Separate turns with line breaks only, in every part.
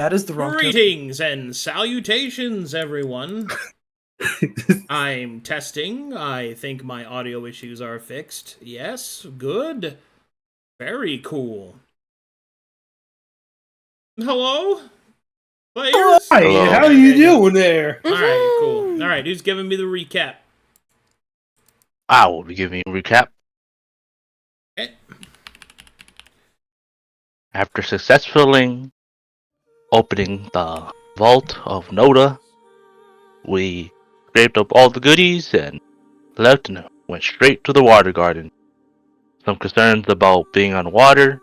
That is the wrong
Greetings and salutations, everyone. I'm testing. I think my audio issues are fixed. Yes, good. Very cool. Hello? Players?
Hi, hello. How are you doing there?
Alright, cool. Alright, who's giving me the recap?
I will be giving you a recap.
Okay.
After successfully opening the vault of Noda, we scraped up all the goodies and left and went straight to the water garden. Some concerns about being on water,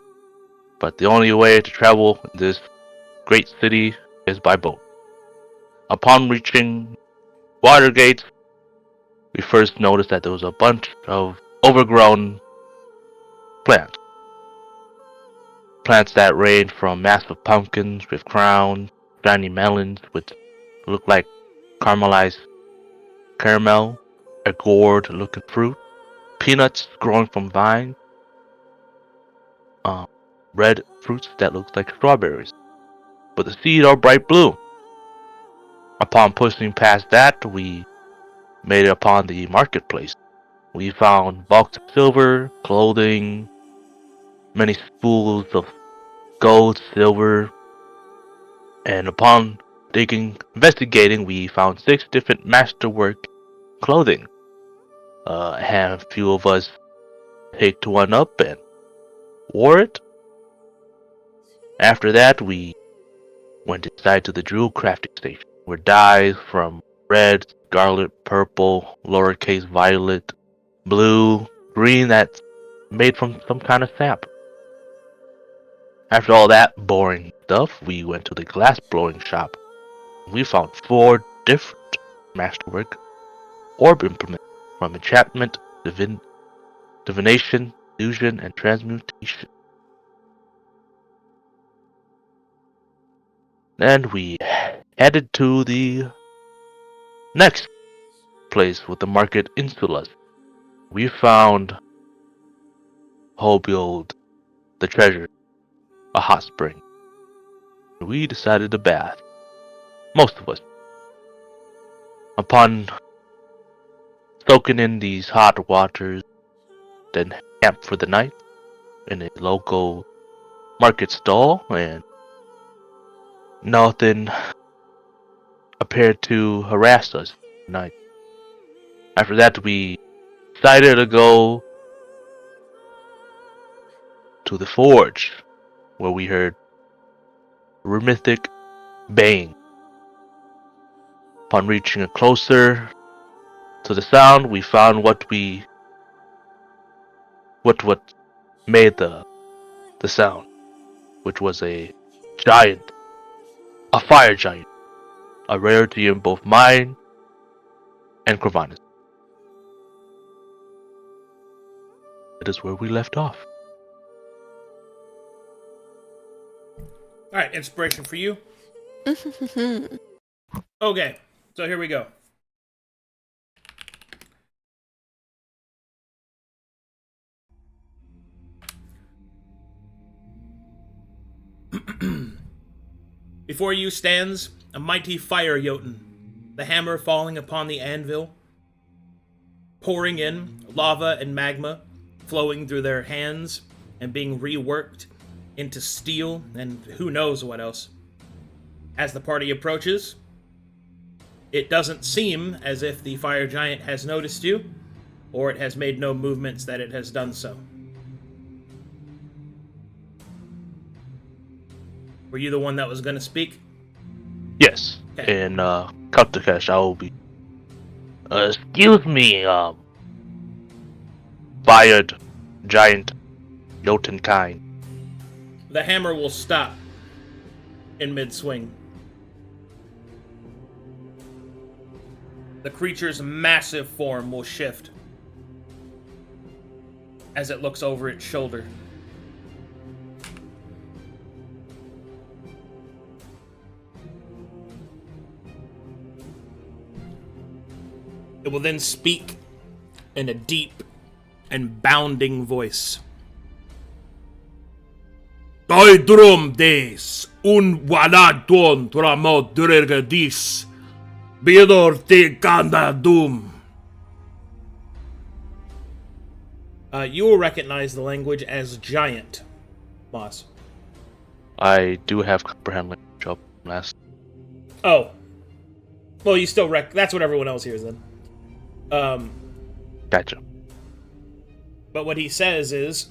but the only way to travel in this great city is by boat. Upon reaching water gates, we first noticed that there was a bunch of overgrown plants. Plants that range from massive pumpkins with crowns, shiny melons which look like caramelized caramel, a gourd-looking fruit, peanuts growing from vines, red fruits that look like strawberries, but the seeds are bright blue. Upon pushing past that, we made it upon the marketplace. We found bulks of silver, clothing, many spools of gold, silver, and upon investigating, we found 6 different masterwork clothing. A few of us picked one up and wore it. After that, we went inside to the jewel crafting station, where dyes from red, scarlet, purple, lowercase violet, blue, green that's made from some kind of sap. After all that boring stuff, we went to the glass blowing shop. We found 4 different masterwork orb implements, from enchantment, divination, illusion, and transmutation. Then we headed to the next place with the market insulas. We found Hobeold, the treasure, a hot spring. We decided to bath. Most of us. Upon soaking in these hot waters, then camp for the night in a local market stall, and nothing appeared to harass us tonight. After that, we decided to go to the forge, where we heard rhythmic baying. Upon reaching closer to the sound, we found what made the sound, which was a giant, a fire giant, a rarity in both mine and Corvanis. It is where we left off.
Alright, inspiration for you. Okay, so here we go. Before you stands a mighty fire Jotun, the hammer falling upon the anvil, pouring in lava and magma, flowing through their hands and being reworked into steel and who knows what else. As the party approaches, it doesn't seem as if the fire giant has noticed you, or it has made no movements that it has done so. Were you the one that was going to speak?
Yes,
Okay.
and cut the cash. I will be. Excuse me, fired giant Jotunkind.
The hammer will stop in mid-swing. The creature's massive form will shift as it looks over its shoulder. It will then speak in a deep and bounding voice. Doidrum des Un waladon tramod durgadis. Bidor te gandadum. You will recognize the language as giant, Moss.
I do have comprehend language up last.
Oh. Well, you still that's what everyone else hears then.
Gotcha.
But what he says is,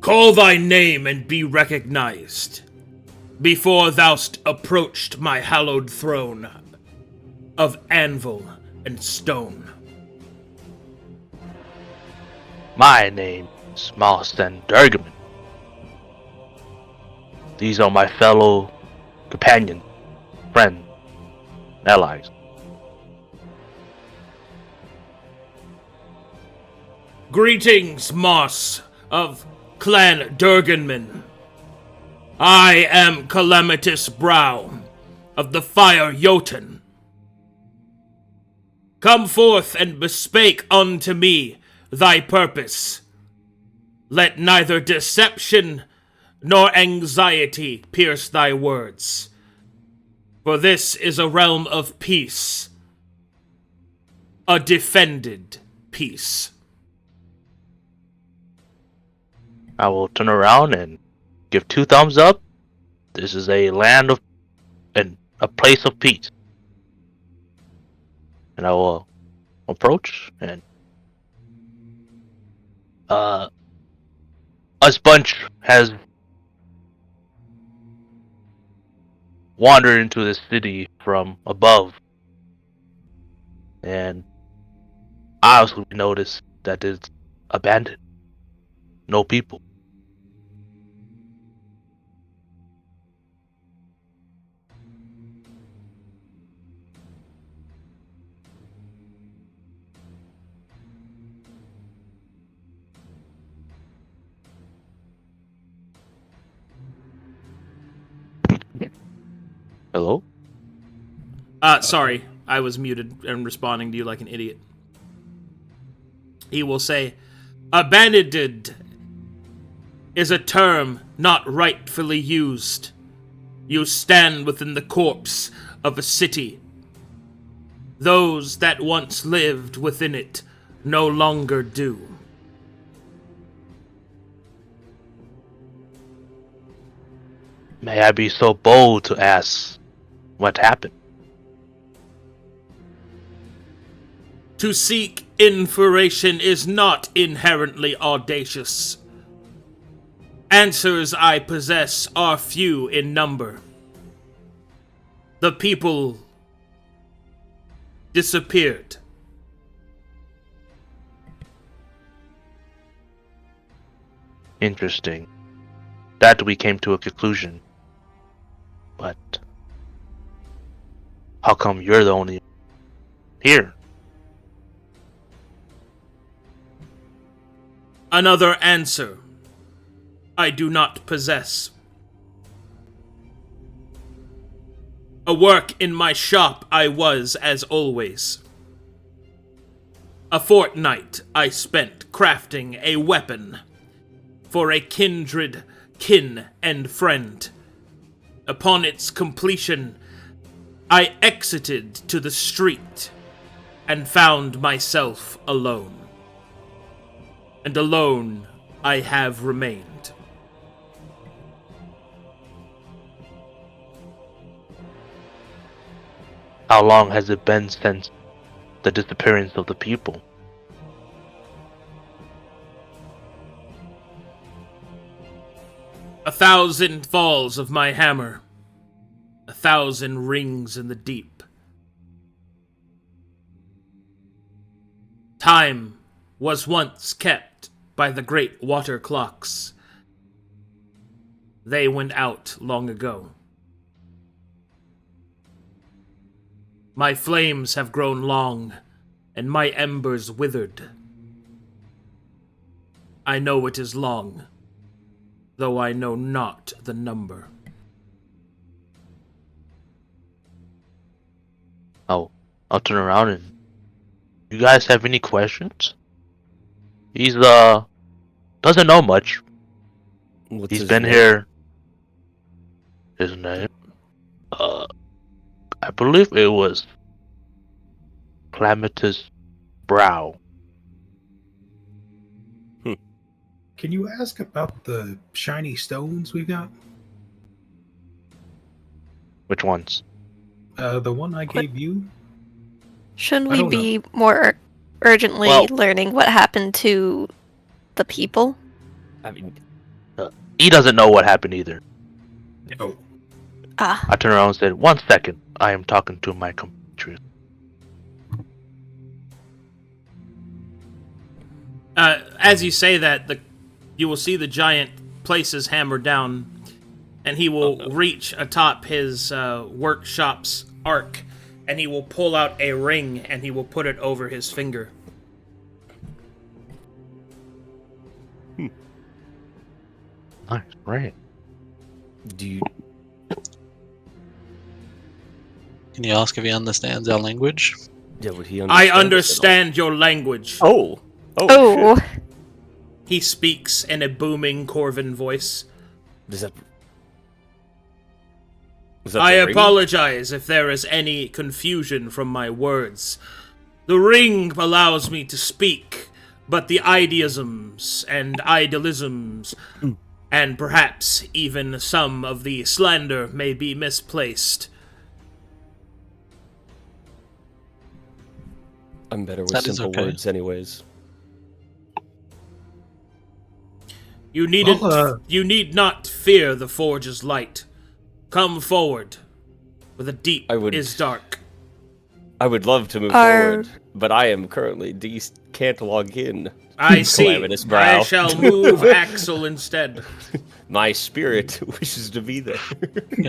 call thy name and be recognized, before thou'st approached my hallowed throne of anvil and stone.
My name is Malstan Durgurmen. These are my fellow companions, friends, allies.
Greetings, Moss of Clan Durgurmen. I am Calamitous Brow of the Fire Jotun. Come forth and bespake unto me thy purpose. Let neither deception nor anxiety pierce thy words, for this is a realm of peace, a defended peace.
I will turn around and give 2 thumbs up. This is a land of and a place of peace. And I will approach and us bunch has wandered into this city from above, and I also noticed that it's abandoned. No people. Hello?
Sorry, I was muted and responding to you like an idiot. He will say, abandoned is a term not rightfully used. You stand within the corpse of a city. Those that once lived within it no longer do.
May I be so bold to ask what happened?
To seek information is not inherently audacious. Answers I possess are few in number. The people disappeared.
Interesting. That we came to a conclusion. But how come you're the only here?
Another answer I do not possess. A work in my shop I was, as always. A fortnight I spent crafting a weapon for a kindred, kin, and friend. Upon its completion, I exited to the street and found myself alone. And alone I have remained.
How long has it been since the disappearance of the people?
A 1,000 falls of my hammer, 1,000 rings in the deep. Time was once kept by the great water clocks. They went out long ago. My flames have grown long, and my embers withered. I know it is long, though I know not the number.
I'll turn around and you guys have any questions? He's doesn't know much. He's been here. His name? I believe it was Calamitous Brow.
Can you ask about the shiny stones we got?
Which ones?
The one I gave you?
Shouldn't
I
we
don't
be more urgently learning what happened to the people?
I mean,
He doesn't know what happened either.
Oh.
Ah,
I turned around and said, 1 second. I am talking to my compatriot.
As you say that, you will see the giant place his hammer down, and he will reach atop his workshop's arc, and he will pull out a ring, and he will put it over his finger.
Nice, right.
do you?
Can you ask if he understands our language?
Yeah, would he
I
understand?
understand your language.
Oh.
oh,
He speaks in a booming Corvin voice.
Does that?
I apologize if there is any confusion from my words. The ring allows me to speak, but the ideisms and idealisms, and perhaps even some of the slander may be misplaced.
I'm better with
That is
simple
okay.
words, anyways.
You need not fear the Forge's light. Come forward, for the deep is dark.
I would love to move forward, but I am currently can't log in.
I see.
Calamitous Brow.
I shall move Axel instead.
My spirit wishes to be there.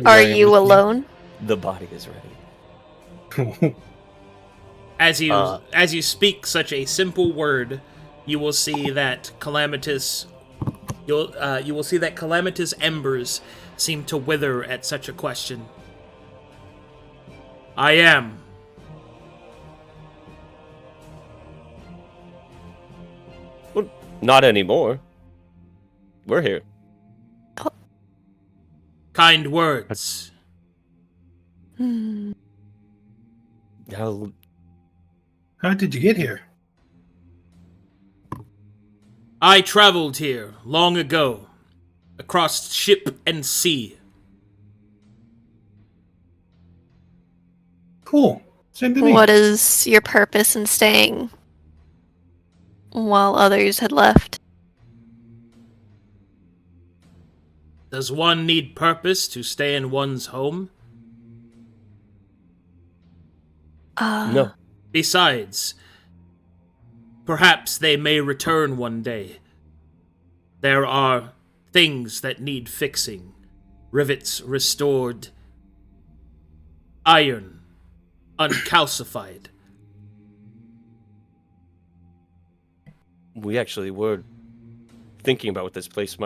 are you alone?
The body is ready.
As you speak such a simple word, you will see that Calamitous embers seem to wither at such a question. I am.
Well, not anymore. We're here.
Kind words.
How did you get here?
I traveled here long ago, across ship and sea.
Cool. Same to me.
What is your purpose in staying while others had left?
Does one need purpose to stay in one's home?
No.
Besides, perhaps they may return one day. There are things that need fixing. Rivets restored. Iron uncalcified.
We actually were thinking about what this place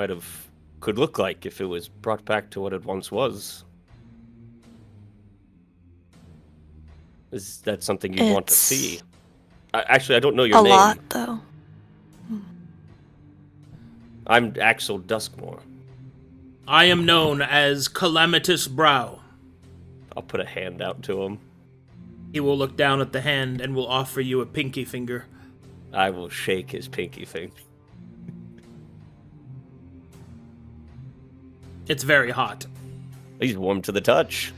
could look like if it was brought back to what it once was. Is that something you want to see? Actually, I don't know your name.
A lot, though.
I'm Axel Duskmoor.
I am known as Calamitous Brow.
I'll put a hand out to him.
He will look down at the hand and will offer you a pinky finger.
I will shake his pinky finger.
It's very hot.
He's warm to the touch.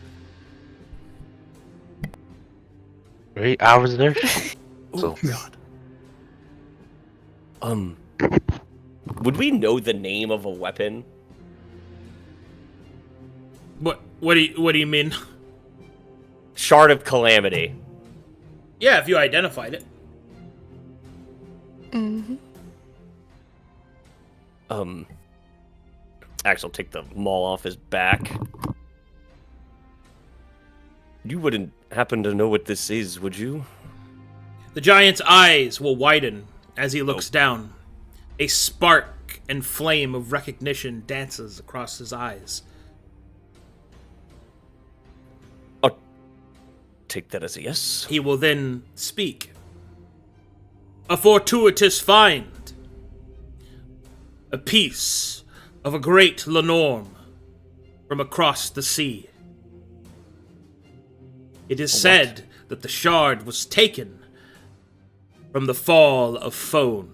3 hours there? So,
God.
Would we know the name of a weapon?
What do you mean?
Shard of Calamity.
Yeah, if you identified it.
Mm-hmm.
Axel, take the maul off his back. You wouldn't happen to know what this is, would you?
The giant's eyes will widen as he looks down. A spark and flame of recognition dances across his eyes.
I'll take that as a yes.
He will then speak. A fortuitous find. A piece of a great Lenorm from across the sea. It is said that the shard was taken from the fall of Thorne,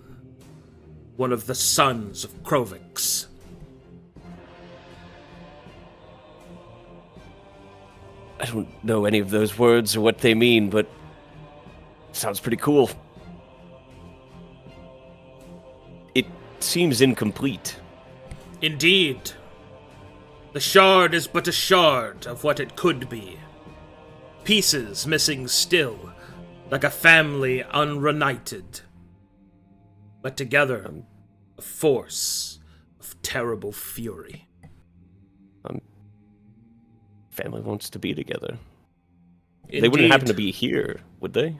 one of the sons of Krovix.
I don't know any of those words or what they mean, but sounds pretty cool. It seems incomplete.
Indeed. The shard is but a shard of what it could be. Pieces missing still, like a family unreunited. But together, a force of terrible fury.
Family wants to be together.
Indeed.
They wouldn't happen to be here, would they?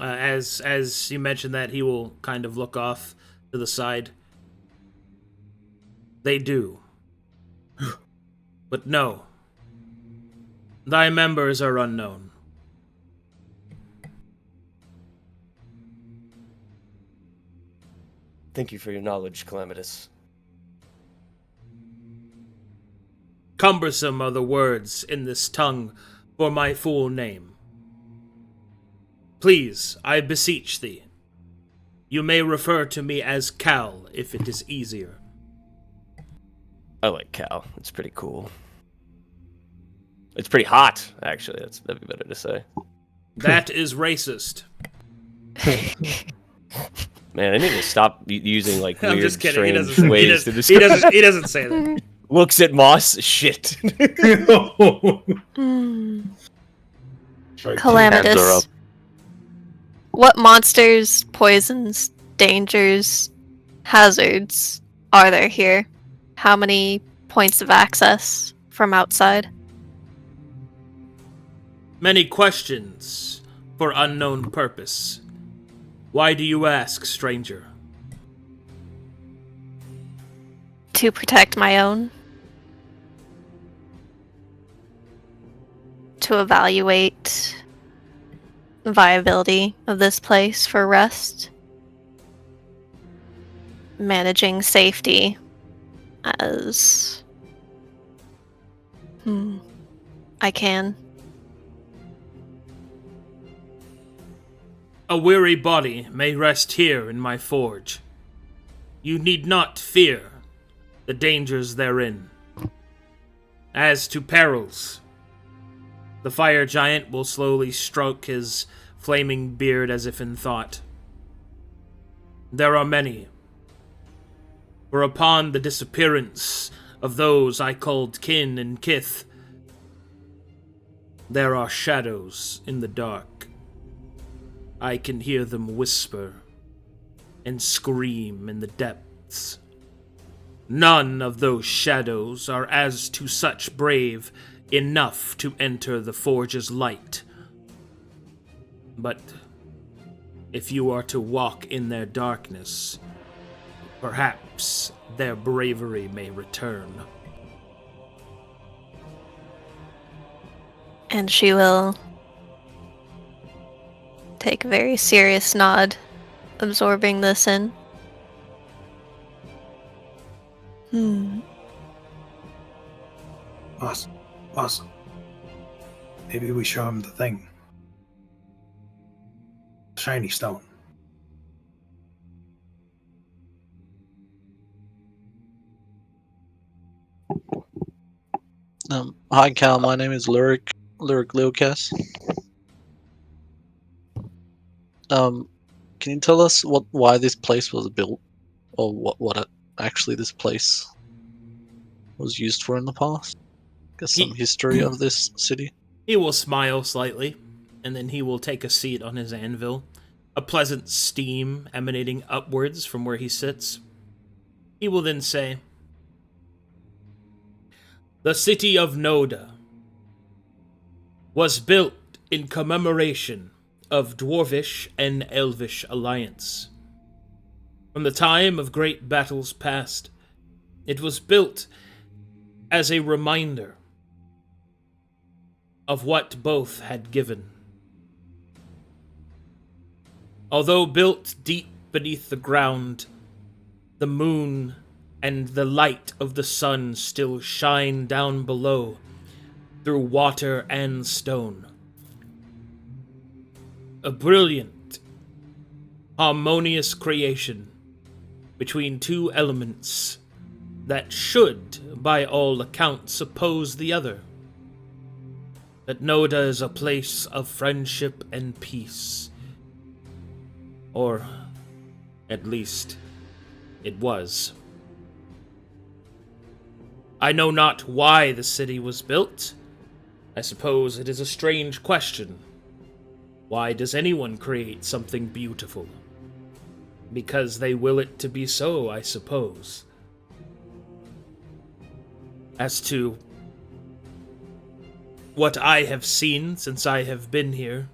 As you mentioned that, he will kind of look off to the side. They do. But no. Thy members are unknown.
Thank you for your knowledge, Calamitous.
Cumbersome are the words in this tongue for my full name. Please, I beseech thee. You may refer to me as Cal if it is easier.
I like Cal. It's pretty cool. It's pretty hot, actually. That'd be better to say.
That is racist.
Man, I need to stop using like
I'm
weird,
just kidding. He
strange ways to
he
describe.
doesn't say that.
Looks at Moss. Shit.
Calamitous. What monsters, poisons, dangers, hazards are there here? How many points of access from outside?
Many questions for unknown purpose. Why do you ask, stranger?
To protect my own. To evaluate the viability of this place for rest. Managing safety as I can.
A weary body may rest here in my forge. You need not fear the dangers therein. As to perils, the fire giant will slowly stroke his flaming beard as if in thought. There are many. For upon the disappearance of those I called kin and kith, there are shadows in the dark. I can hear them whisper and scream in the depths. None of those shadows are as to such brave enough to enter the forge's light. But if you are to walk in their darkness, perhaps their bravery may return.
And she will take a very serious nod, absorbing this in.
Awesome. Maybe we show him the thing. Shiny stone.
Hi, Cal. My name is Luric Leokas. Can you tell us why this place was built, or what actually this place was used for in the past? Guess some history of this city.
He will smile slightly, and then he will take a seat on his anvil, a pleasant steam emanating upwards from where he sits. He will then say, "The city of Noda was built in commemoration of Dwarvish and Elvish alliance. From the time of great battles past, it was built as a reminder of what both had given. Although built deep beneath the ground, the moon and the light of the sun still shine down below through water and stone. A brilliant, harmonious creation between two elements that should, by all accounts, oppose the other. That Noda is a place of friendship and peace. Or, at least, it was. I know not why the city was built. I suppose it is a strange question. Why does anyone create something beautiful? Because they will it to be so, I suppose. As to what I have seen since I have been here,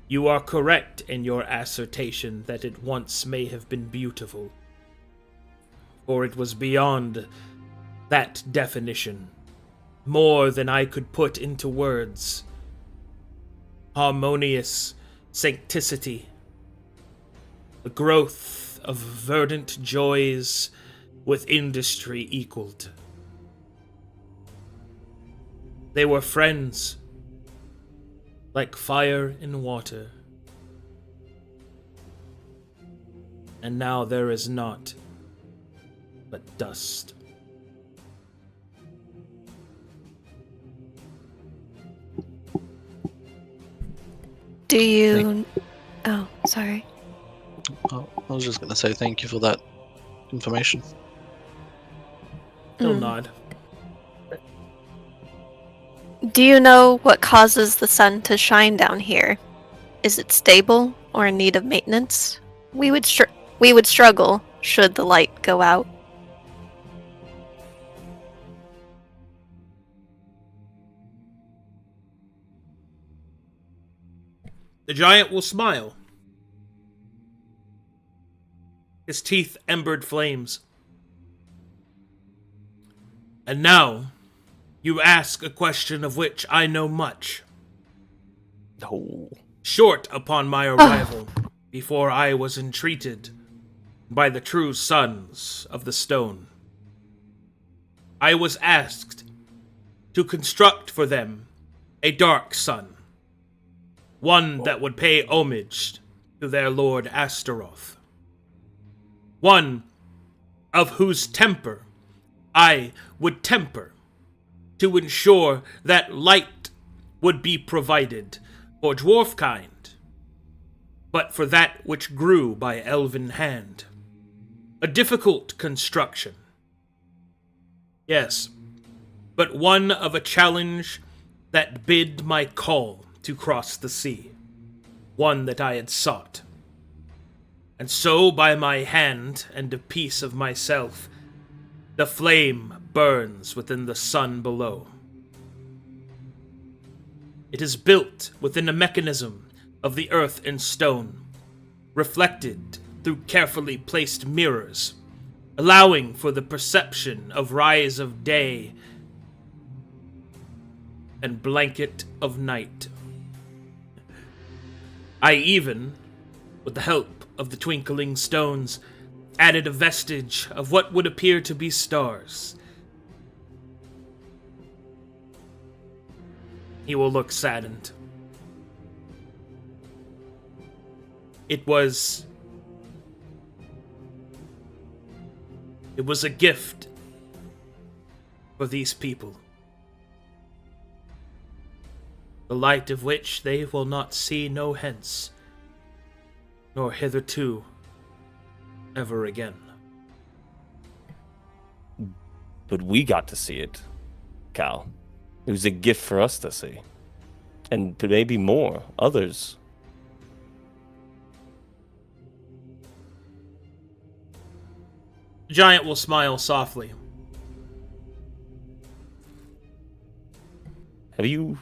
you are correct in your assertion that it once may have been beautiful. For it was beyond that definition, more than I could put into words. Harmonious sancticity, the growth of verdant joys with industry equaled. They were friends, like fire and water. And now there is naught but dust.
Do you... Oh, sorry.
Oh, I was just going to say thank you for that information.
He'll nod.
Do you know what causes the sun to shine down here? Is it stable or in need of maintenance? We would struggle should the light go out.
The giant will smile. His teeth embered flames. And now, you ask a question of which I know much.
Oh.
Short upon my arrival, before I was entreated by the true sons of the stone, I was asked to construct for them a dark sun. One that would pay homage to their lord Astaroth. One of whose temper I would temper to ensure that light would be provided for dwarf kind, but for that which grew by elven hand. A difficult construction. Yes, but one of a challenge that bid my call to cross the sea, one that I had sought. And so by my hand and a piece of myself, the flame burns within the sun below. It is built within a mechanism of the earth and stone, reflected through carefully placed mirrors, allowing for the perception of rise of day and blanket of night. I even, with the help of the twinkling stones, added a vestige of what would appear to be stars. He will look saddened. It was a gift for these people, the light of which they will not see no hence, nor hitherto ever again.
But we got to see it, Cal. It was a gift for us to see. And maybe more, others.
The giant will smile softly.
Are you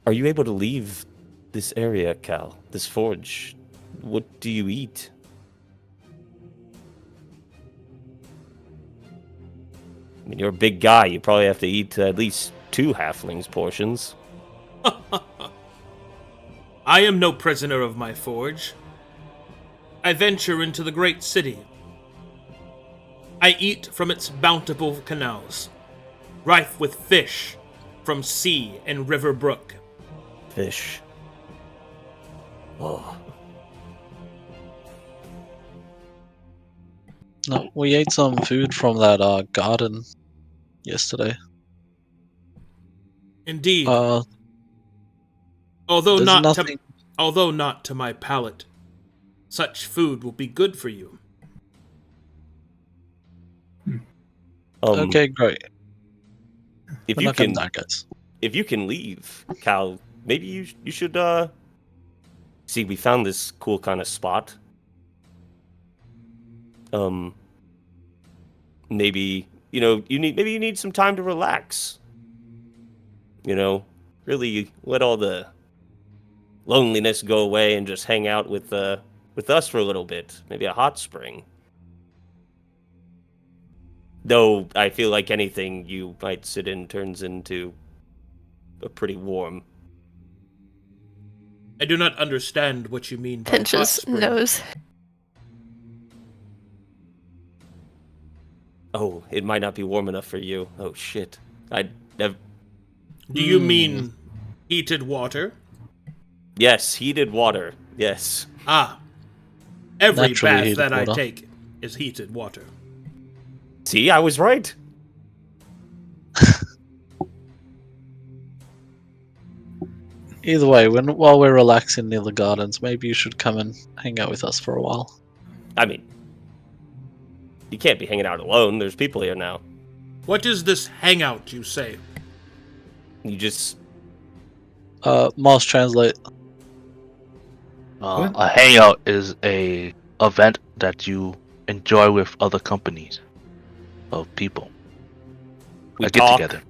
able to leave this area, Cal? This forge? What do you eat? I mean, you're a big guy. You probably have to eat at least 2 halflings portions.
I am no prisoner of my forge. I venture into the great city. I eat from its bountiful canals, rife with fish from sea and river brook.
Fish. Oh.
No, we ate some food from that garden yesterday.
Indeed,
There's
although
nothing.
not to my palate, such food will be good for you.
Okay, great.
If
We're
you
not gonna
can,
die, guys.
if you can leave, Cal, maybe you should. See, we found this cool kind of spot. Maybe you need some time to relax. Really let all the loneliness go away and just hang out with us for a little bit. Maybe a hot spring. Though I feel like anything you might sit in turns into a pretty warm.
I do not understand what you mean by hot
Pinches
spring.
nose.
Oh, it might not be warm enough for you. Oh shit.
Do you mean heated water?
Yes, heated water. Yes.
Ah. Every
Naturally
bath
heated
that I
water.
take is heated water.
See, I was right.
Either way, while we're relaxing near the gardens, maybe you should come and hang out with us for a while.
I mean, you can't be hanging out alone. There's people here now.
What is this hangout, you say?
You just
Mouse translate.
A hangout is a event that you enjoy with other companies of people.
we
A get
talk,
together.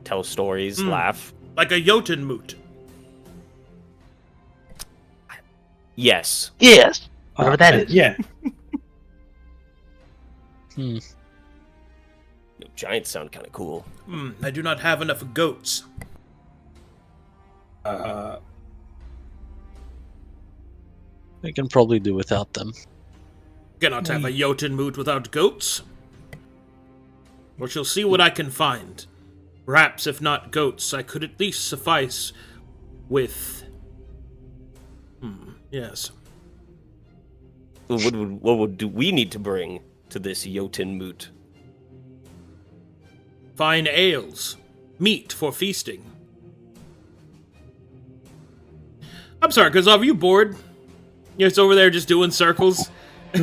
tell stories, laugh.
Like a Jotun moot.
Yes.
Yes. Whatever that is.
Yeah.
Giants sound kind of cool.
I do not have enough goats.
We can probably do without them.
Cannot have a Jotun moot without goats. We shall see what I can find. Perhaps, if not goats, I could at least suffice with... yes.
What do we need to bring to this Jotun moot?
Fine ales. Meat for feasting. I'm sorry, Crizov, are you bored? You're just over there just doing circles?
No.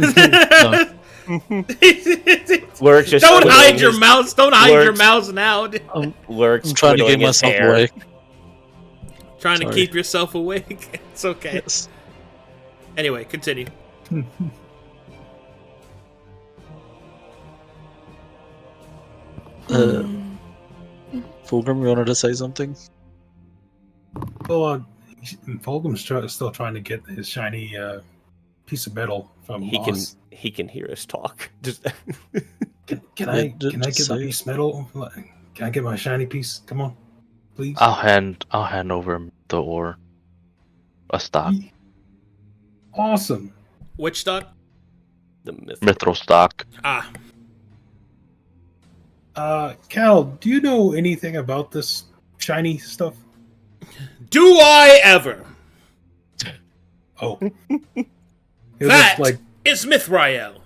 Luric just
Don't hide
twiddling
your
his-
mouse. Don't hide your
Luric's-
mouse now.
Luric's
I'm trying to
twiddling
get
his
myself
hair.
awake.
Trying to
Sorry.
keep yourself awake. It's okay.
Yes.
Anyway, continue.
Fulgrim, you wanted to say something?
Well, Fulgrim's still trying to get his shiny piece of metal from Moss.
He can hear us talk. Just
Can I
just
get my
say-
piece of metal? Can I get my shiny piece? Come on, please.
I'll hand over the ore. A stock.
Awesome.
Which stock?
the myth.
Mithril stock.
Ah,
Cal, do you know anything about this shiny stuff?
do I ever?
Oh. It was
That
just like
is Mythriel.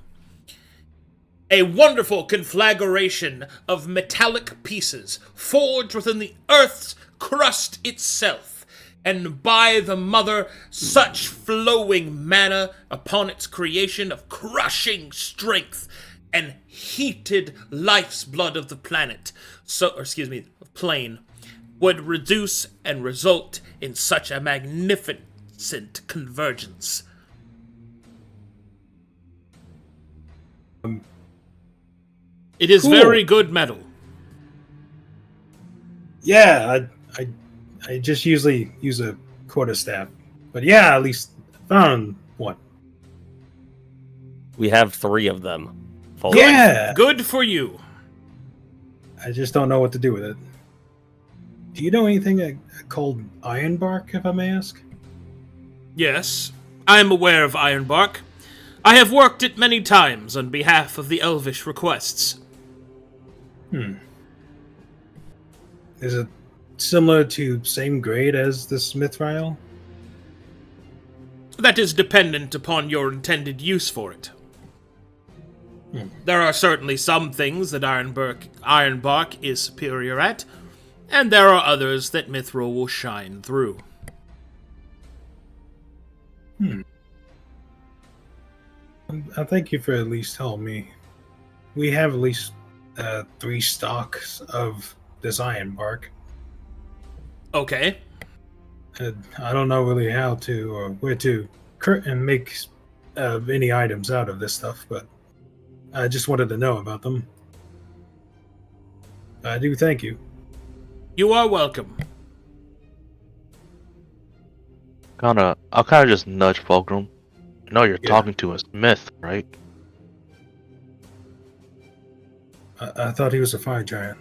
A wonderful conflagration of metallic pieces forged within the earth's crust itself, and by the mother such flowing mana upon its creation of crushing strength and heated life's blood of the planet, plane, would reduce and result in such a magnificent convergence. It is
Cool.
very good metal.
yeah, I just usually use a quarterstaff, but yeah, at least I found one.
We have 3 of them. Follow
Yeah,
Good for you.
I just don't know what to do with it. Do you know anything called ironbark, if I may ask?
Yes, I am aware of Ironbark. I have worked it many times on behalf of the Elvish requests.
Is it similar to same grade as the Mithril?
That is dependent upon your intended use for it. There are certainly some things that Ironbark is superior at, and there are others that Mithril will shine through.
I thank you for at least telling me. We have at least 3 stocks of this ironbark.
Okay.
I don't know really how to or where to and make any items out of this stuff, but I just wanted to know about them. I do thank you.
You are welcome.
I'll kind of just nudge Fulgrim. I know you're talking to a smith, right?
I thought he was a fire giant.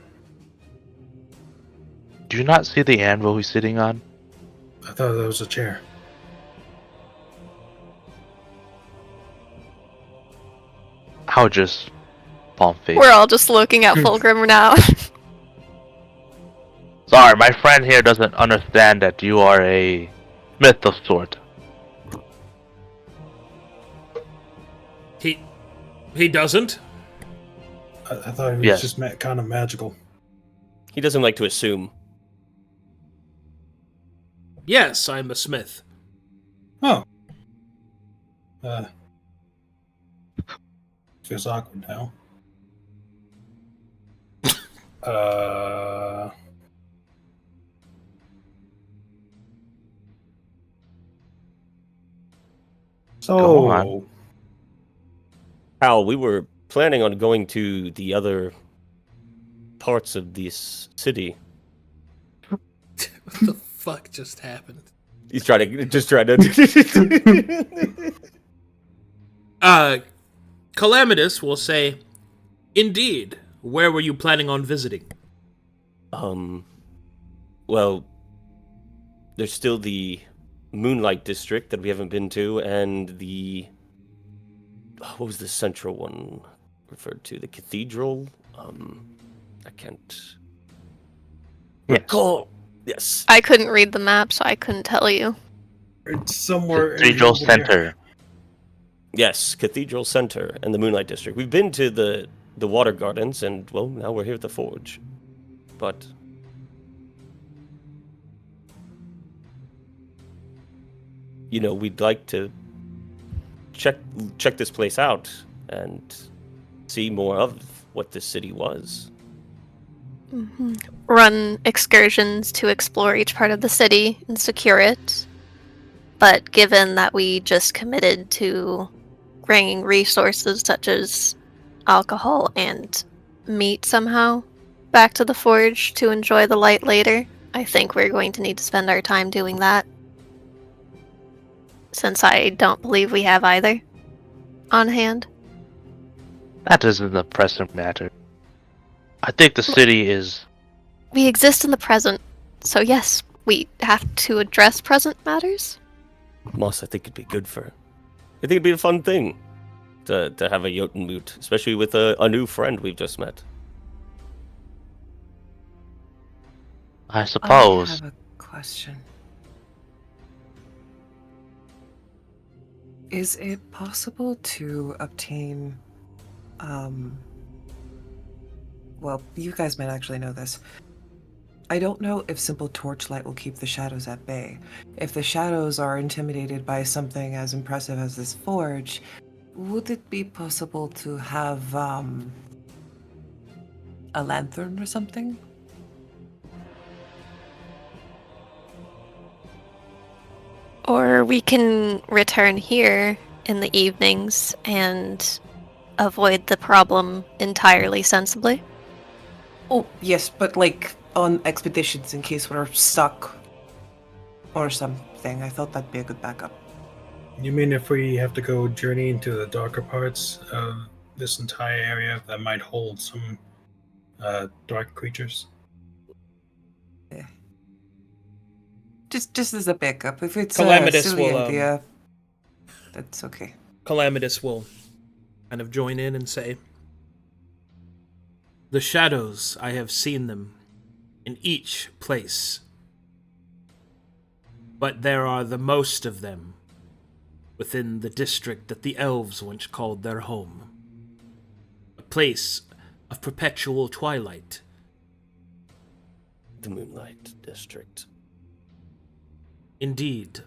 Do you not see the anvil he's sitting on?
I thought that was a chair.
I would just palm face.
We're all just looking at Fulgrim now.
Sorry, my friend here doesn't understand that you are a smith of sort.
He doesn't?
I thought he was just kind of magical.
He doesn't like to assume.
Yes, I'm a smith.
Oh. Feels awkward now.
Go on.
Hal, we were planning on going to the other parts of this city.
What the fuck just happened?
He's trying to.
Calamitous will say, "Indeed. Where were you planning on visiting?"
Well, there's still the Moonlight District that we haven't been to, and the... What was the central one referred to? The Cathedral? I can't... recall. Yes.
I couldn't read the map, so I couldn't tell you.
It's somewhere...
Cathedral Center.
Yes, Cathedral Center and the Moonlight District. We've been to the Water Gardens, and, well, now we're here at the Forge. But... you know, we'd like to check this place out and see more of what this city was.
Mm-hmm. Run excursions to explore each part of the city and secure it. But given that we just committed to bringing resources such as alcohol and meat somehow back to the forge to enjoy the light later, I think we're going to need to spend our time doing that. Since I don't believe we have either on hand.
That isn't a pressing matter. I think the city is...
We exist in the present, so yes, we have to address present matters.
Moss, I think it'd be good for... I think it'd be a fun thing to have a Jotun moot, especially with a new friend we've just met.
I suppose.
I have a question. Is it possible to obtain, well, you guys might actually know this. I don't know if simple torchlight will keep the shadows at bay. If the shadows are intimidated by something as impressive as this forge, would it be possible to have, a lantern or something?
Or we can return here in the evenings and avoid the problem entirely sensibly.
Oh, yes, but like on expeditions in case we're stuck or something. I thought that'd be a good backup.
You mean if we have to go journey into the darker parts of this entire area that might hold some dark creatures?
Just as a backup. If it's
Calamitous
a silly
will,
idea, that's okay.
Calamitous will kind of join in and say, "The shadows, I have seen them in each place. But there are the most of them within the district that the elves once called their home. A place of perpetual twilight."
The Moonlight District.
Indeed.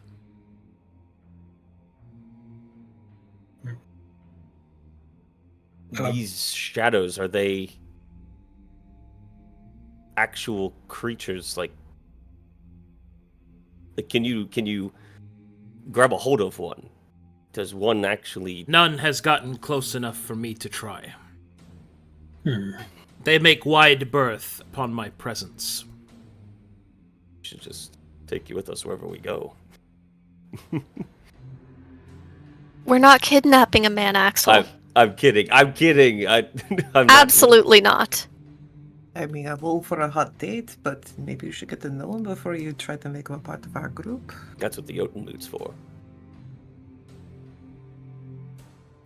These shadows, are they actual creatures? Like can you grab a hold of one? Does one actually...
None has gotten close enough for me to try. They make wide berth upon my presence.
We should just take you with us wherever we go.
We're not kidnapping a man, Axel.
I'm kidding. I'm
Absolutely not.
I mean, I'm all for a hot date, but maybe you should get to know him before you try to make him a part of our group.
That's what the Jotunmood's for.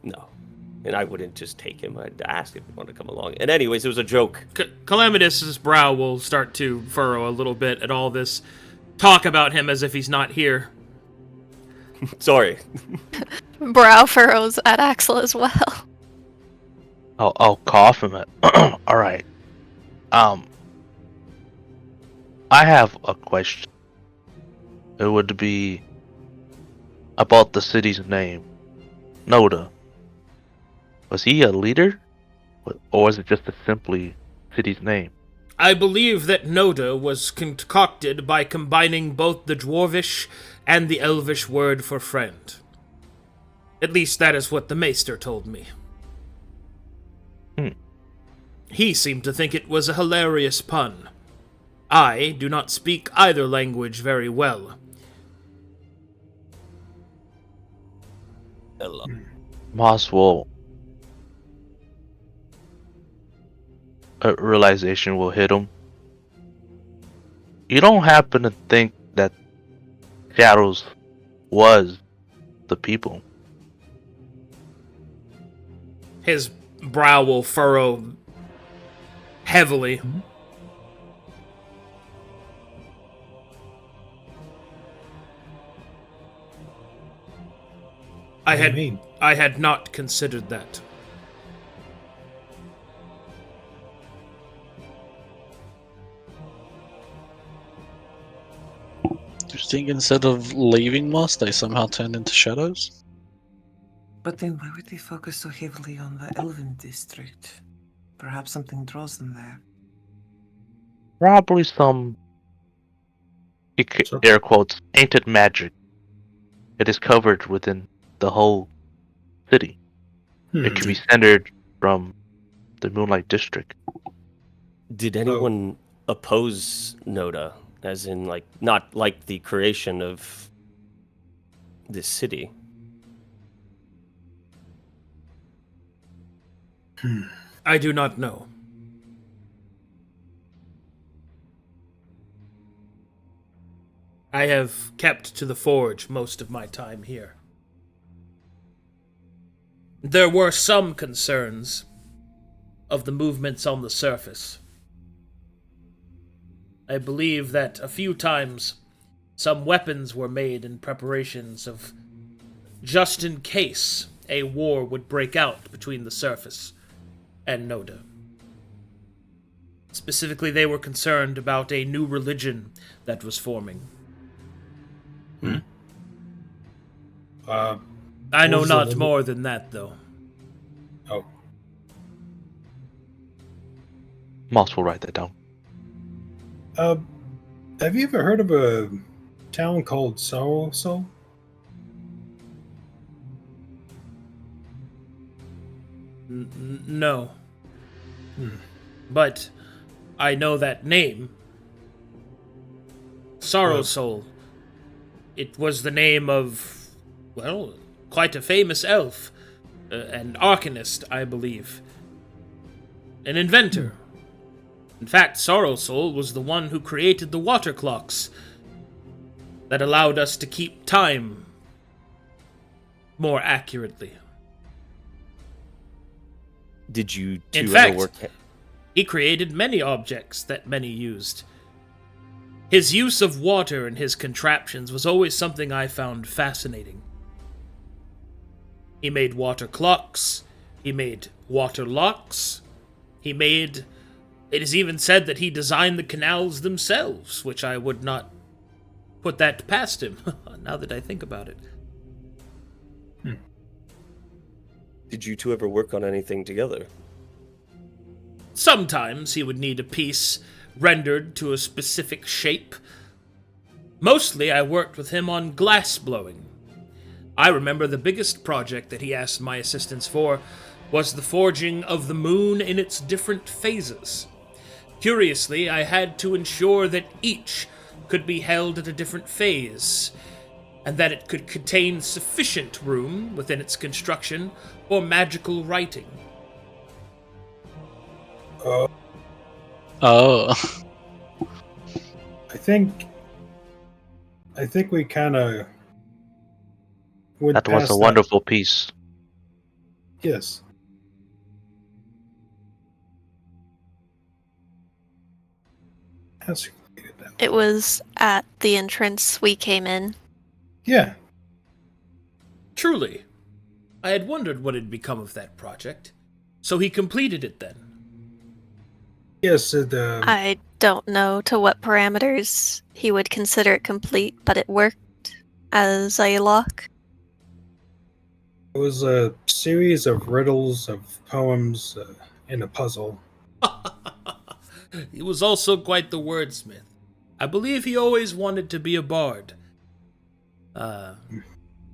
No. And I wouldn't just take him. I'd ask if he wanted to come along. And anyways, it was a joke.
Calamitus's brow will start to furrow a little bit at all this talk about him as if he's not here.
Sorry.
Brow furrows at Axel as well.
I'll cough him at. All right. I have a question. It would be about the city's name, Noda. Was he a leader, or was it just a simply city's name?
I believe that Noda was concocted by combining both the Dwarvish and the Elvish word for friend. At least that is what the Maester told me. He seemed to think it was a hilarious pun. I do not speak either language very well.
Hello.
Moss a realization will hit him. You don't happen to think that Shadows was the people?
His brow will furrow heavily. I had not considered that.
Do you think instead of leaving Moss, they somehow turned into shadows?
But then why would they focus so heavily on the Elven district? Perhaps something draws them there.
Probably some, air quotes, ancient magic. It is covered within the whole city. It can be centered from the Moonlight District.
Did anyone oppose Noda? As in, like, not like the creation of this city?
I do not know. I have kept to the forge most of my time here. There were some concerns of the movements on the surface. I believe that a few times some weapons were made in preparations of just in case a war would break out between the surface and Noda. Specifically, they were concerned about a new religion that was forming. I know not more than that, though.
Oh.
Moss will write that down.
Have you ever heard of a town called Sorrowsoul?
No. But I know that name. Sorrowsoul. It was the name of, well, quite a famous elf. An arcanist, I believe. An inventor. In fact, Sorrowsoul was the one who created the water clocks. that allowed us to keep time more accurately.
Did you two
In
ever
fact,
work?
he created many objects that many used. His use of water in his contraptions was always something I found fascinating. He made water clocks, he made water locks, it is even said that he designed the canals themselves, which I would not put that past him, now that I think about it.
Did you two ever work on anything together?
Sometimes he would need a piece rendered to a specific shape. Mostly I worked with him on glass blowing. I remember the biggest project that he asked my assistance for was the forging of the moon in its different phases. Curiously, I had to ensure that each could be held at a different phase, and that it could contain sufficient room within its construction for magical writing.
Oh.
I think we kind of went
That was
past
a wonderful piece.
Yes. How's you completed that?
It was at the entrance we came in.
Yeah.
Truly, I had wondered what had become of that project, so he completed it then.
Yes.
I don't know to what parameters he would consider it complete, but it worked as a lock.
It was a series of riddles of poems in a puzzle.
He was also quite the wordsmith. I believe he always wanted to be a bard.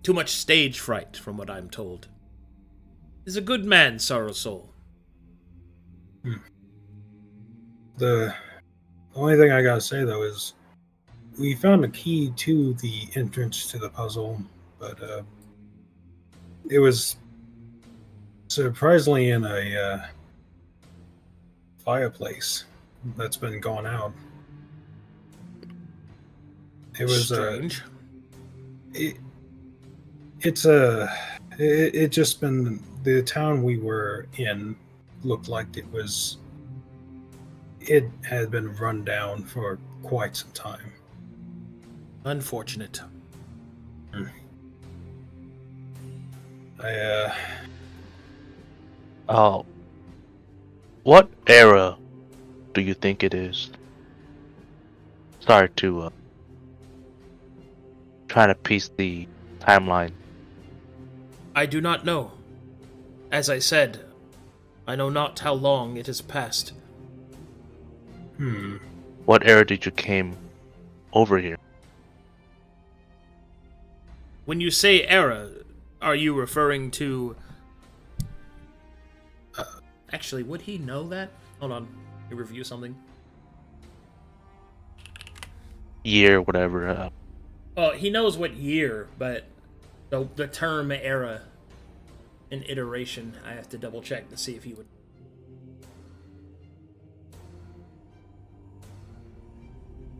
Too much stage fright, from what I'm told. He's a good man, Sorrow Soul.
The only thing I gotta say, though, is we found a key to the entrance to the puzzle, but it was surprisingly in a fireplace that's been gone out. It was
strange.
It just been the town we were in looked like it had been run down for quite some time.
Unfortunate.
Oh. What era do you think it is? Sorry to trying to piece the timeline.
I do not know. As I said, I know not how long it has passed.
What era did you came over here?
When you say era, are you referring to... Actually, would he know that? Hold on. Let me review something.
Year, whatever.
Oh, he knows what year, but the term era and iteration, I have to double check to see if he would...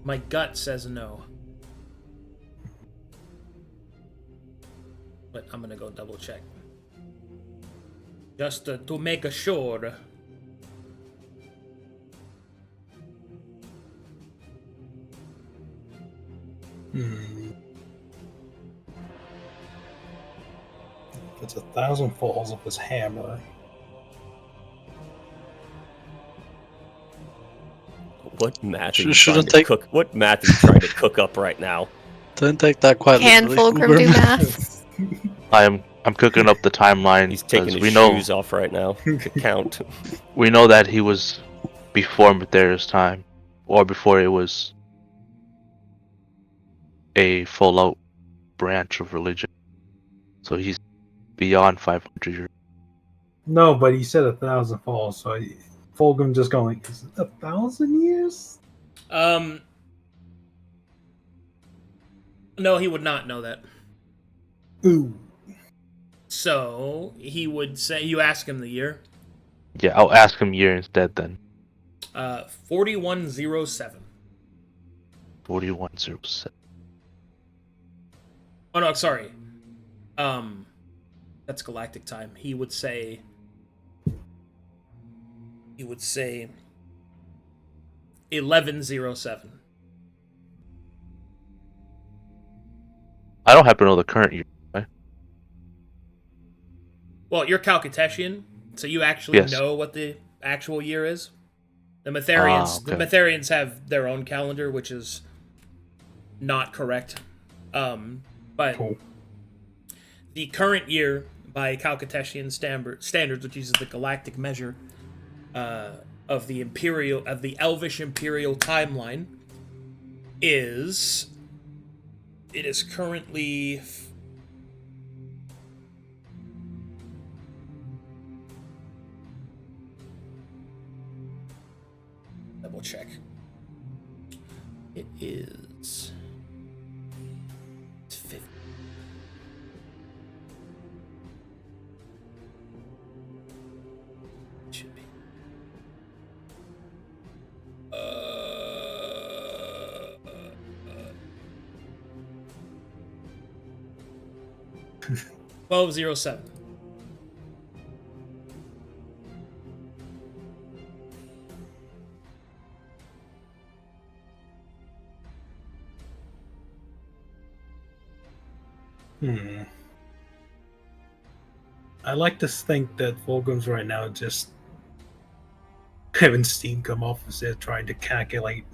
My gut says no. But I'm gonna go double check. Just to make sure.
It's 1,000 falls of his hammer.
What math are
Sh-
you
shouldn't
trying to
take-
cook? What math are you trying to cook up right now?
Don't take that quite
Can
literally.
Fulgrim do math?
I'm cooking up the timeline
He's taking
because
his shoes off right now to count.
we know that he was before Mytheria's time, or before it was a full-out branch of religion. So he's beyond 500 years.
No, but he said 1,000 falls, so Fulgrim just going, is it 1,000 years?
No, he would not know that.
Ooh.
So, he would say, you ask him the year?
Yeah, I'll ask him year instead then.
4107.
4107.
Oh no, sorry. That's galactic time. He would say 1107.
I don't happen to know the current year. Right?
Well, you're Calcatetian, so you actually know what the actual year is. The Mytherians have their own calendar, which is not correct. But the current year, by Calcatetian standards, which uses the galactic measure of the Elvish imperial timeline, is currently double check. It is 50. It should be. 1207.
I like to think that Fulgrim's right now just having steam come off his head trying to calculate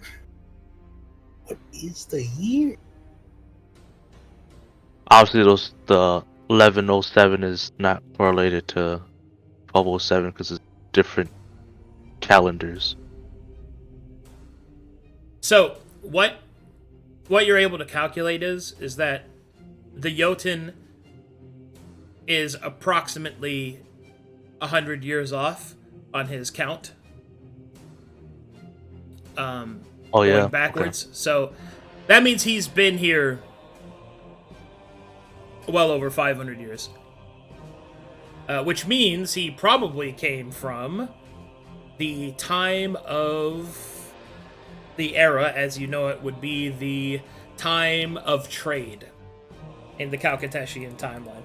what is the year.
Obviously, the 1107 is not correlated to 1207 because it's different calendars.
So what you're able to calculate is that the Jotun is approximately 100 years off on his count. Going backwards. Okay. So that means he's been here well over 500 years. Which means he probably came from the time of the era, as you know it would be the time of trade in the Calcatetian timeline.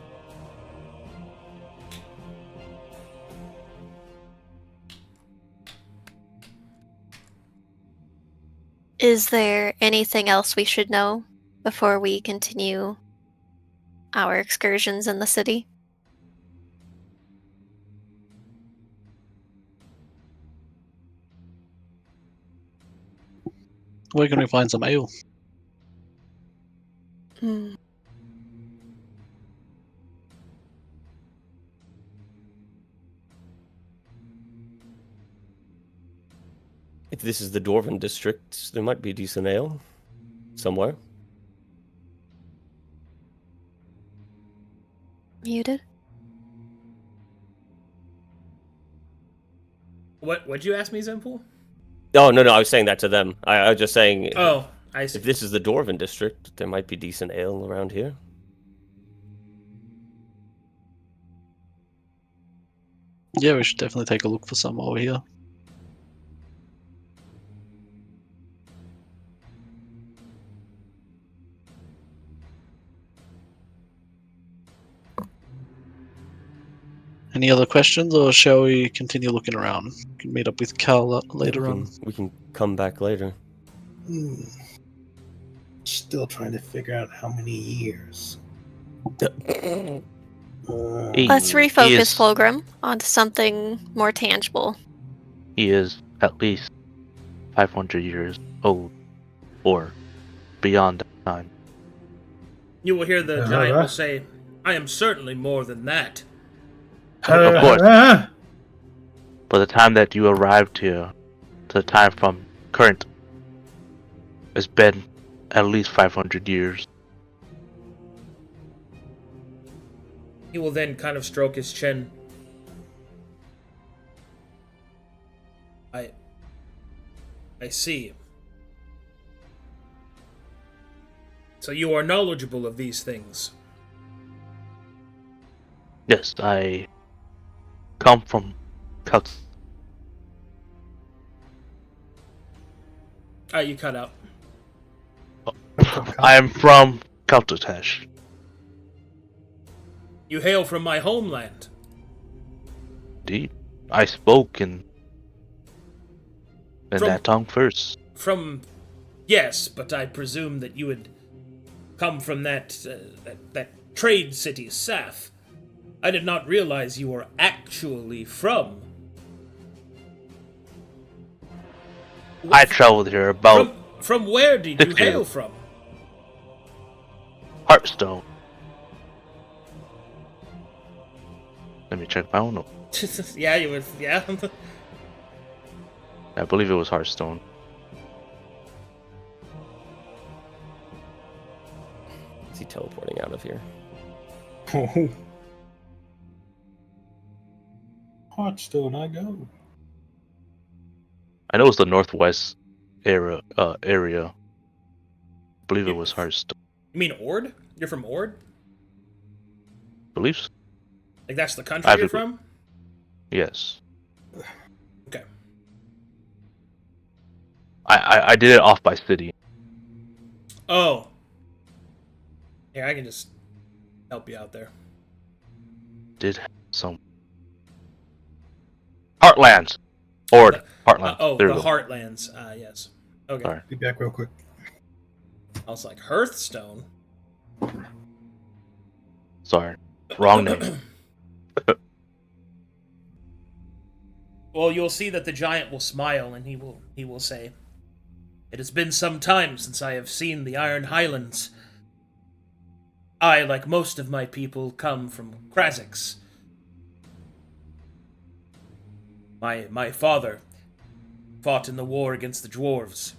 Is there anything else we should know before we continue our excursions in the city?
Where can we find some ale?
If this is the Dwarven district, there might be decent ale somewhere.
Muted?
What'd you ask me, Zenpool?
Oh, no, I was saying that to them. I was just saying...
Oh, I see.
If this is the Dwarven district, there might be decent ale around here.
Yeah, we should definitely take a look for some over here. Any other questions, or shall we continue looking around? We can meet up with Cal later on.
We can come back later.
Still trying to figure out how many years.
Let's refocus Fulgrim onto something more tangible.
He is at least 500 years old, or beyond that time.
You will hear the giant will say, "I am certainly more than that."
Of course. But the time that you arrived here, to the time from current, has been at least 500 years.
He will then kind of stroke his chin. I see. So you are knowledgeable of these things.
Yes, I come from Celt.
You cut out.
I am from Celtatesh.
You hail from my homeland.
Indeed. I spoke in
From-
that tongue first.
Yes, but I presume that you would come from that trade city, Saf. I did not realize you were actually from...
I traveled here about
From where did you
6
hail
years.
from?
Hearthstone. Let me check my own note.
Yeah, you would. Yeah.
I believe it was Hearthstone.
Is he teleporting out of here?
Oh. Hearthstone, I go.
I know it's the northwest area. I believe it was Hearthstone.
You mean Ord? You're from Ord?
Beliefs?
Like that's the country you're from?
Yes.
Okay.
I did it off by city.
Oh. Yeah, I can just help you out there.
Did some Heartlands. Ord. Heartlands. There
the
we go.
Heartlands. Yes. Okay.
Sorry.
Be back real quick.
I was like, Hearthstone?
Sorry. Wrong name.
Well, you'll see that the giant will smile, and he will say, "It has been some time since I have seen the Iron Highlands. I, like most of my people, come from Krazix. My father fought in the war against the dwarves.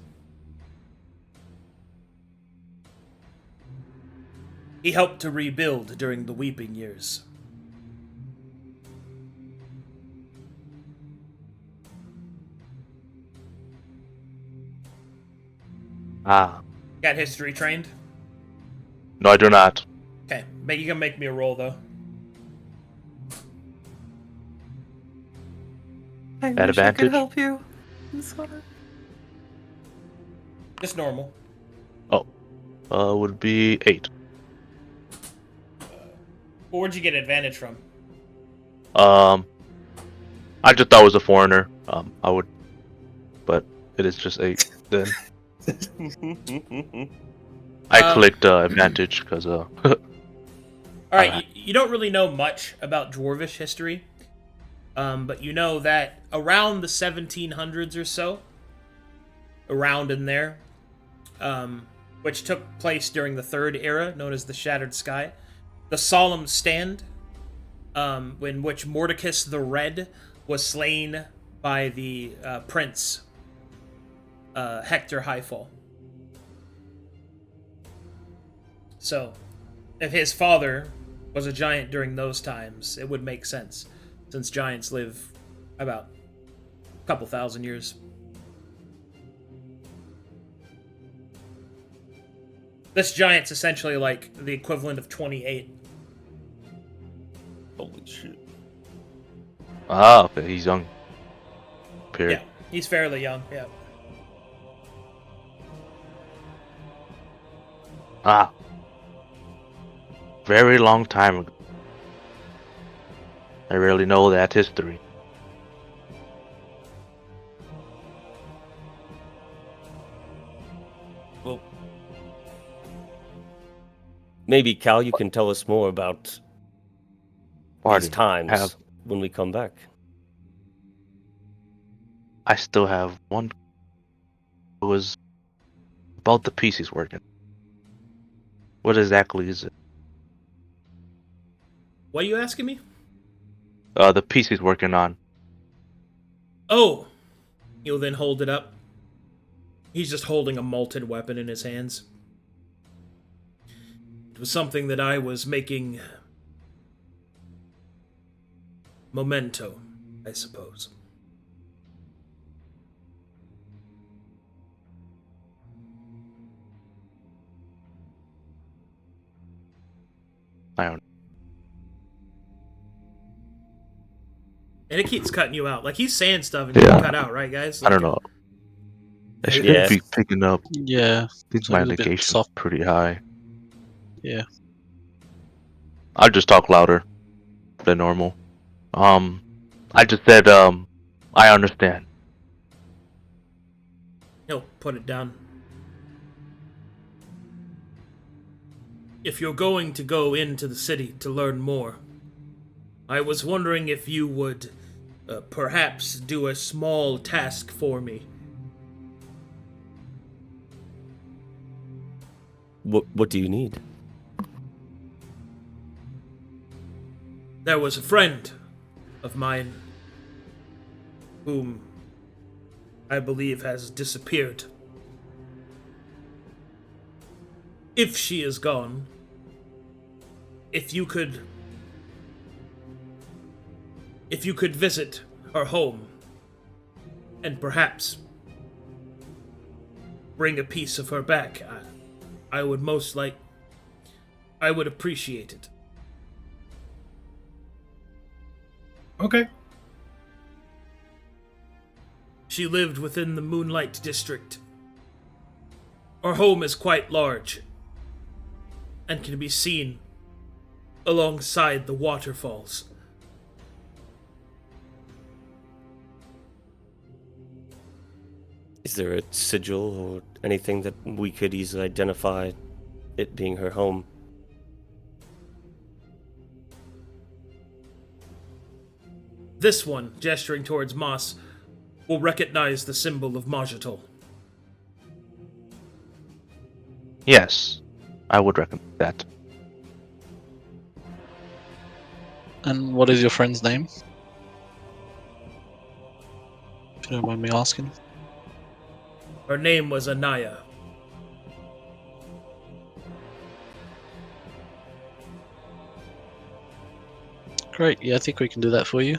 He helped to rebuild during the Weeping Years.
Ah.
Got history trained?
No, I do not.
Okay, you can make me a roll, though.
I
At
wish I could
advantage?
help you. I'm sorry.
Just normal.
Would be 8.
Well, where'd you get advantage from?
I just thought it was a foreigner. I would, but it is just 8 then. I clicked advantage because
Alright, you don't really know much about Dwarvish history, but you know that around the 1700s or so, around in there, which took place during the Third Era, known as the Shattered Sky, the Solemn Stand, in which Mordecus the Red was slain by the prince, Hector Highfall. So, if his father was a giant during those times, it would make sense, since giants live about a couple thousand years. This giant's essentially like the equivalent of 28.
Holy shit.
okay, he's young. Period.
Yeah, he's fairly young, yeah.
Very long time ago. I rarely know that history.
Well, maybe, Cal, you can tell us more about these times when we come back.
I still have one. It was about the piece he's working. What exactly is it?
What are you asking me?
The piece he's working on.
Oh! He'll then hold it up. He's just holding a malted weapon in his hands. It was something that I was making memento, I suppose.
I don't know.
And it keeps cutting you out. Like, he's saying stuff and you cut out, right, guys?
I don't know. I should
Yeah.
be picking up.
Yeah.
I think
So
my
it was a bit
negation's
soft.
pretty high.
Yeah.
I'll just talk louder than normal. I just said, I understand.
He'll put it down. If you're going to go into the city to learn more, I was wondering if you would perhaps do a small task for me.
What do you need?
There was a friend of mine whom I believe has disappeared. If she is gone, if you could visit her home and perhaps bring a piece of her back, I would appreciate it.
Okay.
She lived within the Moonlight District. Our home is quite large and can be seen alongside the waterfalls.
Is there a sigil or anything that we could easily identify it being her home?
This one, gesturing towards Moss, will recognize the symbol of Majatol.
Yes, I would recommend that.
And what is your friend's name? If you don't mind me asking.
Her name was Anaya.
Great, yeah, I think we can do that for you.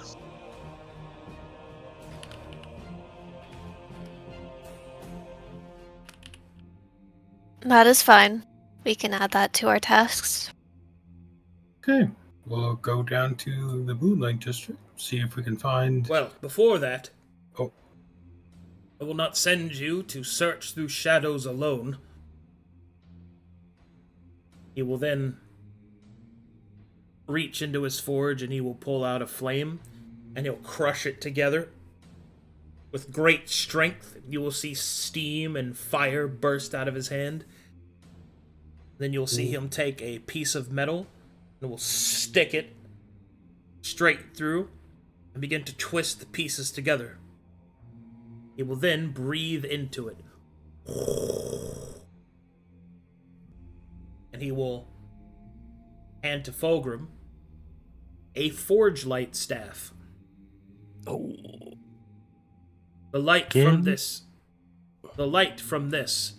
That is fine. We can add that to our tasks.
Okay. We'll go down to the Moonlight District, see if we can find...
Well, before that,
Oh.
I will not send you to search through shadows alone. He will then reach into his forge and he will pull out a flame and he'll crush it together. With great strength, you will see steam and fire burst out of his hand. Then you'll see him take a piece of metal and will stick it straight through and begin to twist the pieces together. He will then breathe into it. And he will hand to Fulgrim a forge light staff.
Oh.
The light from this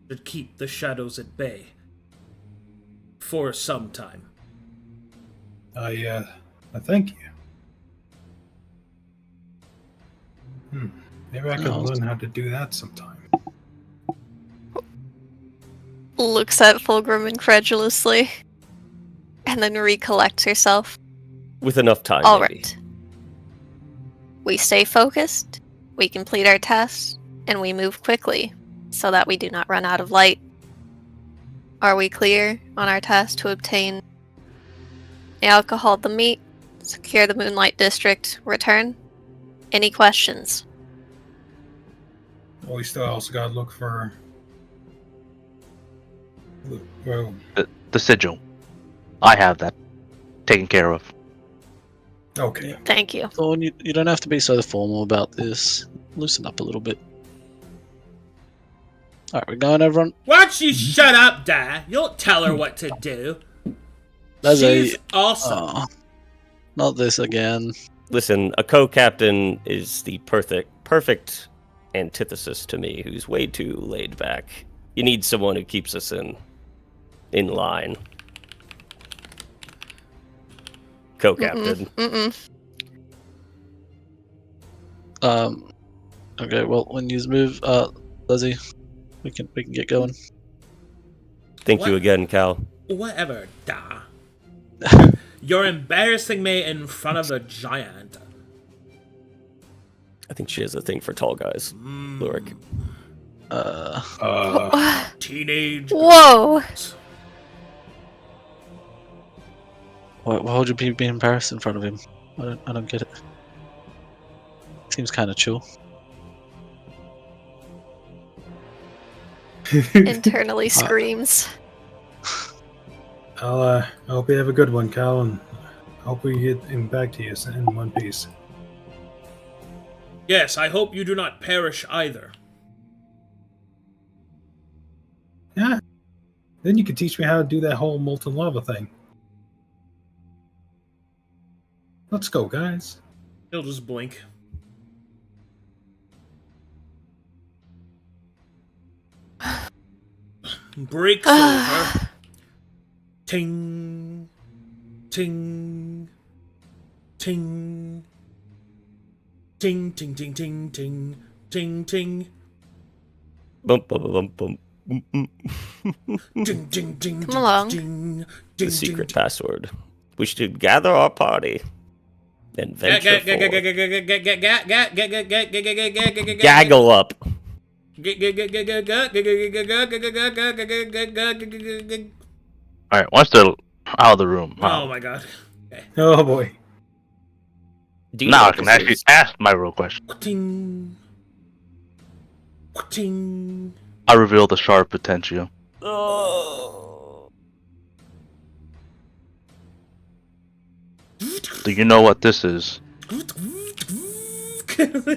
should keep the shadows at bay for some time.
I thank you. Maybe I could learn how to do that sometime.
Looks at Fulgrim incredulously, and then recollects herself.
With enough time,
All
maybe.
right. We stay focused, we complete our tasks, and we move quickly, so that we do not run out of light. Are we clear on our task to obtain the alcohol, the meat, secure the Moonlight District, return? Any questions?
Well, we still also gotta look for... Well,
The sigil. I have that taken care of.
okay.
Thank you.
Thorne, you don't have to be so formal about this. Loosen up a little bit. Alright, we're going, everyone.
Why don't you shut up, Di? You don't tell her what to do.
Lezzie.
She's awesome.
Oh, not this again.
Listen, a co-captain is the perfect antithesis to me, who's way too laid back. You need someone who keeps us in line. Co-captain.
Okay, well, when you move, Lezzie, we can get going.
Thank
What?
you again, Cal.
Whatever, Da. You're embarrassing me in front of the giant.
I think she has a thing for tall guys. Luric.
Teenage.
Whoa!
Why would you be embarrassed in front of him? I don't get it. Seems kind of chill.
Internally screams.
I hope you have a good one, Cal, and hope we get him back to you in one piece.
Yes, I hope you do not perish either.
Yeah. Then you can teach me how to do that whole molten lava thing. Let's go, guys.
He'll just blink. Breaks over. Ting. Ting. Ting. Ting, ting, ting, ting, ting, ting, ting.
Bump, bump, bump, bump.
Ding, ding, ding,
Come along.
ding,
The
ding,
secret
ding.
password. We should gather our party and venture forth. Gaggle up.
Alright, once they're out of the room,
Oh my god.
Oh boy.
Do you know
now I
what
can
this
actually
is?
ask my real question.
Ting. Ting.
I reveal the sharp potential.
Oh.
Do you know what this is?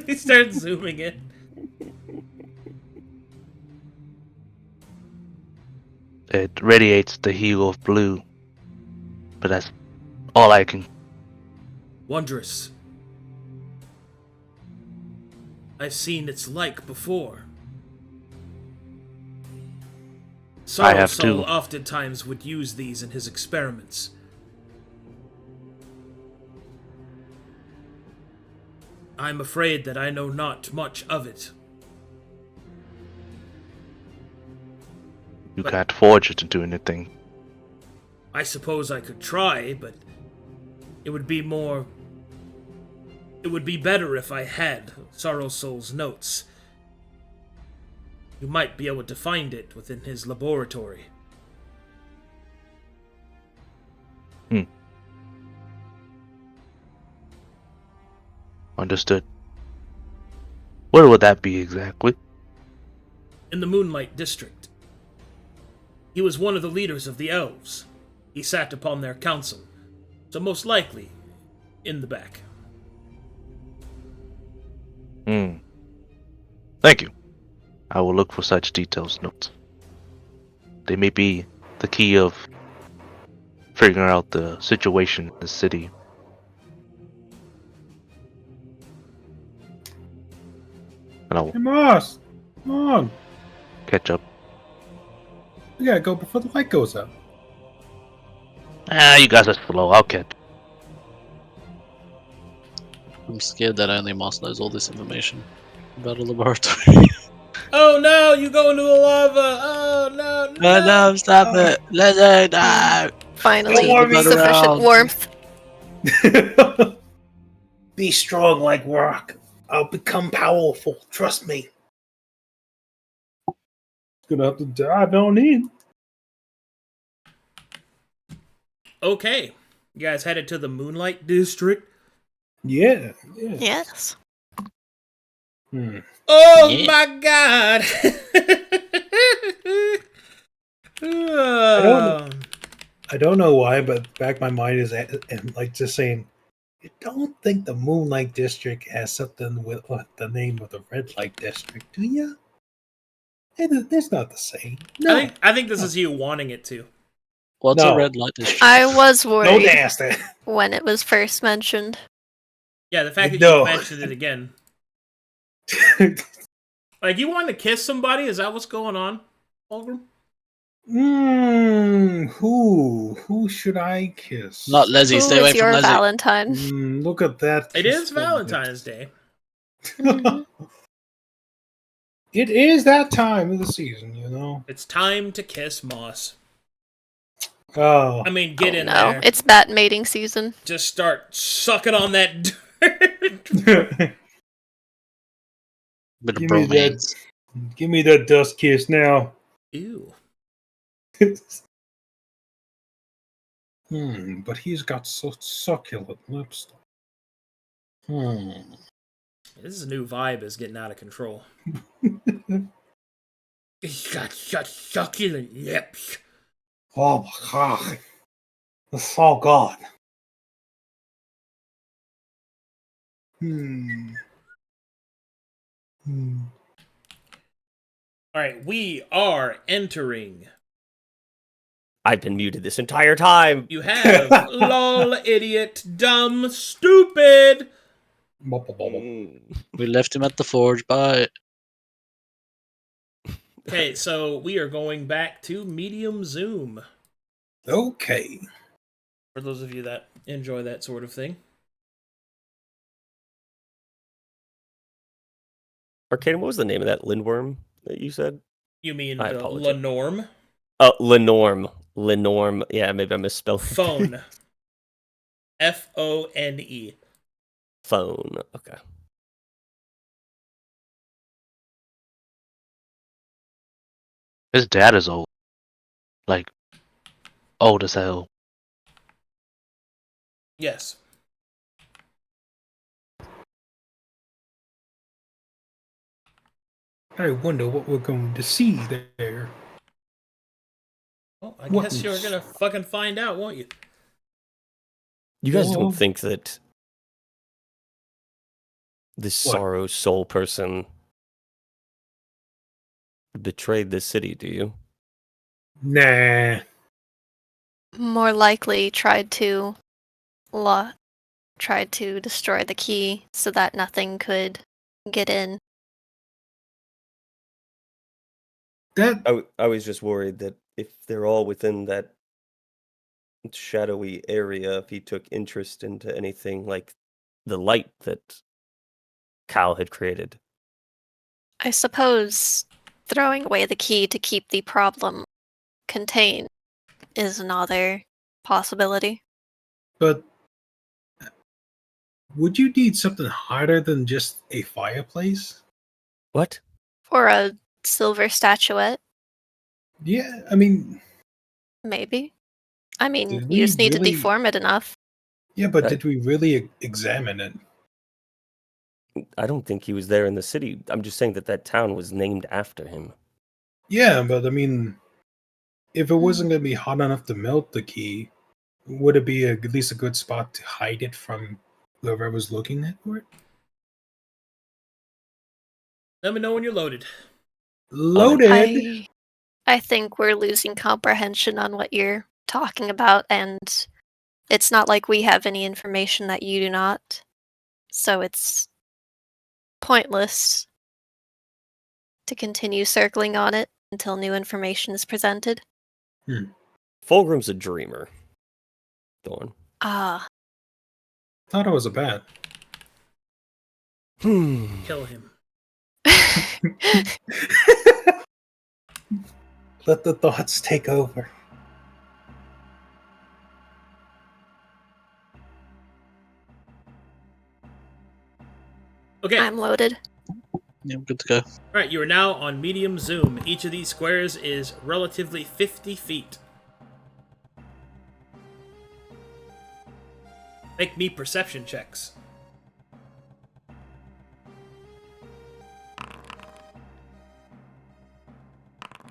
He starts zooming in.
It radiates the hue of blue. But that's all I can.
Wondrous. I've seen its like before.
I have
Sorrowsoul
too.
oftentimes would use these in his experiments. I'm afraid that I know not much of it.
You can't forge it into anything.
I suppose I could try, but it would be more... It would be better if I had Sorrowsoul's notes. You might be able to find it within his laboratory.
Understood. Where would that be exactly?
In the Moonlight District. He was one of the leaders of the elves. He sat upon their council, so most likely in the back.
Thank you. I will look for such details notes. They may be the key of figuring out the situation in the city. And I will
Hey, Moss! Come on!
catch up.
We gotta go before the light goes out.
You guys are slow. I'll catch.
I'm scared that only Moss knows all this information about a laboratory.
Oh no, you go into the lava! Oh no, no!
No, stop it! Lezzie, no!
Finally,
Don't worry.
sufficient warmth.
Be strong like rock. I'll become powerful. Trust me. Gonna have to dive on in.
Okay, you guys headed to the Moonlight District?
Yeah.
Yes.
Oh
Yeah.
my god!
I don't know why, but back my mind is like just saying, you don't think the Moonlight District has something with the name of the Red Light District, do you? It's not the same. No.
I think this is you wanting it to.
What's
No.
a red light district?
I was
No
worried
nasty.
when it was first mentioned.
Yeah, the fact that
No.
you mentioned it again. Like, you want to kiss somebody? Is that what's going on, Fulgrim?
Who should I kiss?
Not Lezzie,
Who
stay away
is
from
your
Lezzie.
Valentine?
Look at that.
It is
kissful
Valentine's Day.
Mhm.
It is that time of the season, you know.
It's time to kiss Moss.
Oh,
I mean, get
Oh,
in
no,
there.
it's bat mating season.
Just start sucking on that dirt.
Bit of
give me that.
bromance.
Give me that dust kiss now.
Ew.
But he's got succulent lips.
This new vibe is getting out of control. He's got such succulent lips.
Oh my god. That's so good.
Alright, we are entering.
I've been muted this entire time.
You have lol, idiot, dumb, stupid.
We left him at the forge. Bye.
Okay, so we are going back to medium zoom.
Okay.
For those of you that enjoy that sort of thing.
Arcadum, what was the name of that lindworm that you said?
You mean
I
the
apologize.
Lenorm?
Oh, Lenorm. Lenorm. Yeah, maybe I misspelled.
Phone. Phone.
Phone. Okay.
His dad is old. Like, old as hell.
Yes.
I wonder what we're going to see there.
Well, I
What
guess you're
is-
gonna fucking find out, won't you?
You guys
Well-
don't think that this
What?
Sorrow Soul person betrayed this city, do you?
Nah.
More likely tried to destroy the key so that nothing could get in.
That
I was just worried that if they're all within that shadowy area, if he took interest into anything like the light that Cal had created.
I suppose throwing away the key to keep the problem contained is another possibility.
but would you need something harder than just a fireplace?
What?
Or a silver statuette,
Yeah, I mean,
maybe. I mean,
Did
you
we
just need to
really-
deform it enough.
yeah, but
Right.
did we really examine it?
I don't think he was there in the city. I'm just saying that that town was named after him.
Yeah, but I mean, if it wasn't going to be hot enough to melt the key, would it be at least a good spot to hide it from whoever was looking at for it?
Let me know when you're loaded.
Loaded!
I think we're losing comprehension on what you're talking about, and it's not like we have any information that you do not. So it's pointless to continue circling on it until new information is presented.
Fulgrim's a dreamer. Thorne.
Ah,
Thought it was a bat.
Kill him.
Let the thoughts take over.
Okay.
I'm loaded.
Yeah, I'm good to go.
Alright, you are now on medium zoom. Each of these squares is relatively 50 feet. Make me perception checks.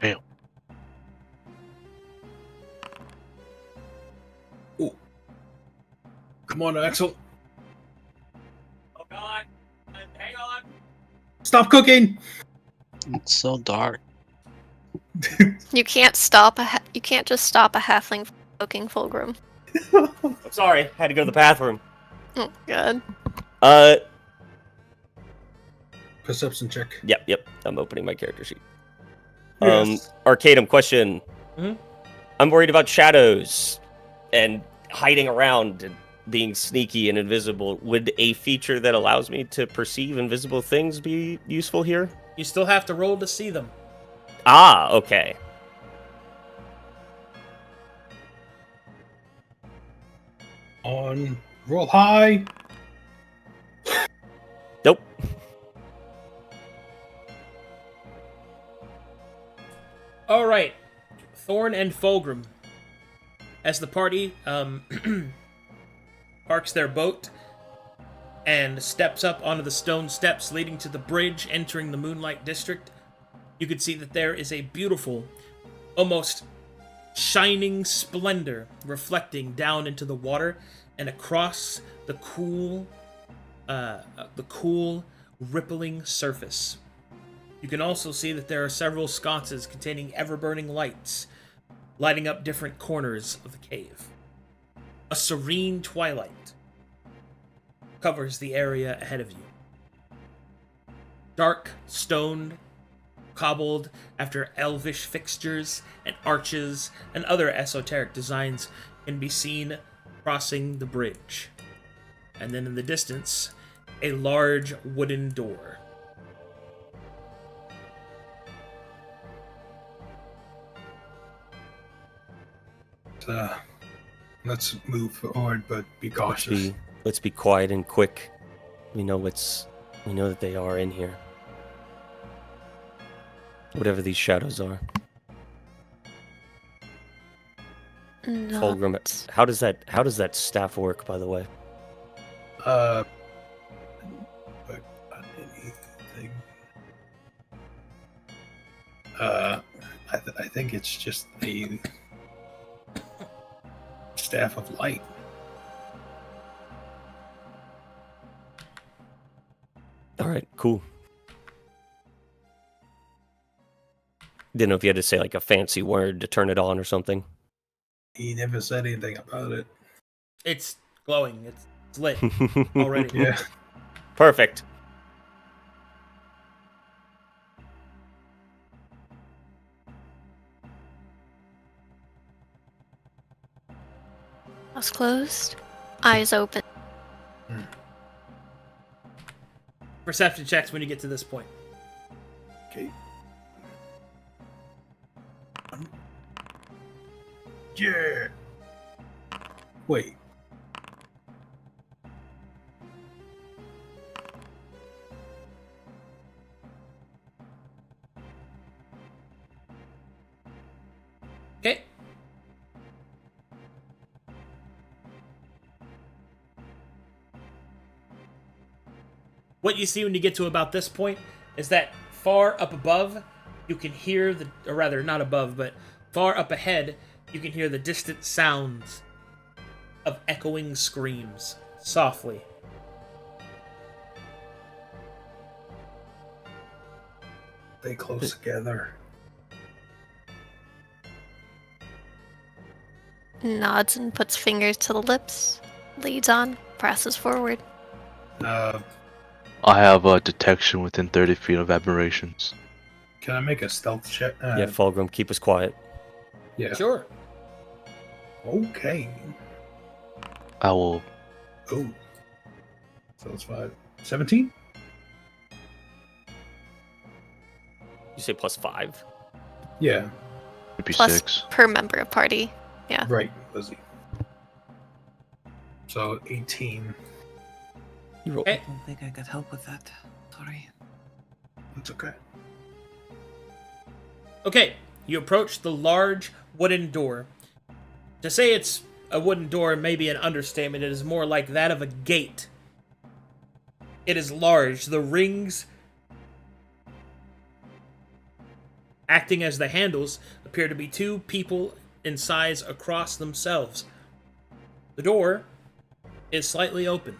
Damn.
Come on, Axel.
Oh god, hang on.
Stop cooking!
It's so dark.
You can't stop you can't just stop a halfling from cooking Fulgrim.
I'm sorry, had to go to the bathroom.
Oh god.
Perception check.
Yep. I'm opening my character sheet.
Yes.
Arcadum, question.
Mhm.
I'm worried about shadows and hiding around and being sneaky and invisible. Would a feature that allows me to perceive invisible things be useful here?
You still have to roll to see them.
Ah, okay.
On roll high.
Nope.
Alright. Thorne and Fulgrim. as the party parks their boat and steps up onto the stone steps leading to the bridge entering the Moonlight District, you can see that there is a beautiful, almost shining splendor reflecting down into the water and across the cool rippling surface. You can also see that there are several sconces containing ever-burning lights, lighting up different corners of the cave. A serene twilight covers the area ahead of you. Dark, stoned, cobbled after elvish fixtures and arches and other esoteric designs can be seen crossing the bridge. And then in the distance, a large wooden door.
Let's move forward, but be cautious.
Let's be quiet and quick. We know that they are in here. Whatever these shadows are. Fulgrim, how does that staff work, by the way?
But anything. I think it's just a staff of light.
All right, cool. Didn't know if you had to say like a fancy word to turn it on or something.
He never said anything about it.
It's glowing. It's lit already.
Yeah.
Perfect.
Mouth closed, eyes open.
Perception checks when you get to this point.
Okay. Yeah. Wait.
Okay. What you see when you get to about this point is that far up above, you can hear or rather, not above, but far up ahead, you can hear the distant sounds of echoing screams, softly.
They close together.
Nods and puts fingers to the lips, leads on, presses forward.
I have a detection within 30 feet of aberrations.
Can I make a stealth check?
Yeah, Fulgrim, keep us quiet.
Yeah.
Sure.
Okay.
I will.
Oh. So it's 5. 17?
You say +5?
Yeah.
It'd be
Plus
6.
per member of party. Yeah.
Right, Lizzie. So 18.
You roll.
I don't think I could help with that. Sorry.
That's okay.
Okay, you approach the large wooden door. To say it's a wooden door may be an understatement. It is more like that of a gate. It is large. The rings acting as the handles appear to be 2 people in size across themselves. The door is slightly open.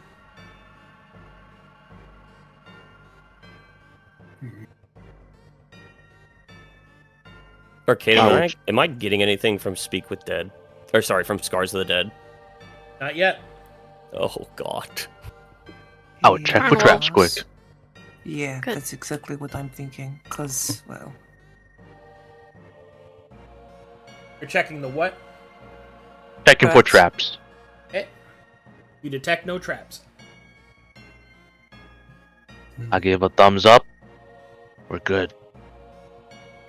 Arcadum, am I getting anything from Speak with Dead? Or sorry, from Scars of the Dead?
Not yet.
Oh god.
I would check for
Yes.
traps quick.
Yeah,
Good.
that's exactly what I'm thinking. Because, well,
You're checking the what?
Checking for
Traps.
traps.
Okay. You detect no traps.
I gave a thumbs up. We're good.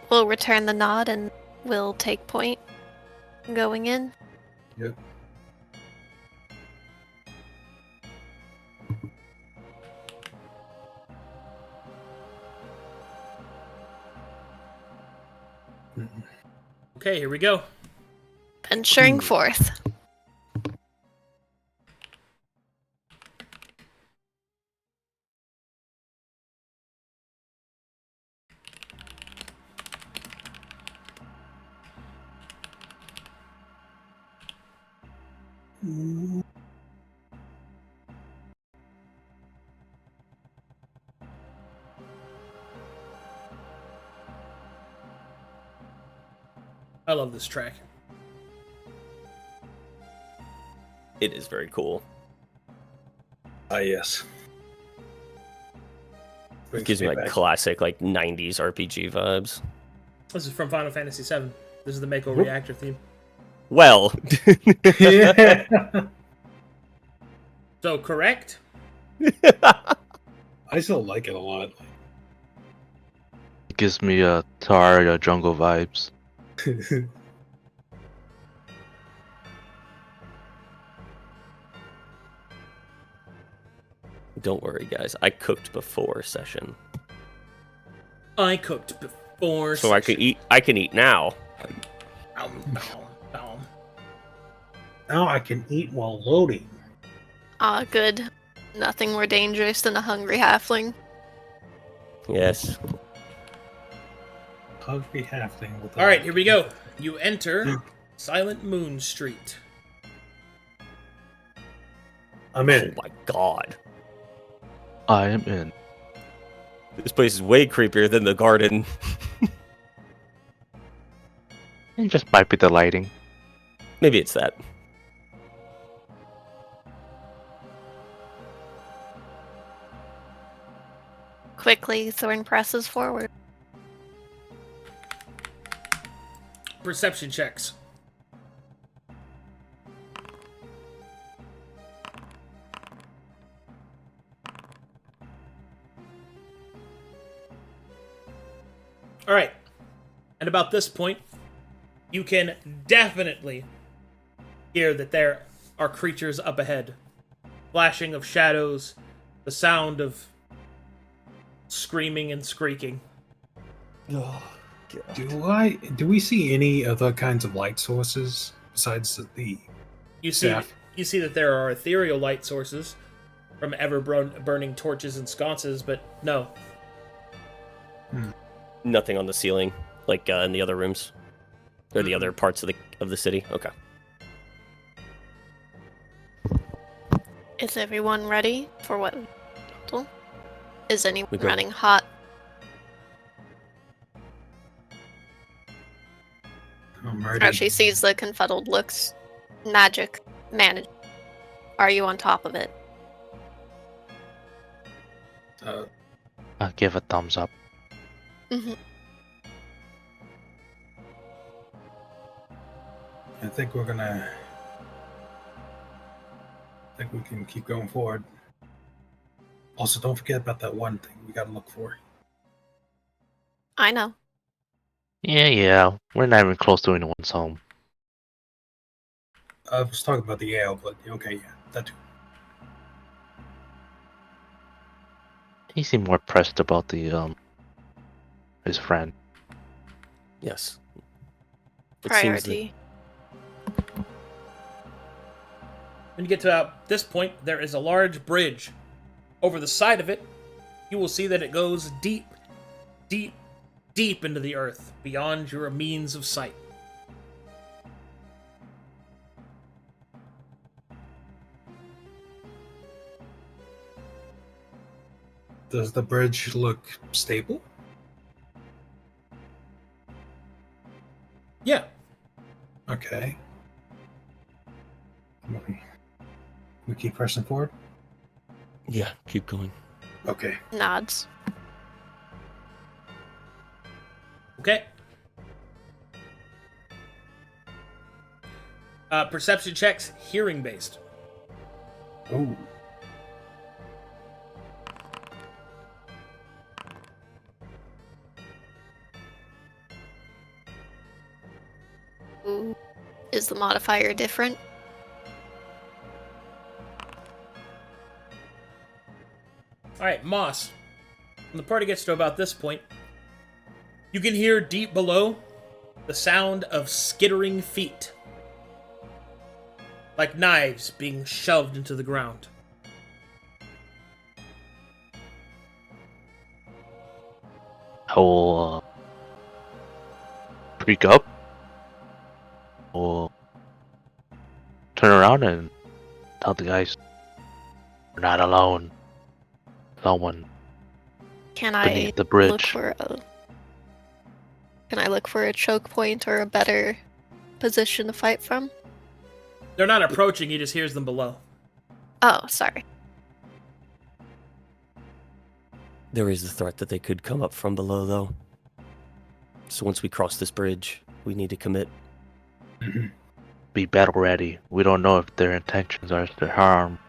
We'll return the nod and we'll take point going in.
Yep.
Okay, here we go.
Venturing forth.
I love this track.
It is very cool.
Yes.
It gives me like classic, like 90s RPG vibes.
This is from Final Fantasy VII. This is the Mako Reactor theme.
Well,
So, correct?
I still like it a lot.
It gives me a Terraria jungle vibes.
don't worry, guys. I cooked before session,
I cooked before.
so I can eat. I can eat now.
Now I can eat while loading.
Ah, good. Nothing more dangerous than a hungry halfling.
Yes.
Hungry halfling with
All right, here we go. You enter Silent Moon Street.
I'm
Oh
in.
my god.
I am in.
This place is way creepier than the garden.
It just might be the lighting.
Maybe it's that.
Quickly, Thorne presses forward.
Perception checks. All right. And about this point, you can definitely hear that there are creatures up ahead. Flashing of shadows, the sound of screaming and squeaking.
Oh,
Do we see any other kinds of light sources besides the
You see,
staff?
you see that there are ethereal light sources from ever-burning torches and sconces, but no.
Nothing on the ceiling, like in the other rooms, or the other parts of the city. Okay.
Is everyone ready for what? Is anyone
We go.
running hot?
I'm ready.
As she sees the confuddled looks. Magic. Manage. Are you on top of it?
I'll give a thumbs up.
Mm-hmm.
I think we're gonna. I think we can keep going forward. Also, don't forget about that one thing we gotta look for.
I know.
Yeah. We're not even close to anyone's home.
I was talking about the ale, but okay, yeah, that too.
He seemed more pressed about the his friend.
Yes. It seems that-
Priority.
When you get to this point, there is a large bridge. Over the side of it, you will see that it goes deep, deep, deep into the earth, beyond your means of sight.
Does the bridge look stable?
Yeah.
Okay. We keep pressing forward?
Yeah, keep going.
Okay.
Nods.
Okay. Perception checks, hearing based.
Oh.
Ooh. Is the modifier different?
Alright, Moss. When the party gets to about this point, you can hear deep below the sound of skittering feet like knives being shoved into the ground.
I will freak up. We'll turn around and tell the guys we're not alone. Someone
Can I
beneath the
look
bridge.
for a? Can I look for a choke point or a better position to fight from?
They're not approaching, he just hears them below.
Oh, sorry.
There is the threat that they could come up from below, though. So once we cross this bridge, we need to commit.
Be battle ready. We don't know if their intentions are to harm.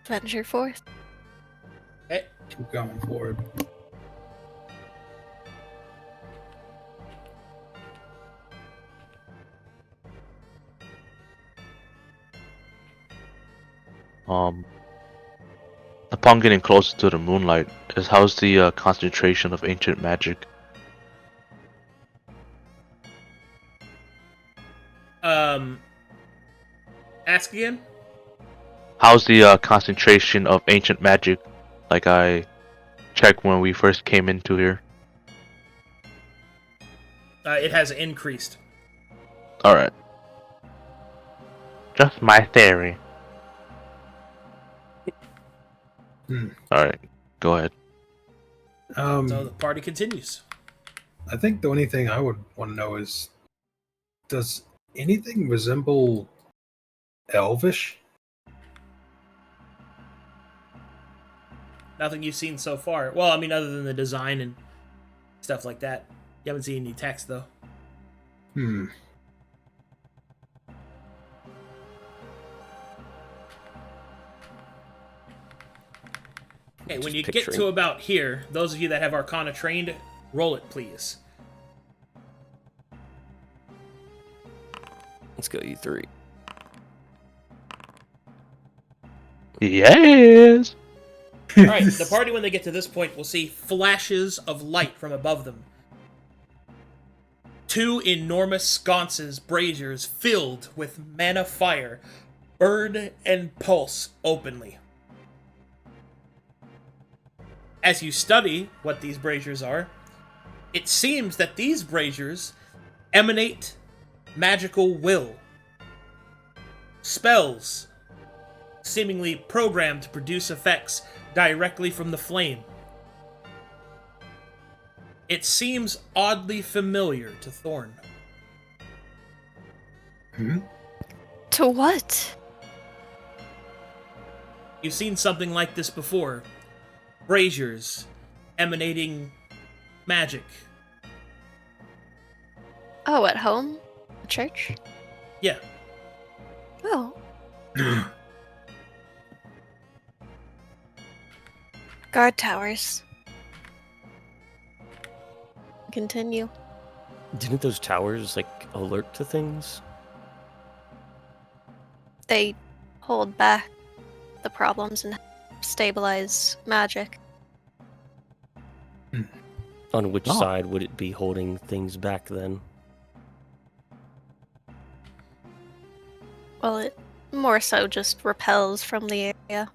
Venture forth.
Okay.
Keep going forward.
Upon getting closer to the moonlight, how's the concentration of ancient magic?
Ask again?
How's the concentration of ancient magic? Like I checked when we first came into here.
It has increased.
Alright. Just my theory. Alright, go ahead.
So the party continues.
I think the only thing I would want to know is, does anything resemble Elvish?
Nothing you've seen so far. Well, I mean, other than the design and stuff like that. You haven't seen any text, though. Okay, when you get to about here, those of you that have Arcana trained, roll it, please.
Let's go, you three.
Yes!
Alright, the party, when they get to this point, will see flashes of light from above them. Two enormous sconces, braziers, filled with mana fire, burn and pulse openly. As you study what these braziers are, it seems that these braziers emanate magical will. Spells, seemingly programmed to produce effects directly from the flame. It seems oddly familiar to Thorne.
To what?
You've seen something like this before. Braziers emanating magic.
Oh, at home? Church?
Yeah.
Oh. Guard towers. Continue.
Didn't those towers, like, alert to things?
They hold back the problems and stabilize magic.
On which side would it be holding things back, then?
Well, it more so just repels from the area.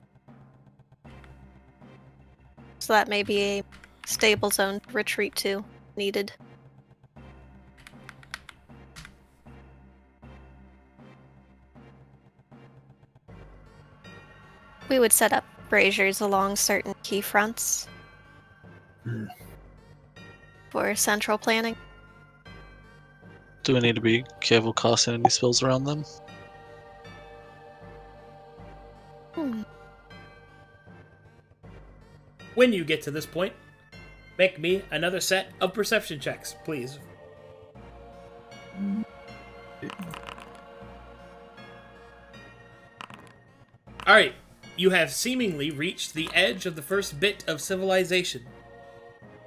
So that may be a stable zone to retreat to, needed. We would set up braziers along certain key fronts for central planning.
Do we need to be careful casting any spells around them?
When you get to this point, make me another set of perception checks, please. Alright, you have seemingly reached the edge of the first bit of civilization.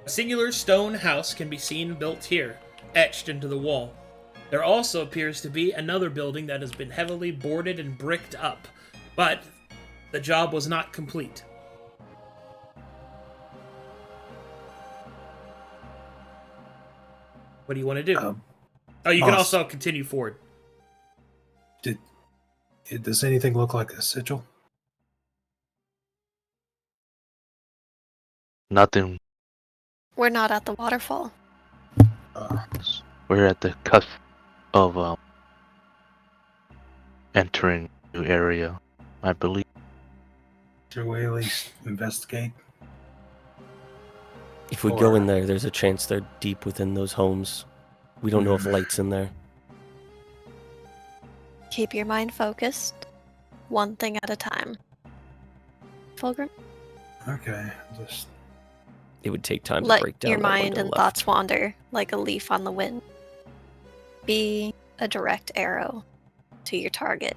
A singular stone house can be seen built here, etched into the wall. There also appears to be another building that has been heavily boarded and bricked up, but the job was not complete. What do you want to do? You can
Moss.
also continue forward.
Does anything look like a sigil?
Nothing.
We're not at the waterfall.
We're at the cusp of entering a new area, I believe.
Should we at least investigate?
If we go in there, there's a chance they're deep within those homes. We don't know if light's in there.
Keep your mind focused. One thing at a time. Fulgrim?
Okay, just...
It would take time to
Let
break down
your
that
mind
window
and
left.
thoughts wander like a leaf on the wind. Be a direct arrow to your target.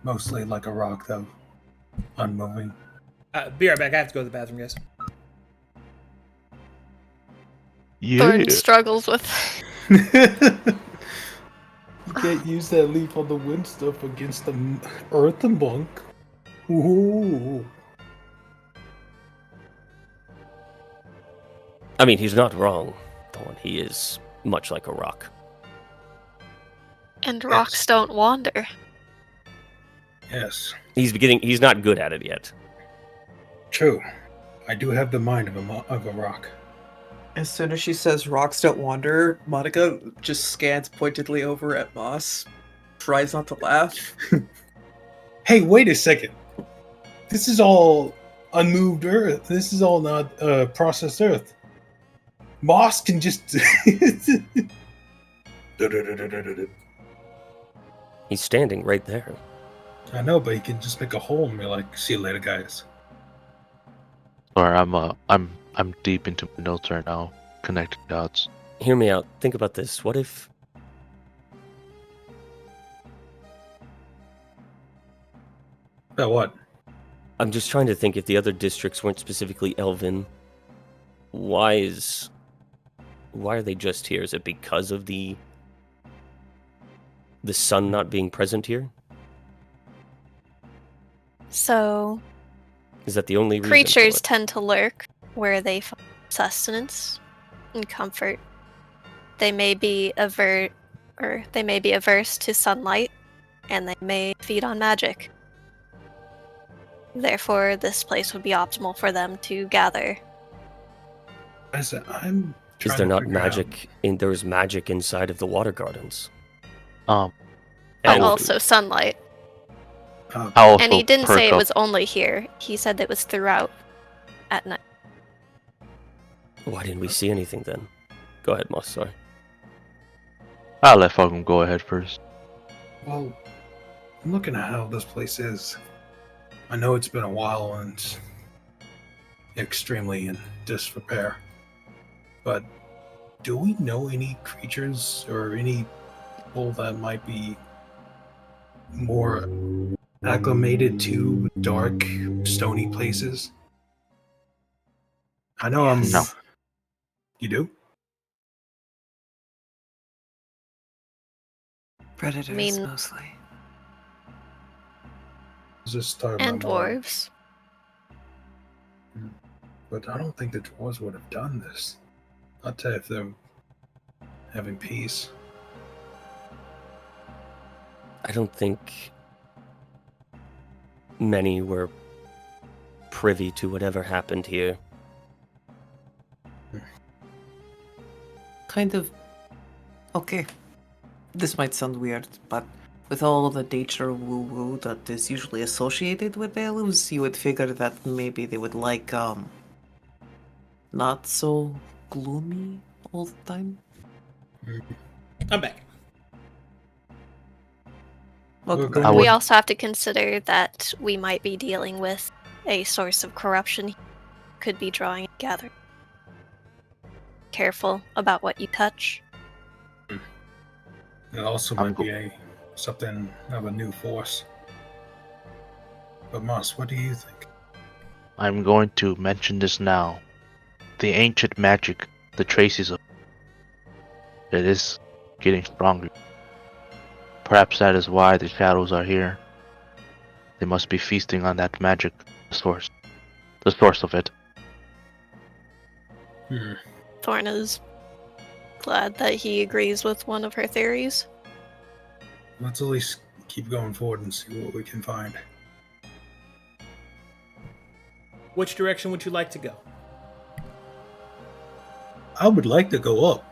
Mostly like a rock, though. Unmoving.
Be right back. I have to go to the bathroom, guys.
Thorne struggles with...
You can't use that leaf on the wind stuff against the earth and bunk. Ooh.
I mean, he's not wrong, Thorne. He is much like a rock.
And rocks don't wander.
Yes.
He's not good at it yet.
True. I do have the mind of a rock.
As soon as she says rocks don't wander, Monica just scans pointedly over at Moss, tries not to laugh.
Hey, wait a second. This is all unmoved earth. This is all not processed earth. Moss can just...
He's standing right there.
I know, but he can just make a hole and be like, see you later, guys.
Sorry, I'm deep into my notes right now, connecting dots.
Hear me out. Think about this. What if...
About what?
I'm just trying to think if the other districts weren't specifically Elven. Why are they just here? Is it because of the sun not being present here?
So,
Is that the only reason?
creatures tend to lurk where they find sustenance and comfort. They may be averse to sunlight, and they may feed on magic. Therefore, this place would be optimal for them to gather.
Is
there not magic? There is magic inside of the water gardens.
And also sunlight. And he didn't say it was only here. He said it was throughout at night.
Why didn't we see anything then? Go ahead, Moss. Sorry.
I'll let Fulgrim go ahead first.
Well, I'm looking at how this place is. I know it's been a while and extremely in disrepair. But do we know any creatures or any people that might be more acclimated to dark, stony places? I know I'm...
No.
You do?
Predators, mostly.
Just talking
And
about more.
dwarves.
But I don't think the dwarves would have done this. Not if they're having peace.
I don't think many were privy to whatever happened here.
Kind of... Okay. This might sound weird, but with all the nature woo-woo that is usually associated with elves, you would figure that maybe they would like, not so gloomy all the time.
I'm back.
Welcome.
We also have to consider that we might be dealing with a source of corruption. Could be drawing and gathering. Careful about what you touch.
It also might be something of a new force. But Moss, what do you think?
I'm going to mention this now. The ancient magic, the traces of it is getting stronger. Perhaps that is why the shadows are here. They must be feasting on that magic, the source of it.
Thorne is glad that he agrees with one of her theories.
Let's at least keep going forward and see what we can find.
Which direction would you like to go?
I would like to go up.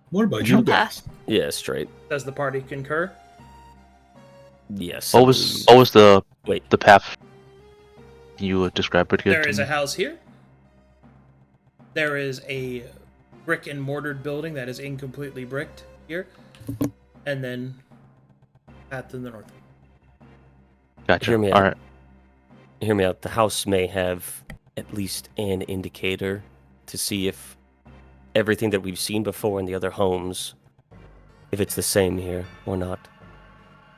What about you guys?
Yeah, straight.
Does the party concur?
Yes.
What was the path you would describe it again?
There
to
is
me?
a house here. There is a brick and mortared building that is incompletely bricked here. And then path to the north.
Gotcha.
Hear me
All
out.
right.
Hear me out. The house may have at least an indicator to see if everything that we've seen before in the other homes, if it's the same here or not.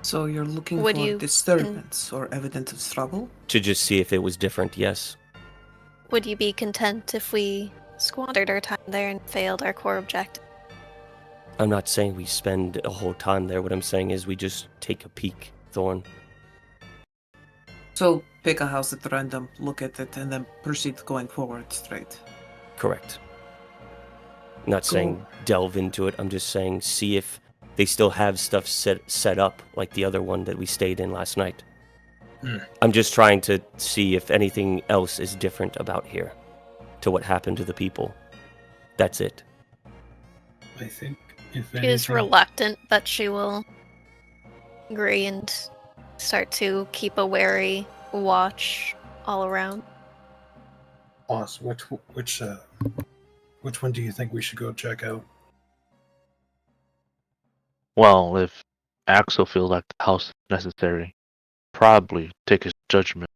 So you're looking
Would
for
you-
disturbance or evidence of struggle?
To just see if it was different, yes.
Would you be content if we squandered our time there and failed our core objective?
I'm not saying we spend a whole time there. What I'm saying is we just take a peek, Thorne.
So pick a house at random, look at it, and then proceed going forward straight.
Correct. Not saying delve into it. I'm just saying see if they still have stuff set up like the other one that we stayed in last night. I'm just trying to see if anything else is different about here to what happened to the people. That's it.
I think if
She is
anything,
reluctant, but she will agree and start to keep a wary watch all around.
Boss, which one do you think we should go check out?
Well, if Axel feels like the house is necessary, probably take his judgment.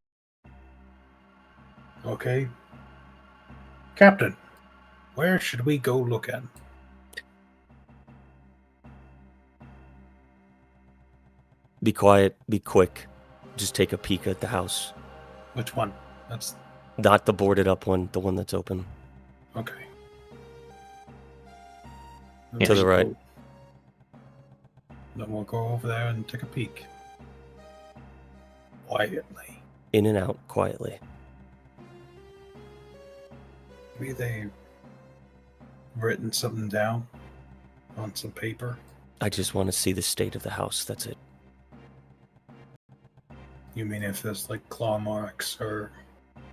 Okay. Captain, where should we go look at?
Be quiet, be quick. Just take a peek at the house.
Which one? That's
Not the boarded up one, the one that's open.
okay.
To the right.
Then we'll go over there and take a peek. Quietly.
In and out, quietly.
Maybe they've written something down on some paper.
I just want to see the state of the house, that's it.
You mean if there's like claw marks or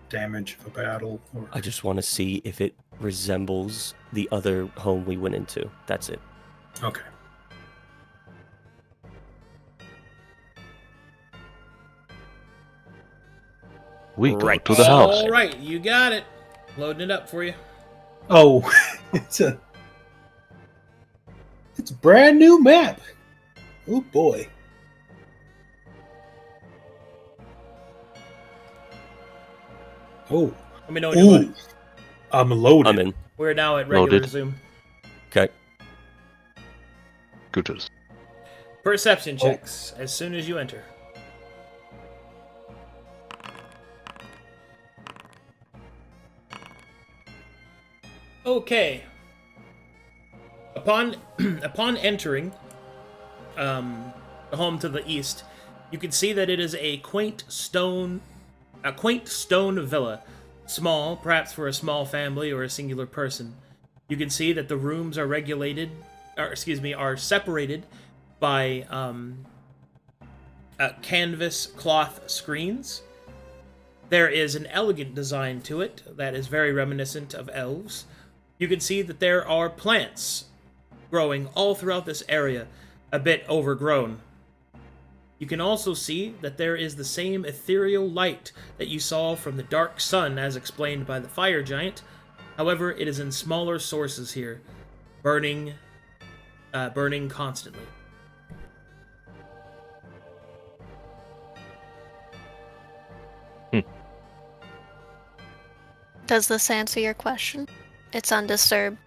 damage of a battle? Or
I just want to see if it resembles the other home we went into. That's it.
Okay.
We go
Right.
to the house.
All right, you got it. Loading it up for you.
Oh, it's a brand new map. Oh boy. Oh,
Let me know when you're ready.
I'm loaded.
I'm in.
We're now at regular
Loaded.
Zoom.
Okay.
Goodness.
Perception checks as soon as you enter. Okay. Upon entering the home to the east, you can see that it is a quaint stone villa, small, perhaps for a small family or a singular person. You can see that the rooms are are separated by canvas cloth screens. There is an elegant design to it that is very reminiscent of elves. You can see that there are plants growing all throughout this area, a bit overgrown. You can also see that there is the same ethereal light that you saw from the dark sun as explained by the fire giant. However, it is in smaller sources here, burning constantly.
Does this answer your question? It's undisturbed.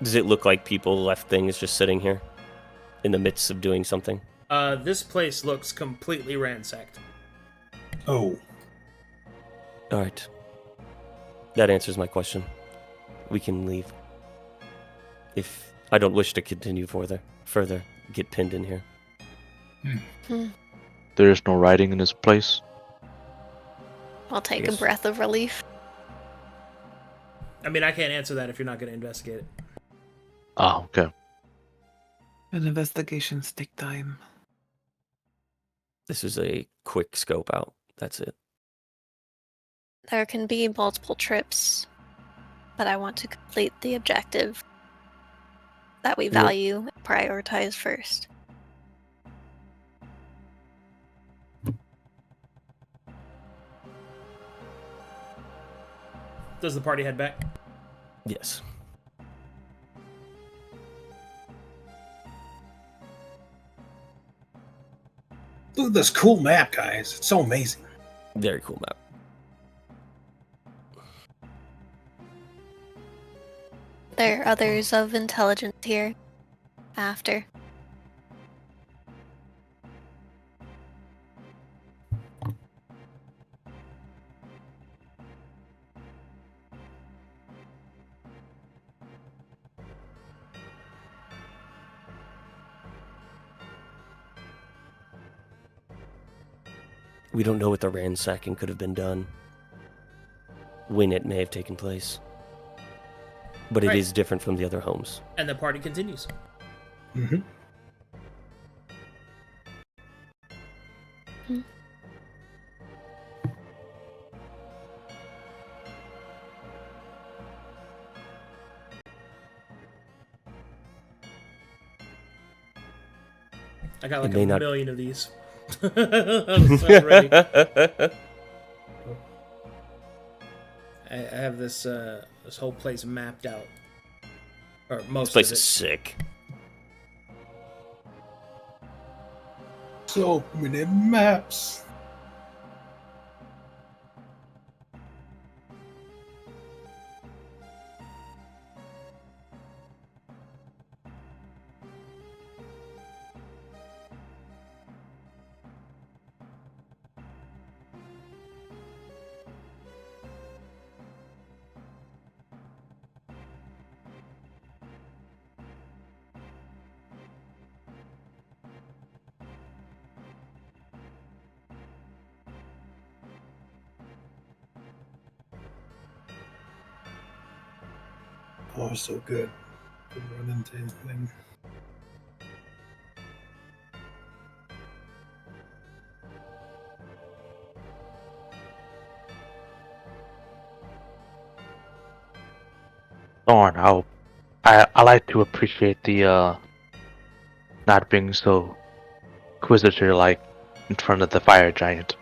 Does it look like people left things just sitting here in the midst of doing something?
This place looks completely ransacked.
Oh,
All right. That answers my question. We can leave. If I don't wish to continue further, get pinned in here.
There is no writing in this place.
I'll take a
Yes.
breath of relief.
I mean, I can't answer that if you're not going to investigate it.
Oh, okay.
And investigations take time.
This is a quick scope out. That's it.
There can be multiple trips, but I want to complete the objective that we value and prioritize first.
Does the party head back?
Yes.
Look at this cool map, guys. It's so amazing.
Very cool map.
There are others of intelligence here. After.
We don't know what the ransacking could have been done, when it may have taken place. But it
Right.
is different from the other homes.
And the party continues.
Mm-hmm.
I got
It
like
may
a
not-
million of these. I'm so ready. I have this this whole place mapped out, or
This
most
place
of
is
it.
sick.
So many maps. Oh, so good. Didn't run into anything.
Thorne, I like to appreciate the not being so inquisitor like in front of the fire giant.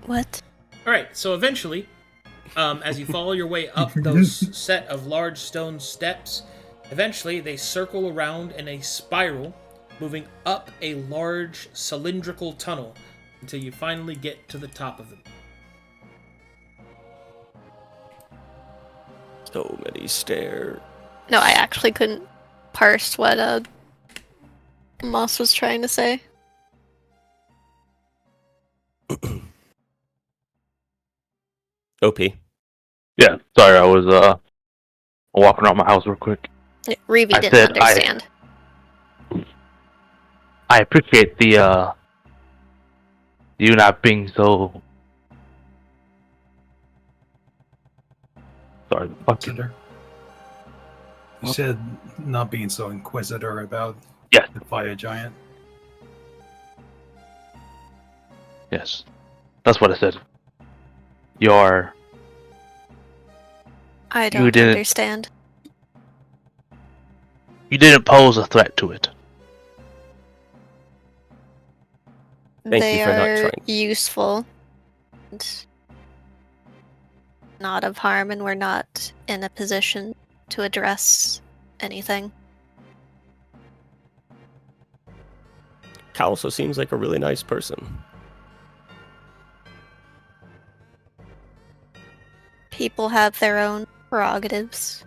What?
All right, so eventually, as you follow your way up those set of large stone steps, eventually they circle around in a spiral, moving up a large cylindrical tunnel until you finally get to the top of them.
So many stairs.
No, I actually couldn't parse what Moss was trying to say.
OP.
Yeah, sorry, I was walking around my house real quick.
Reevee
I
didn't
said
understand.
I appreciate the you not being so sorry.
Inquisitor. You said not being so inquisitor about
Yes.
the fire giant.
Yes, that's what I said. Your
I don't
didn't-
understand.
you didn't pose a threat to it.
Thank
They
you for not
are
trying.
useful and not of harm, and we're not in a position to address anything.
Cal also seems like a really nice person.
People have their own prerogatives,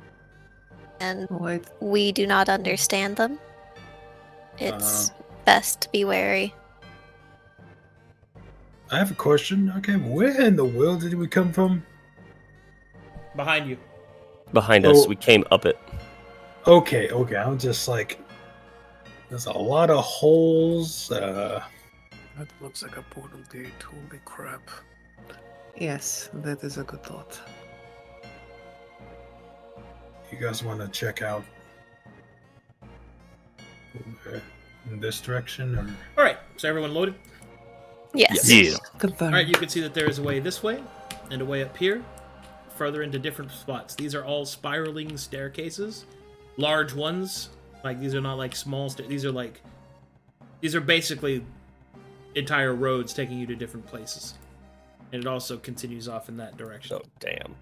and
What?
we do not understand them. It's best to be wary.
I have a question. Okay, where in the world did we come from?
Behind you.
Behind us,
Oh.
we came up it.
Okay. I'm just like, there's a lot of holes. That looks like a portal gate. Holy crap.
Yes, that is a good thought.
You guys want to check out in this direction? Or?
All right, so everyone loaded?
Yes.
Yeah.
Confirm.
All right, you can see that there is a way this way and a way up here, further into different spots. These are all spiraling staircases, large ones. Like, these are not like small these are basically entire roads taking you to different places. And it also continues off in that direction.
Oh, damn.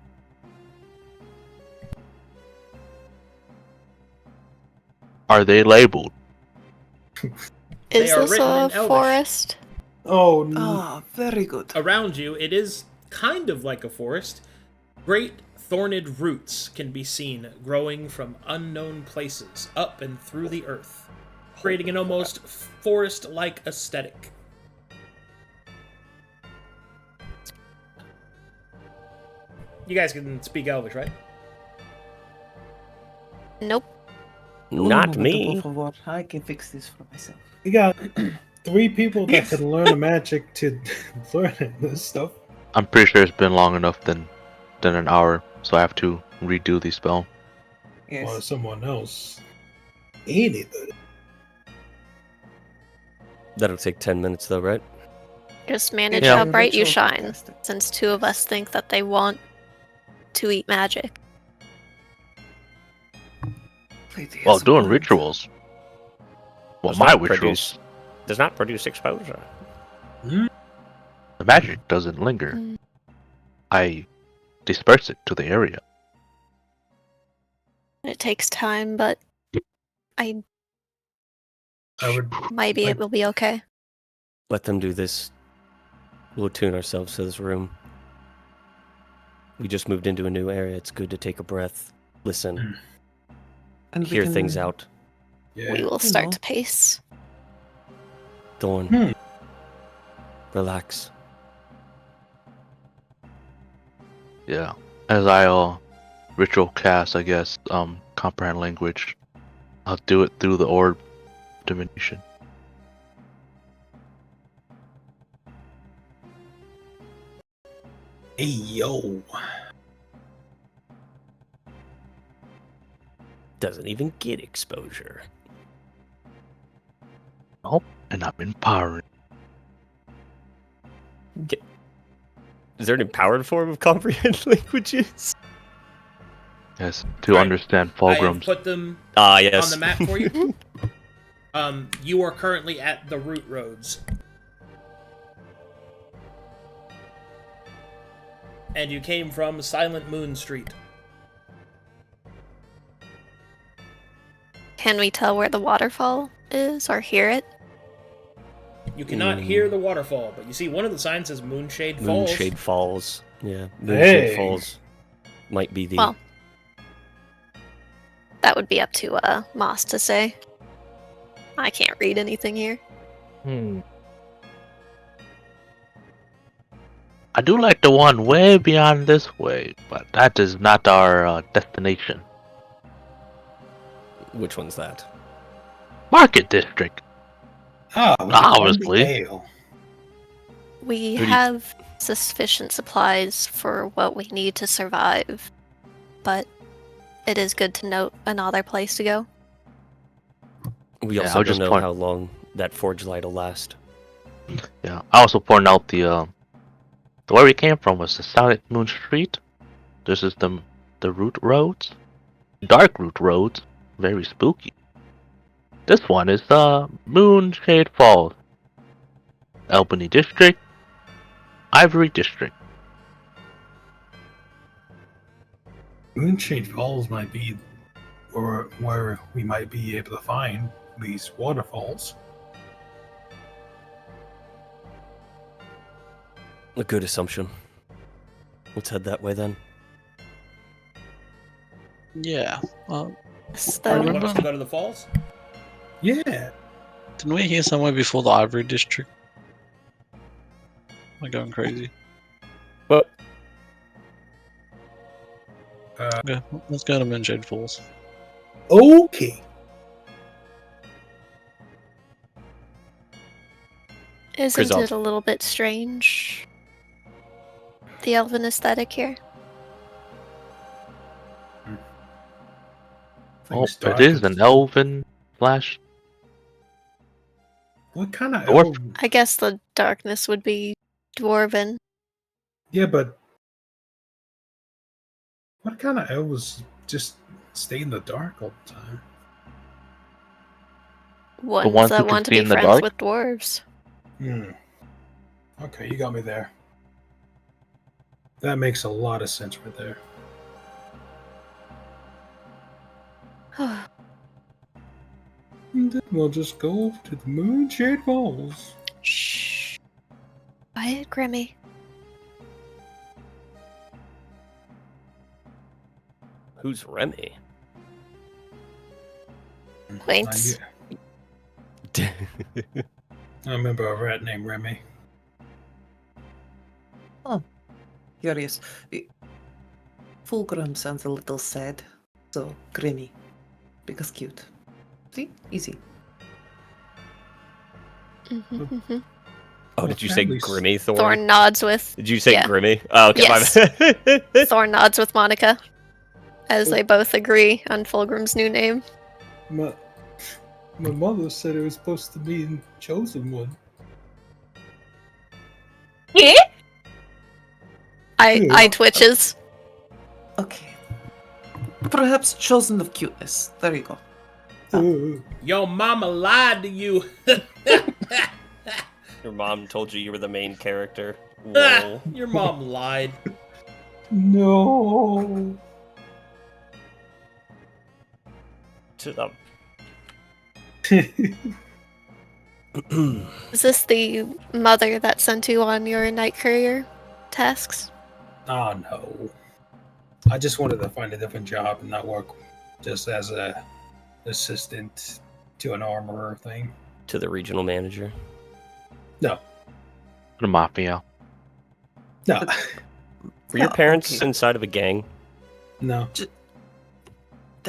Are they labeled?
They
Is
are
this
written
a
in Elvish.
forest?
Oh,
Ah, very good.
Around you, it is kind of like a forest. Great thorned roots can be seen growing from unknown places up and through the earth, creating an almost forest-like aesthetic. You guys can speak Elvish, right?
Nope.
Not
Un
me.
momento, por favor. I can fix this for myself.
we got 3 people that
Yes.
can learn the magic to learn this stuff.
I'm pretty sure it's been long enough than an hour, so I have to redo the spell.
Yes.
Or someone else. Anybody.
That'll take 10 minutes, though, right?
Just manage
Yeah.
how bright you
Ritual
shine,
fantastic.
since 2 of us think that they want to eat magic.
Lady
Well,
has a
doing
point.
rituals. Well,
Does
my
not
rituals,
does not produce exposure.
the magic doesn't linger.
Mm.
I disperse it to the area.
It takes time, but
I would.
maybe it will be okay.
Let them do this. We'll attune ourselves to this room. We just moved into a new area. It's good to take a breath, listen,
And we
hear
can-
things out.
Yeah.
We will
You
start
know.
to pace.
Thorne,
Hmm.
relax.
Yeah. As I ritual cast, I guess, comprehend language, I'll do it through the orb dimension.
Hey, yo.
Doesn't even get exposure.
And I'm empowering.
Is there an empowered form of comprehend languages?
Yes, to
Alright,
understand
I have
Fulgrim's.
put them
Ah, yes.
on the map for you. You are currently at the root roads. And you came from Silent Moon Street.
Can we tell where the waterfall is or hear it?
You cannot hear the waterfall, but you see one of the signs says Moonshade Falls.
Moonshade Falls. Yeah, Moonshade
Hey.
Falls might be the...
Well, that would be up to Moss to say. I can't read anything here.
I do like the one way beyond this way, but that is not our destination.
Which one's that?
Market District.
Ah,
Obviously.
Ale.
We
Who do you-
have sufficient supplies for what we need to survive, but it is good to note another place to go.
We
Yeah,
also
I'll
don't
just
know
point-
how long that forge light will last.
Yeah. I also point out the where we came from was the Silent Moon Street. This is the root roads. Dark root roads. Very spooky. This one is Moonshade Falls. Albany District. Ivory District.
Moonshade Falls might be where we might be able to find these waterfalls.
A good assumption. Let's head that way then.
Yeah.
So,
You want us to go to the falls?
Yeah.
Didn't we hear somewhere before the Ivory District? Am I going crazy?
Well,
Okay, let's go to Moonshade Falls.
Okay.
Isn't
Crizov.
it a little bit strange? The elven aesthetic here.
Oh,
Things dark
it is
and-
an elven slash.
What kind of
Dwarf.
elf?
I guess the darkness would be dwarven.
Yeah, but what kind of elves just stay in the dark all the time?
Ones
ones
that
who can
want to
see
be
in the
friends
dark?
with dwarves.
Okay, you got me there. That makes a lot of sense right there. And then we'll just go to the Moonshade Falls.
Shh. Quiet, Grimmy.
Who's Remy?
Quaints.
I remember a rat named Remy.
Curious. Fulgrim sounds a little sad, so Grimmy. Because cute. See? Easy.
Oh, did you say
families.
Grimmy Thorne?
Thorne nods with.
Did you say
Yeah.
Grimmy? Oh, okay.
Yes.
My bad.
Thorne nods with Monica, as they both agree on Fulgrim's new name.
My mother said it was supposed to be in Chosen One.
I twitches.
Okay. Perhaps chosen of cuteness. There you go.
Your mama lied to you.
Your mom told you were the main character. Lol.
Your mom lied.
No.
To the
Is this the mother that sent you on your night courier tasks?
Oh no. I just wanted to find a different job and not work just as a assistant to an armorer thing.
to the regional manager.
No.
The mafia.
No.
Were your
Yeah,
parents
okay.
inside of a gang?
No.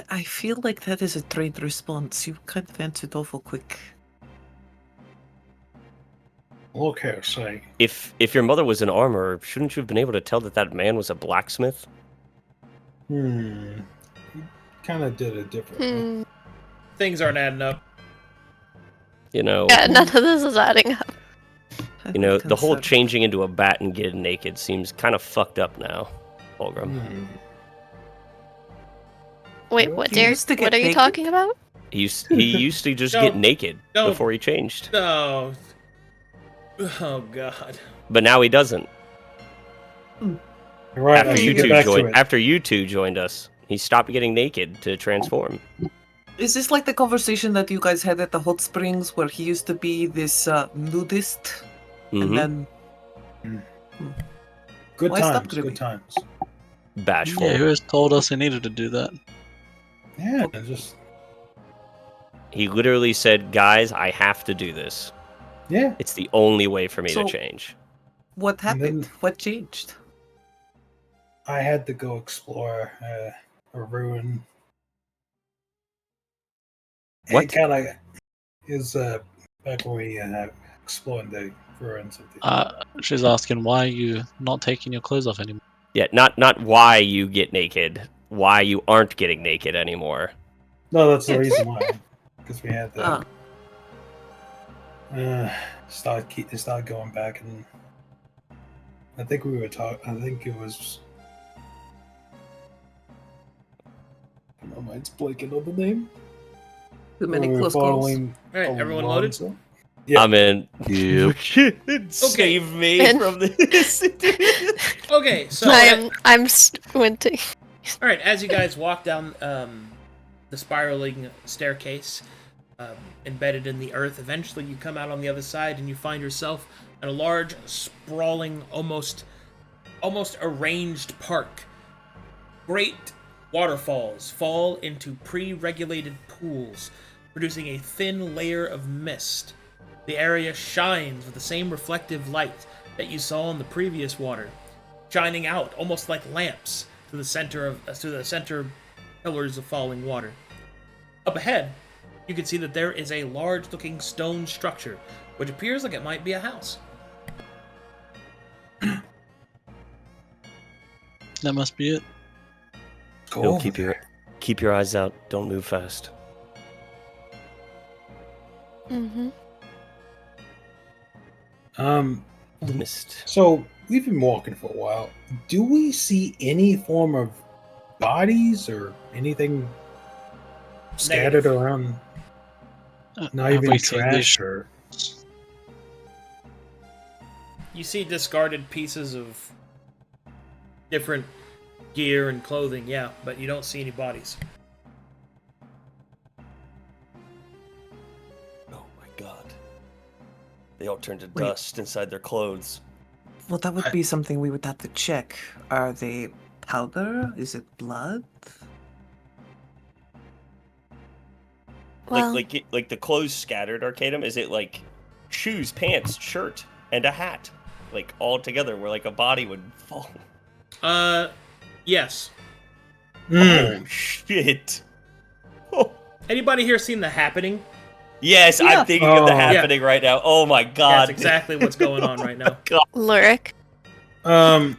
I feel like that is a trained response. You kind of answered awful quick.
Look here, say.
If your mother was an armorer, shouldn't you have been able to tell that that man was a blacksmith?
He kind of did it differently.
Things aren't adding up.
You know,
Yeah, none of this is adding up.
you know, the whole changing into a bat and getting naked seems kind of fucked up now, Fulgrim.
Wait, what,
You
dear?
used to get
What are you
naked?
talking about?
He used to just
No,
get naked
no.
before he changed,
No. Oh God.
but now he doesn't.
Right,
After
I
you
should get
two
back to
joined,
it.
after you two joined us, he stopped getting naked to transform.
Is this like the conversation that you guys had at the hot springs where he used to be this nudist?
Mhm.
And then
Good
Why stop
times,
Grimmy?
good times.
Bashful.
Yeah, who has told us he needed to do that?
Yeah, just
He literally said, "Guys, I have to do this.
yeah.
It's the only way for me
So-
to change."
what
And then-
happened? What changed?
I had to go explore a ruin.
What?
It kind of is back when we explored the ruins of the.
She's asking why you not taking your clothes off anymore.
Yeah, not why you get naked, why you aren't getting naked anymore.
No, that's the reason why. Because we had the.
Ah.
Started going back, and I think we were talking. I think it was. My mind's blanking on the name.
Too many
We were
close calls.
following
All right, everyone loaded?
Alonso. Yeah.
I'm in.
Yep.
Save me
And-
from this.
Okay, so
I'm squinting.
all right, as you guys walk down the spiraling staircase, embedded in the earth, eventually you come out on the other side and you find yourself in a large, sprawling, almost arranged park. Great waterfalls fall into pre-regulated pools, producing a thin layer of mist. The area shines with the same reflective light that you saw in the previous water, shining out almost like lamps to the center pillars of falling water. Up ahead, you can see that there is a large-looking stone structure, which appears like it might be a house.
That must be it.
Go
Yo,
over
keep your eyes out. Don't move fast.
Mm-hmm.
The mist.
So we've been walking for a while. Do we see any form of bodies or anything scattered
Negative.
around? Not
Have
even
we seen
trash
these-
or
You see discarded pieces of different gear and clothing, yeah, but you don't see any bodies.
Oh my god. They all turned to
Wait.
dust inside their clothes.
Well, that would be something we would have to check. Are they powder? Is it blood?
Well,
Like the clothes scattered, Arcadum? Is it like shoes, pants, shirt, and a hat? Like all together where like a body would fall.
Yes.
Oh shit. Oh.
Anybody here seen The Happening?
Yes,
Yeah.
I'm thinking of the
Oh.
happening right now. Oh my god.
That's exactly what's going on right now.
Luric,
I'm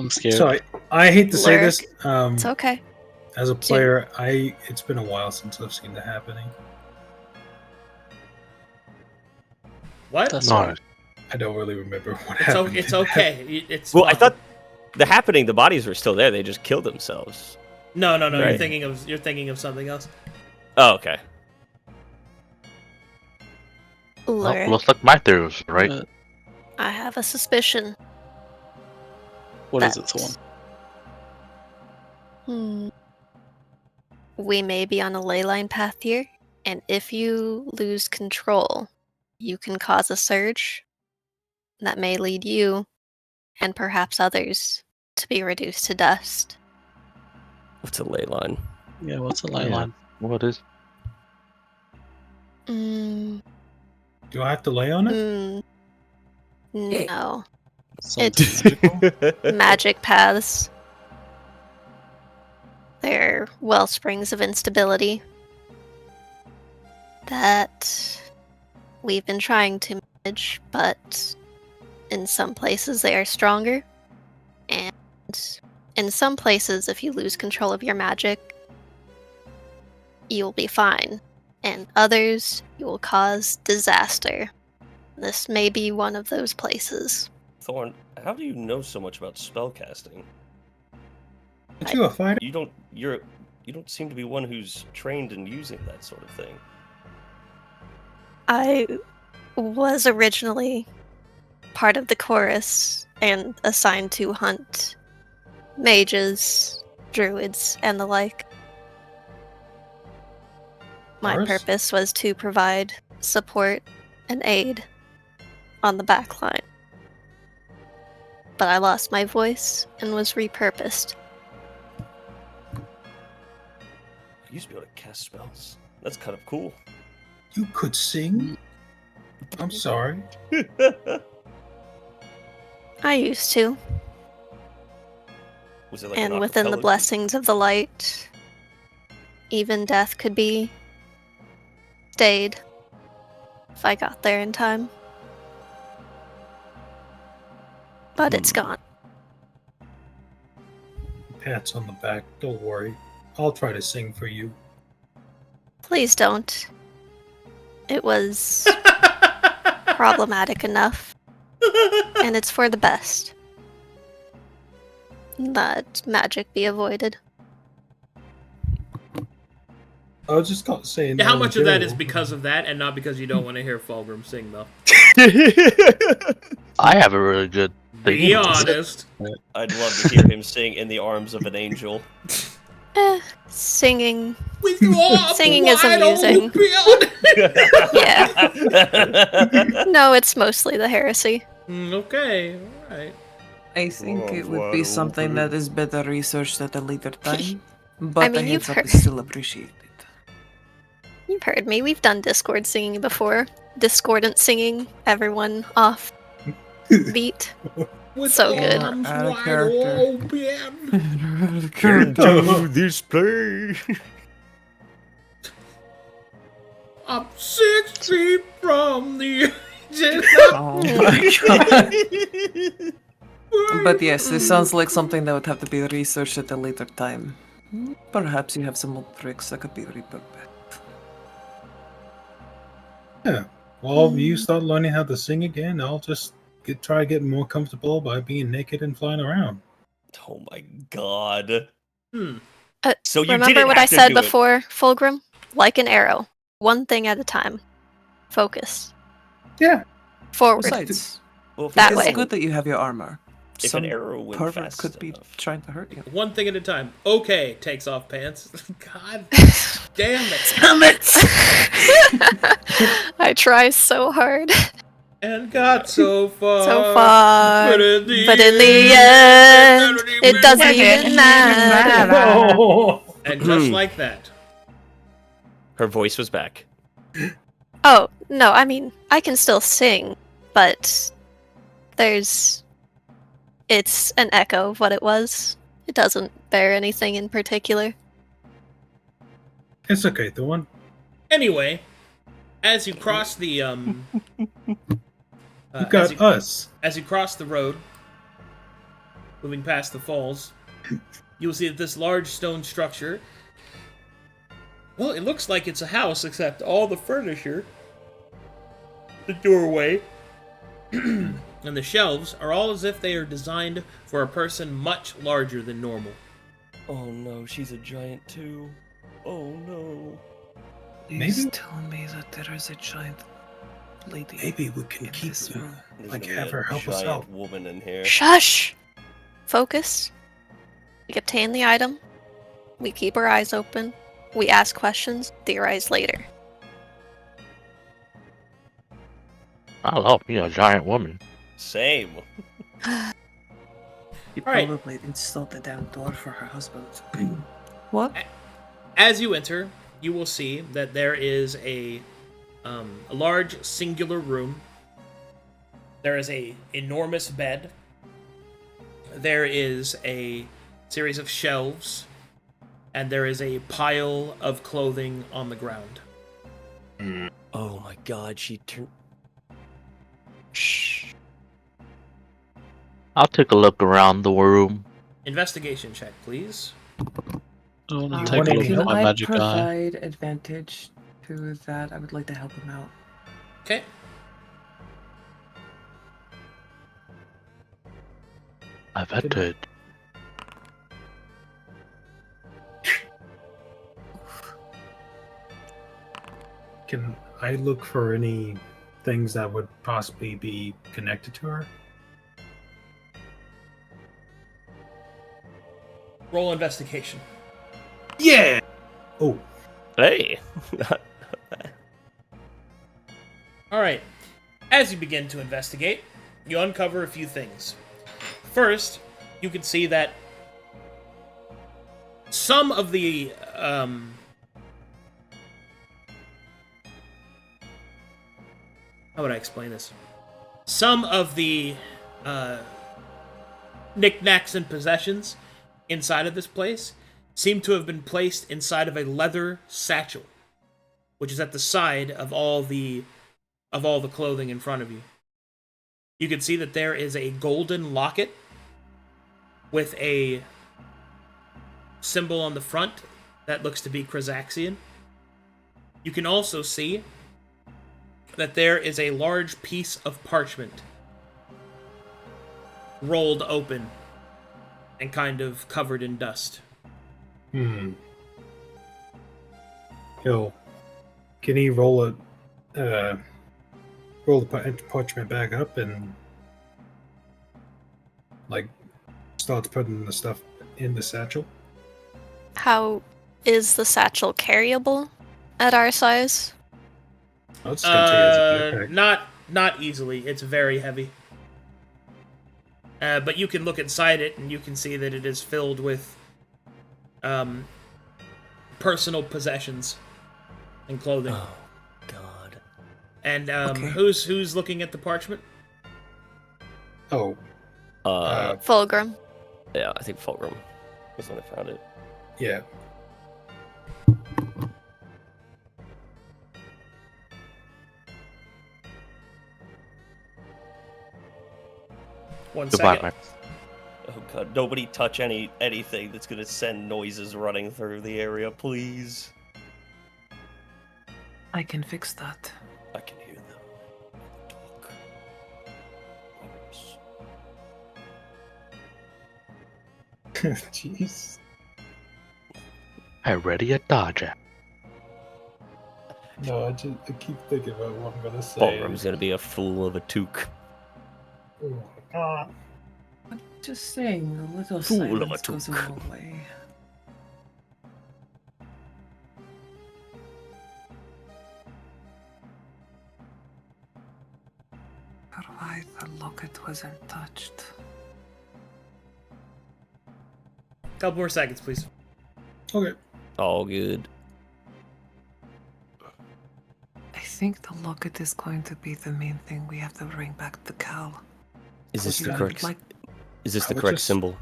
scared.
So I hate to say this.
it's okay.
As a player, it's been a while since I've seen The Happening.
What?
That's
No,
I don't really remember what
It's,
happened.
it's okay. It's
Well, I
fine.
thought the happening, the bodies were still there. They just killed themselves.
No. You're
Right.
thinking of something else.
Oh, okay.
Luric,
looks like my theory was right.
I have a suspicion.
What is it,
that-
Thorne?
We may be on a ley line path here, and if you lose control, you can cause a surge that may lead you, and perhaps others, to be reduced to dust.
What's a ley line?
Yeah, what's a ley
Yeah.
line?
What is?
Mm,
Do I have to lay on it?
no.
Something
It's-
magical?
Magic paths. They're wellsprings of instability that we've been trying to manage, but in some places they are stronger, and in some places, if you lose control of your magic, you'll be fine, and others, you will cause disaster. This may be one of those places.
Thorne, how do you know so much about spellcasting?
Aren't you a fighter?
You don't seem to be one who's trained in using that sort of thing.
I was originally part of the chorus and assigned to hunt mages, druids, and the like. My
Ours?
purpose was to provide support and aid on the back line. But I lost my voice and was repurposed.
You used to be able to cast spells. That's kind of cool.
You could sing? I'm sorry.
I used to,
Was it like
and
an
within the
acapella?
blessings of the light, even death could be stayed if I got there in time. But it's gone.
Pats on the back. Don't worry. I'll try to sing for you.
Please don't. It was problematic enough, and it's for the best that magic be avoided.
I was just saying.
Yeah, how
in
much of that is
general.
because of that, and not because you don't want to hear Fulgrim sing, though?
I have a really good thing.
Be honest.
I'd love to hear him sing "In the Arms of an Angel."
Singing.
With your arms
Singing is
wide
amusing.
open.
Yeah.
No, it's mostly the heresy.
Okay, alright.
I think
Arms
it would
wide
be something
open.
that is better researched at a later time. But
mean,
the
you've
heads up
heard-
is still appreciated.
You've heard me. We've done Discord singing before. Discordant singing, everyone off beat.
With
So good.
arms
Out of
wide
character.
open.
this play.
I'm 6 feet from the edge.
Oh my god. But yes, this sounds like something that would have to be researched at a later time. Perhaps you have some old tricks that could be repurposed.
Yeah. Well, if you start learning how to sing again, I'll just try getting more comfortable by being naked and flying around.
Oh my god. So you
Remember
didn't
what
have
I
to
said
do it.
before, Fulgrim? Like an arrow. One thing at a time. Focus.
Yeah.
Forward.
Besides,
Well, if
That
an
way.
it's
arrow-
good that you have your armor.
If
Some
an arrow went
pervert
fast
could be
enough.
trying to hurt you.
One thing at a time. Okay, takes off pants. God damn it.
Damn it!
I try so hard.
And got so far.
So far.
But in
the end, it doesn't even matter.
Oh.
And just like that.
Her voice was back.
Oh, no, I mean, I can still sing, but it's an echo of what it was. It doesn't bear anything in particular.
It's okay, Thorne.
Anyway, as you cross the
You got us.
As you cross the road, moving past the falls, you will see that this large stone structure, well, it looks like it's a house, except all the furniture, the doorway, and the shelves are all as if they are designed for a person much larger than normal.
Oh no, she's a giant too. Oh no.
Please tell me that there is a giant lady.
Maybe we can
in
keep
this
them.
room.
There's
Like,
gonna
have
be
her
a
help us
giant
out.
woman in here.
Shush! Focus. We obtain the item. We keep our eyes open. We ask questions, theorize later.
I love me a giant woman.
Same.
He
Alright.
probably installed the damn door for her husband. What?
As you enter, you will see that there is a large singular room. There is a enormous bed. There is a series of shelves, and there is a pile of clothing on the ground.
Oh my god, she turned.
Shh.
I'll take a look around the room.
Investigation check, please.
I want to
You
take
want
a look
any
at
help?
my magic eye.
provide advantage to that? I would like to help him out.
Okay.
I've entered.
Can I look for any things that would possibly be connected to her?
Roll investigation.
Yeah! Oh,
Hey!
Alright. As you begin to investigate, you uncover a few things. First, you can see that some of the how would I explain this? Some of the knickknacks and possessions inside of this place seem to have been placed inside of a leather satchel, which is at the side of all the clothing in front of you. You can see that there is a golden locket with a symbol on the front that looks to be Chrysaxian. You can also see that there is a large piece of parchment rolled open and kind of covered in dust.
Can he roll the parchment back up and like starts putting the stuff in the satchel?
How is the satchel carryable at our size?
Oh, it's gonna take it as a backpack.
Not easily. It's very heavy. But you can look inside it, and you can see that it is filled with personal possessions and clothing.
Oh, God.
And
Okay.
who's looking at the parchment?
Oh,
Fulgrim.
Yeah, I think Fulgrim was when I found it.
yeah.
One
Goodbye,
second.
Oh god, nobody touch anything that's gonna send noises running through the area, please.
I can fix that.
I can hear them.
Jeez.
I ready a dodger.
No, I keep thinking about what I'm gonna say.
Fulgrim's gonna be a fool of a toque.
Oh my god.
I'm just saying, a little
Fool of a
silence goes a
toque.
long way. But why the locket wasn't touched?
Couple more seconds, please.
Okay.
All good.
I think the locket is going to be the main thing we have to bring back to Cal.
Is this
Would
the
you
correct?
Like,
Is this
I
the
would
correct
just-
symbol?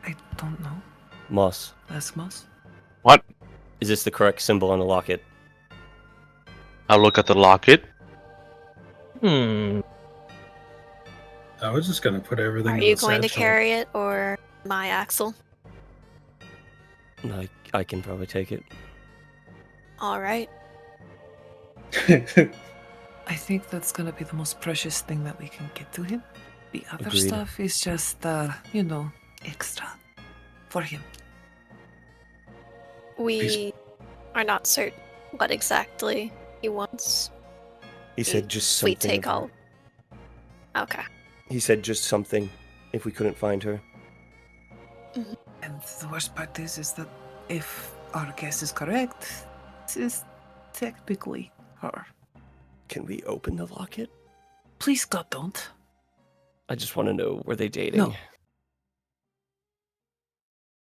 I don't know.
Moss.
Lesmos?
What?
Is this the correct symbol on the locket?
I look at the locket.
I was just gonna put everything
Are
in
you
the
going to
satchel.
carry it or my Axel?
I can probably take it.
All right.
I think that's gonna be the most precious thing that we can get to him. The other
Agreed.
stuff is just, extra. For him.
We are not certain what exactly he wants.
He said just
We
something.
take
of her.
all. Okay.
He said just something if we couldn't find her.
And the worst part is that if our guess is correct, this is technically her.
Can we open the locket?
Please, God, don't.
I just want to know, were they dating?
No.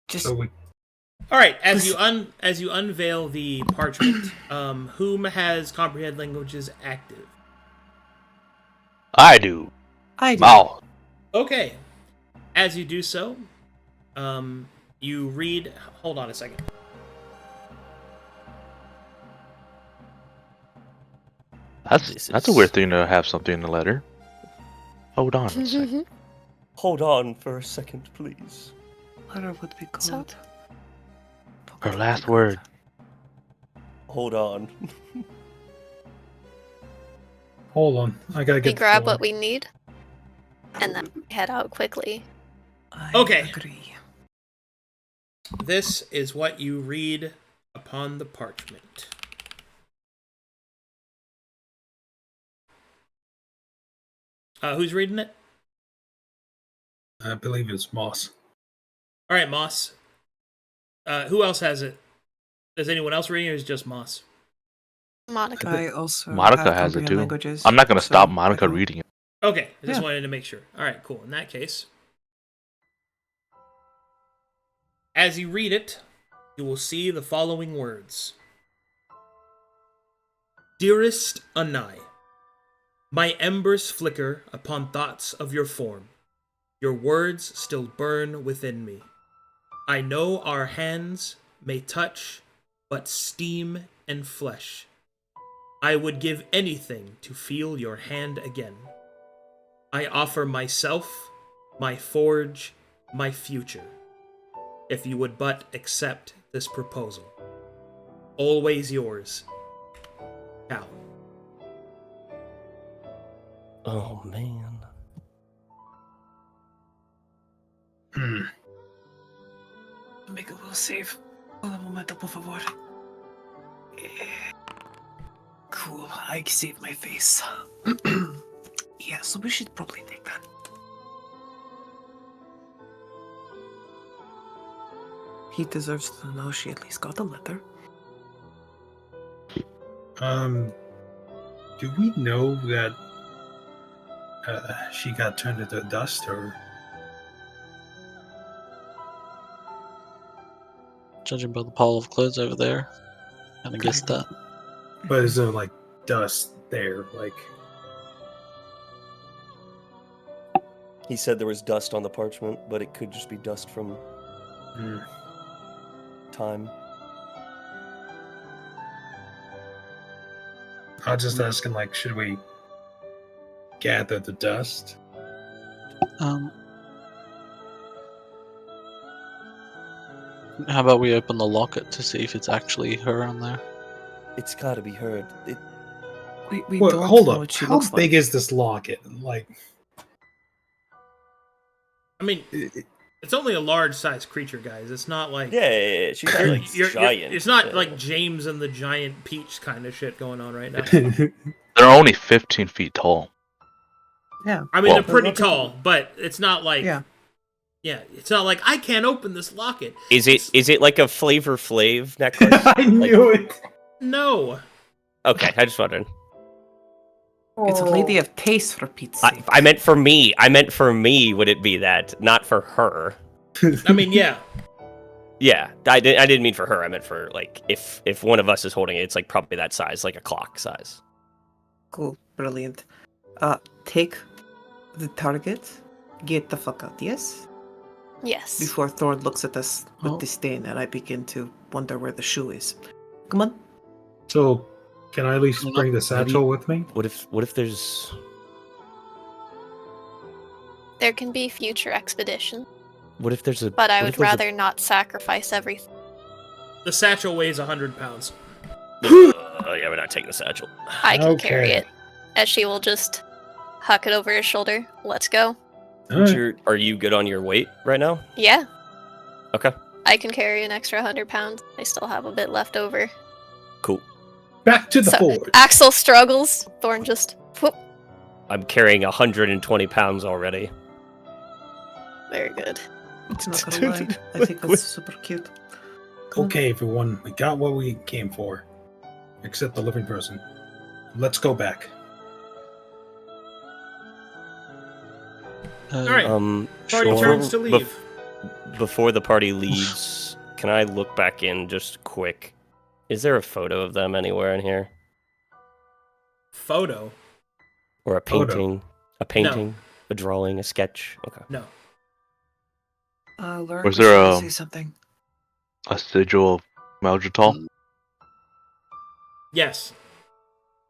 Just
So we
All right. As you unveil the parchment, whom has comprehend languages active?
I do.
I do.
Mouth.
Okay. As you do so, you read. Hold on a second.
That's a weird thing to have something in the letter. Hold on a second.
Hold on for a second, please.
Letter would be good.
So-
Book
Her
would
last
be good.
word.
Hold on.
hold on. I gotta
We
get.
grab
Thorne.
what we need, and then head out quickly.
I
Okay.
agree.
This is what you read upon the parchment. Who's reading it?
I believe it's Moss.
All right, Moss. Who else has it? Is anyone else reading, or is it just Moss?
Monica.
I also
Monica
have
has it
comprehend
too.
languages,
I'm not gonna
so
stop
I
Monica
can-
reading it.
Okay, I just
Yeah.
wanted to make sure. All right, cool. In that case, as you read it, you will see the following words. Dearest Anai, my embers flicker upon thoughts of your form. Your words still burn within me. I know our hands may touch but steam and flesh. I would give anything to feel your hand again. I offer myself, my forge, my future, if you would but accept this proposal. Always yours, Cal.
Oh, man.
Hmm.
Make a will save. Un momento, por favor. Cool. I saved my face. Yeah, so we should probably take that. He deserves to know she at least got a letter.
Do we know that she got turned into dust, or
Judging by the pile of clothes over there, and I guess that.
but is there like dust there? Like,
He said there was dust on the parchment, but it could just be dust from
hmm.
time.
I was just asking, like, should we gather the dust?
How about we open the locket to see if it's actually her on there?
It's gotta be her.
We
Well,
don't
hold
know
up.
what she
How
looks
big
like.
is this locket? Like,
I mean, it's only a large-sized creature, guys. It's not like
Yeah. She's not like giant.
it's not like James and the Giant Peach kind of shit going on right now.
They're only 15 feet tall.
Yeah.
I mean,
Well-
they're pretty
The locket-
tall, but it's not like
Yeah.
yeah, it's not like I can't open this locket.
Is it like a Flavor Flav necklace?
I knew it.
No.
Okay, I just wondered.
It's a lady of taste, for Pete's sake.
I meant for me. I meant for me. Would it be that? Not for her.
I mean, yeah.
Yeah, I didn't mean for her. I meant for like if one of us is holding it, it's like probably that size, like a clock size.
Cool. Brilliant. Take the target. Get the fuck out, yes?
Yes.
Before Thorne looks at us with
Oh.
disdain and I begin to wonder where the shoe is. Come on.
So, can I at least
Well,
bring the satchel with me?
What if there's?
There can be future expeditions,
What if there's a?
but I
what
would
if there's a-
rather not sacrifice everything.
The satchel weighs 100 pounds.
Yeah, we're not taking the satchel.
I can carry
Okay.
it. As she will just huck it over his shoulder. Let's go.
All right.
Are you good on your weight right now?
Yeah.
Okay,
I can carry an extra 100 pounds. I still have a bit left over.
cool.
Back to the
So-
forge.
Axel struggles. Thorne just whoop.
I'm carrying 120 pounds already.
Very good.
Not gonna lie. I think that's super cute. Come on.
Okay, everyone, we got what we came for. Except the living person. Let's go back.
All right. Party
Sure.
turns to leave.
Before the party leaves, can I look back in just quick? Is there a photo of them anywhere in here?
Photo?
Or a
Photo.
painting? A painting? A drawing? A sketch? Okay.
No.
Luric
Was
was
there
trying to
a-
say something.
A sigil of Maldratal.
Yes.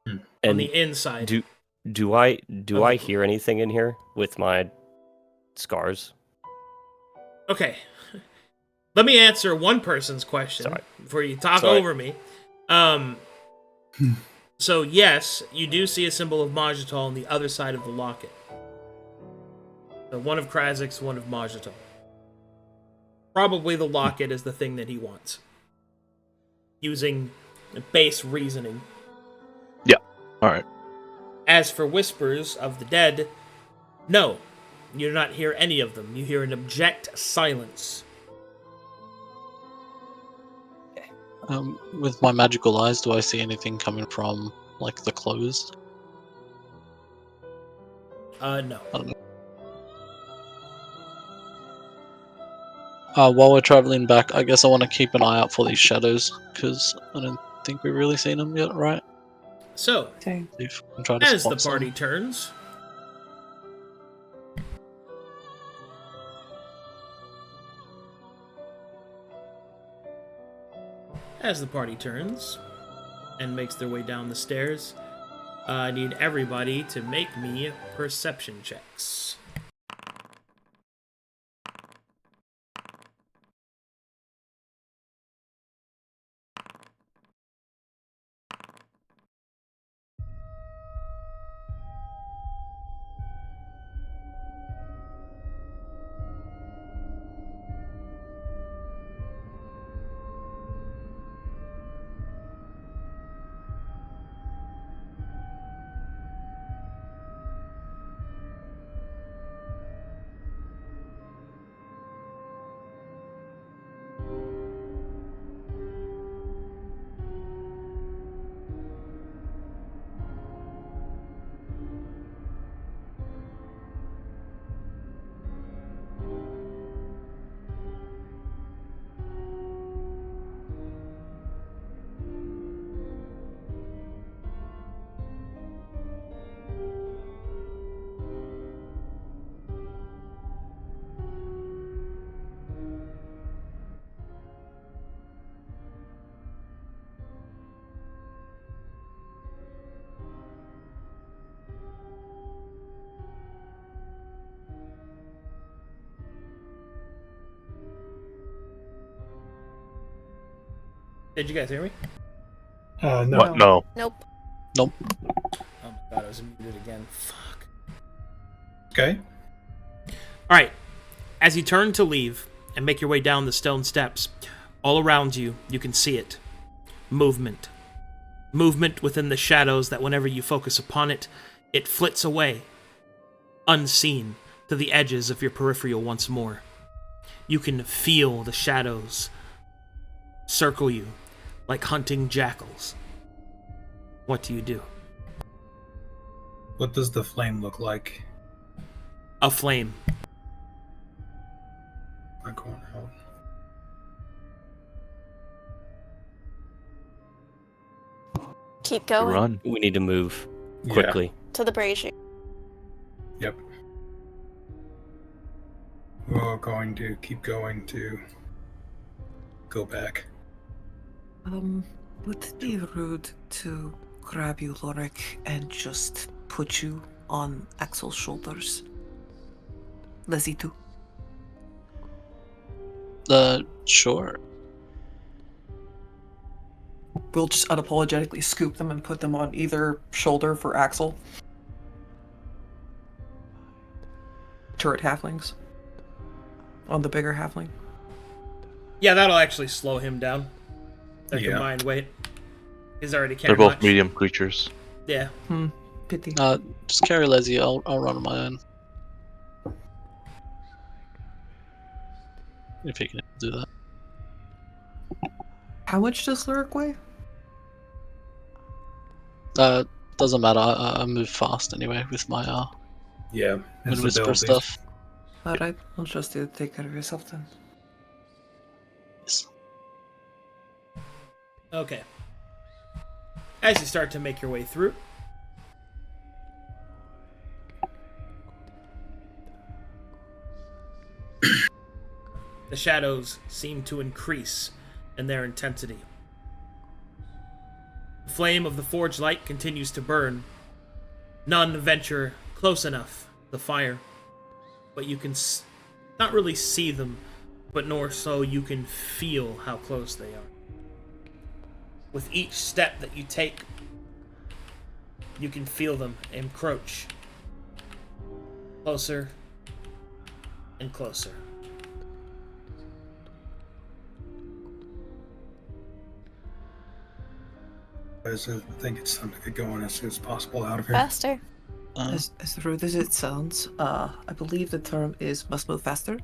On
And
the inside.
do I hear anything in here with my scars?
Okay. Let me answer one person's question
Sorry.
before you talk
Sorry.
over me. So yes, you do see a symbol of Majitol on the other side of the locket. So one of Krazik's, one of Majitol. Probably the locket is the thing that he wants. Using base reasoning.
Alright.
As for whispers of the dead, no. You do not hear any of them. You hear an abject silence.
With my magical eyes, do I see anything coming from, like, the clothes?
No.
While we're traveling back, I guess I want to keep an eye out for these shadows, because I don't think we've really seen them yet, right?
So,
Dang.
See if we can try to
as the
spot some.
party turns, and makes their way down the stairs, I need everybody to make me perception checks. Did you guys hear me?
No.
What? No.
Nope.
Nope.
Oh my god, I was muted again. Fuck.
Okay.
Alright. As you turn to leave and make your way down the stone steps, all around you, you can see it. Movement. Movement within the shadows that whenever you focus upon it, it flits away, unseen, to the edges of your peripheral once more. You can feel the shadows circle you like hunting jackals. What do you do?
What does the flame look like?
A flame.
I'm going out.
Keep going
Run.
We need to move quickly.
to the brazier.
Yep. We're going to keep going to go back.
Would it be rude to grab you, Luric, and just put you on Axel's shoulders? Lezzie too.
Sure.
We'll just unapologetically scoop them and put them on either shoulder for Axel. Turret halflings. On the bigger halfling.
Yeah, that'll actually slow him down. Their
Yeah.
combined weight. He's already
They're
carrying
both
much.
medium creatures.
Yeah.
Pity.
Just carry Lezzie. I'll run on my own. If he can do that.
How much does Luric weigh?
Doesn't matter. I move fast anyway with my
Yeah.
wind
his
whisper
abilities.
stuff.
Alright, I'll trust you to take care of yourself then.
Yes.
Okay. As you start to make your way through, the shadows seem to increase in their intensity. The flame of the forge light continues to burn. None venture close enough to the fire, but you can not really see them, but nor so you can feel how close they are. With each step that you take, you can feel them encroach closer and closer.
I think it's time to get going as soon as possible out of here.
Faster.
As rude as it sounds, I believe the term is must move faster.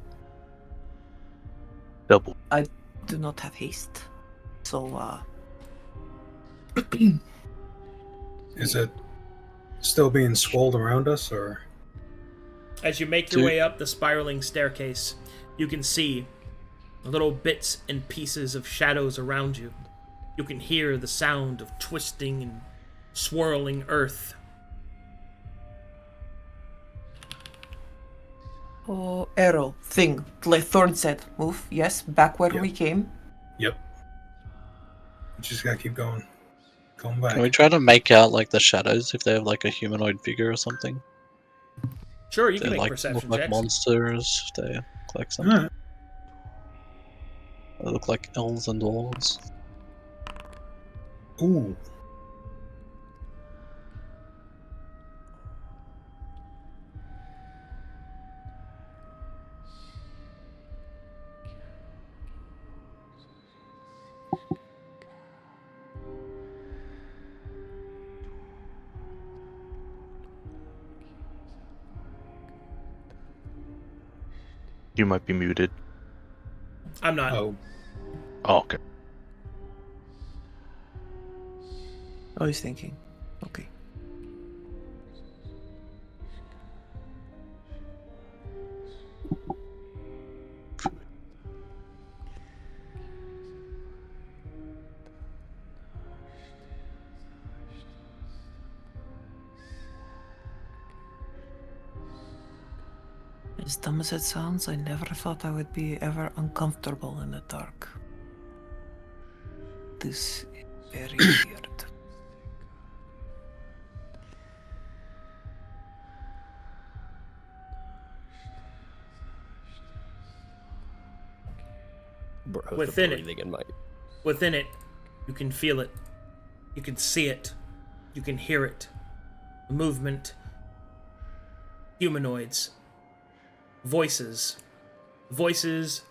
Double.
I do not have haste. So,
Is it still being swirled around us, or?
As you make your way up the spiraling staircase, you can see little bits and pieces of shadows around you. You can hear the sound of twisting and swirling earth.
oh, arrow, thing, like Thorne said, move, yes, back where we came.
Yep. We just gotta keep going. Going back.
Can we try to make out like the shadows if they have like a humanoid figure or something?
Sure, you can
They
make
like
perception
look like
checks.
monsters. If they look like something.
Alright.
They look like elves and dwarves.
Ooh.
You might be muted.
I'm not.
Oh.
Oh, okay.
Oh, he's thinking. Okay. As dumb as it sounds, I never thought I would be ever uncomfortable in the dark. This is very weird.
Bro,
Within
the
it.
breathing in my...
Within it, You can feel it. You can see it. You can hear it. Movement. Humanoids. Voices. Voices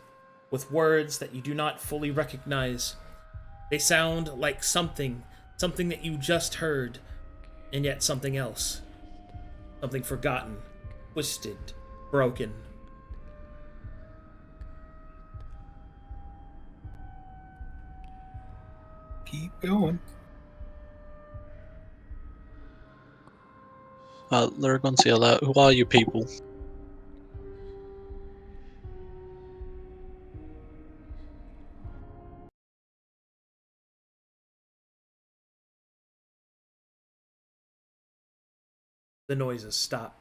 with words that you do not fully recognize. They sound like something that you just heard, and yet something else. Something forgotten, twisted, broken.
Keep going.
Luric wants to yell out, "Who are you people?"
The noises stop.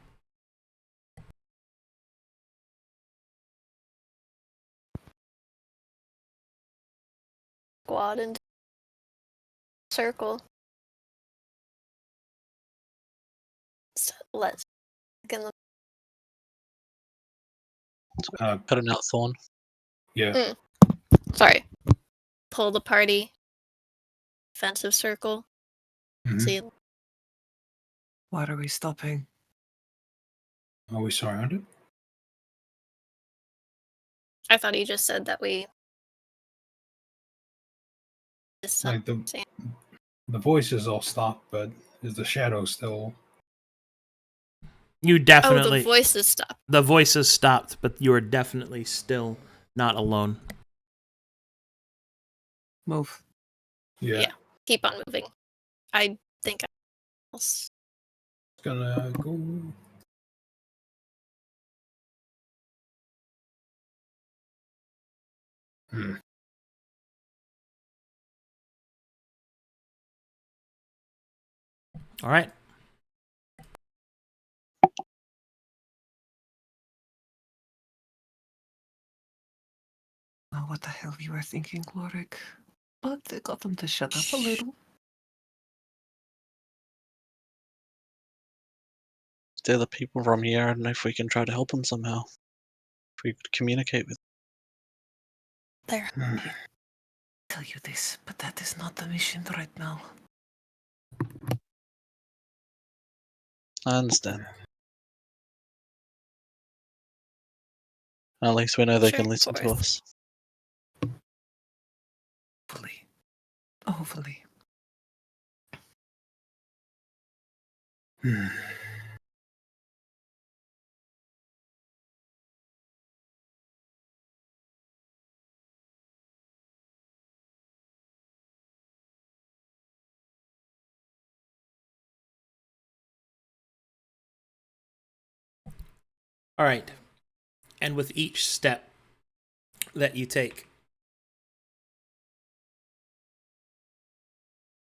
Squad into circle. So let's begin
Cutting out Thorne.
Yeah.
sorry. Pull the party. Defensive circle.
Mhm.
See,
What are we stopping?
Are we surrounded?
I thought he just said that we.
Like the voices all stopped, but is the shadow still?
You
Oh,
definitely.
the voices stop.
The voices stopped, but you are definitely still not alone.
Move.
Yeah.
Keep on moving. I think I'll
Gonna go. Hmm.
All right.
Know what the hell you were thinking, Luric, but they got them to shut up a little.
They're the people from here. I don't know if we can try to help them somehow. If we could communicate with
there.
Hmm.
Tell you this, but that is not the mission right now.
I understand. At least we know they
Sure,
can listen to
forth.
us.
Hopefully. Hopefully.
Hmm.
All right. And with each step that you take,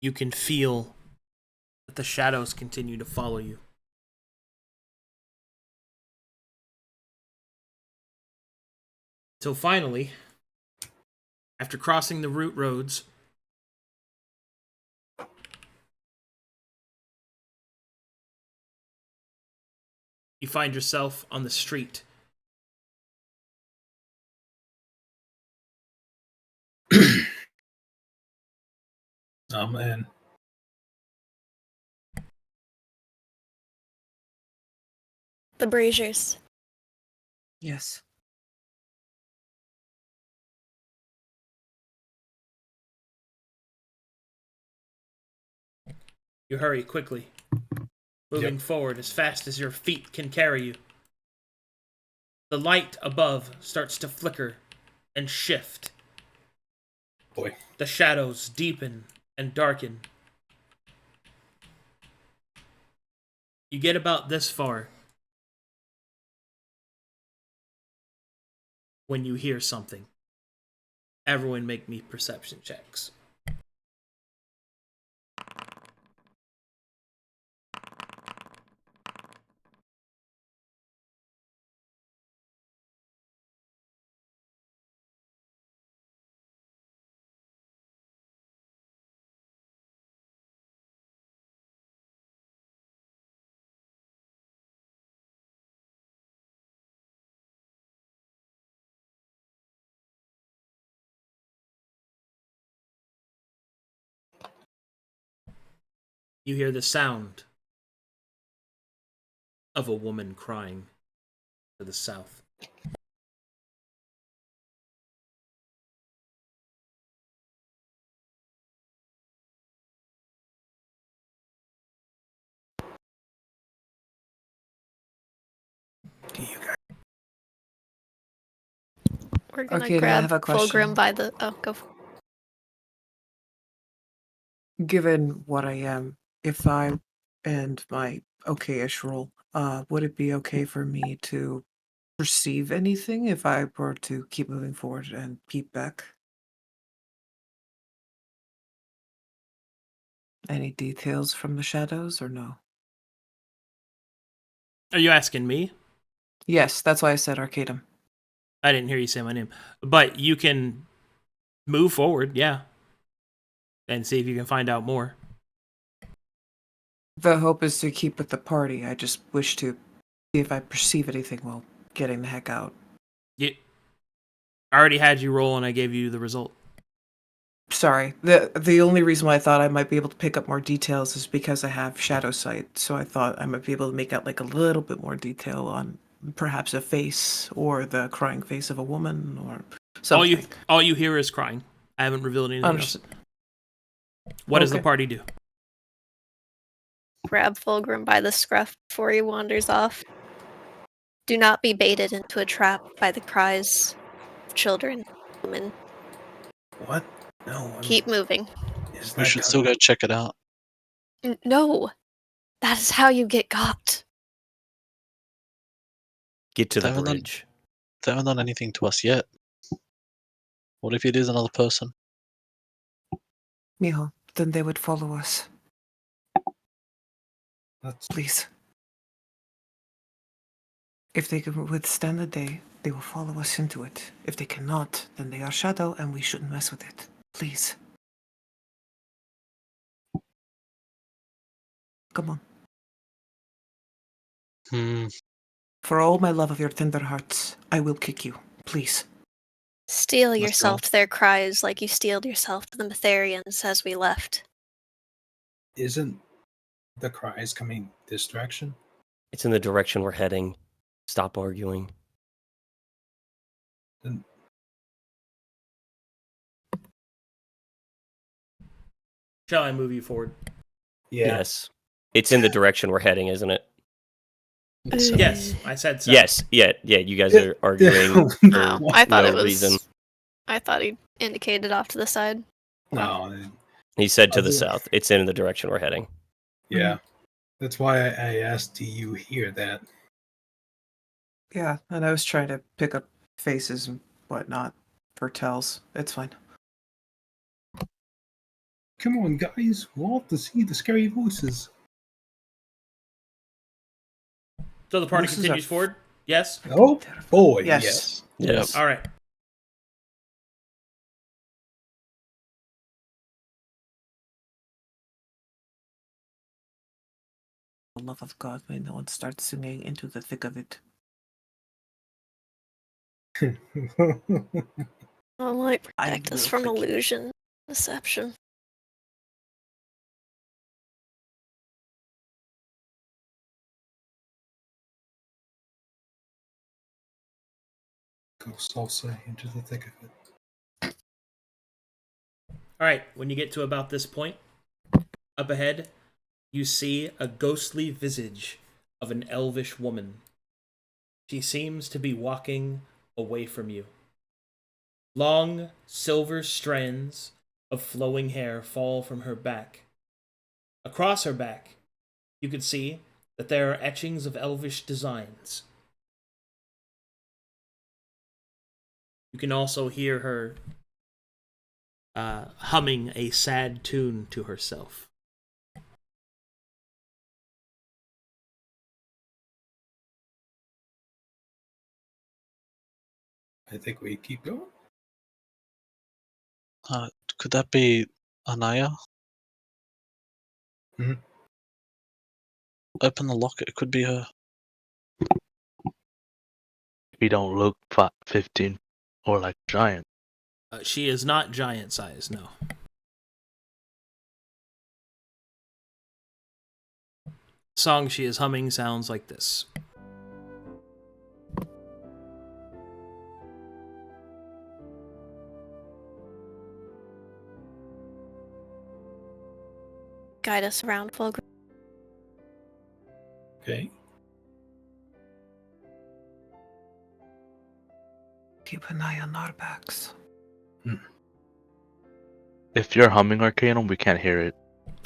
you can feel that the shadows continue to follow you. Till finally, after crossing the root roads, you find yourself on the street.
Oh man.
The braziers.
Yes.
You hurry quickly, moving forward as fast as your feet can carry you. The light above starts to flicker and shift.
Boy.
The shadows deepen and darken. You get about this far when you hear something. Everyone make me perception checks. you hear the sound of a woman crying to the south.
Do you guys?
We're gonna
Okay, then I
grab
have a question.
Fulgrim by the. Oh, go.
Given what I am, if I and my okay-ish role, would it be okay for me to perceive anything if I were to keep moving forward and peep back? Any details from the shadows or no?
Are you asking me?
Yes, that's why I said Arcadum.
I didn't hear you say my name. But you can move forward, yeah. And see if you can find out more.
The hope is to keep with the party. I just wish to see if I perceive anything while getting the heck out.
I already had you roll and I gave you the result.
Sorry. The only reason why I thought I might be able to pick up more details is because I have shadow sight, so I thought I might be able to make out like a little bit more detail on perhaps a face or the crying face of a woman or something.
All you hear is crying. I haven't revealed anything else. What does the
Okay.
party do?
Grab Fulgrim by the scruff before he wanders off. Do not be baited into a trap by the cries of children, women.
What? No.
Keep moving.
Is
We
that
should still go check it out.
No, that is how you get got.
Get to the
Haven't done-
bridge.
They haven't done anything to us yet. What if it is another person?
Mijo, then they would follow us.
That's
Please. If they can withstand the day, they will follow us into it. If they cannot, then they are shadow and we shouldn't mess with it. Please. Come on. For all my love of your tender hearts, I will kick you. Please.
Steel
Let's
yourself
go.
to their cries like you steeled yourself to the Mytherians as we left.
isn't the cries coming this direction?
It's in the direction we're heading. Stop arguing.
Then
Shall I move you forward?
yeah.
Yes. It's in the direction we're heading, isn't it?
So,
Yes, I said so.
Yes. Yeah. You guys are arguing for
No, I thought
no
it was.
reason.
I thought he indicated off to the side.
No.
He said to
I'll
the
do it.
south. It's in the direction we're heading.
Yeah. That's why I asked, do you hear that?
Yeah, and I was trying to pick up faces and whatnot for tells. It's fine.
Come on, guys. We'll have to see the scary voices.
So the party
This is
continues
a-
forward? Yes?
Oh, boy.
Yes.
Yes.
All right.
For the love of God, may no one start singing into the thick of it.
Yes.
Oh, might
I
protect us
will
from
click you.
illusion, deception.
Go salsa into the thick of it.
All right. When you get to about this point, up ahead, you see a ghostly visage of an elvish woman. She seems to be walking away from you. Long, silver strands of flowing hair fall from her back. Across her back, you can see that there are etchings of elvish designs. You can also hear her humming a sad tune to herself.
I think we keep going.
could that be Anaya?
Mhm.
Open the locket. It could be her.
He don't look 15 or like a giant.
She is not giant size, no. song she is humming sounds like this.
Guide us around, Fulgrim.
Okay.
Keep an eye on our backs.
If you're humming Arcadum, we can't hear it.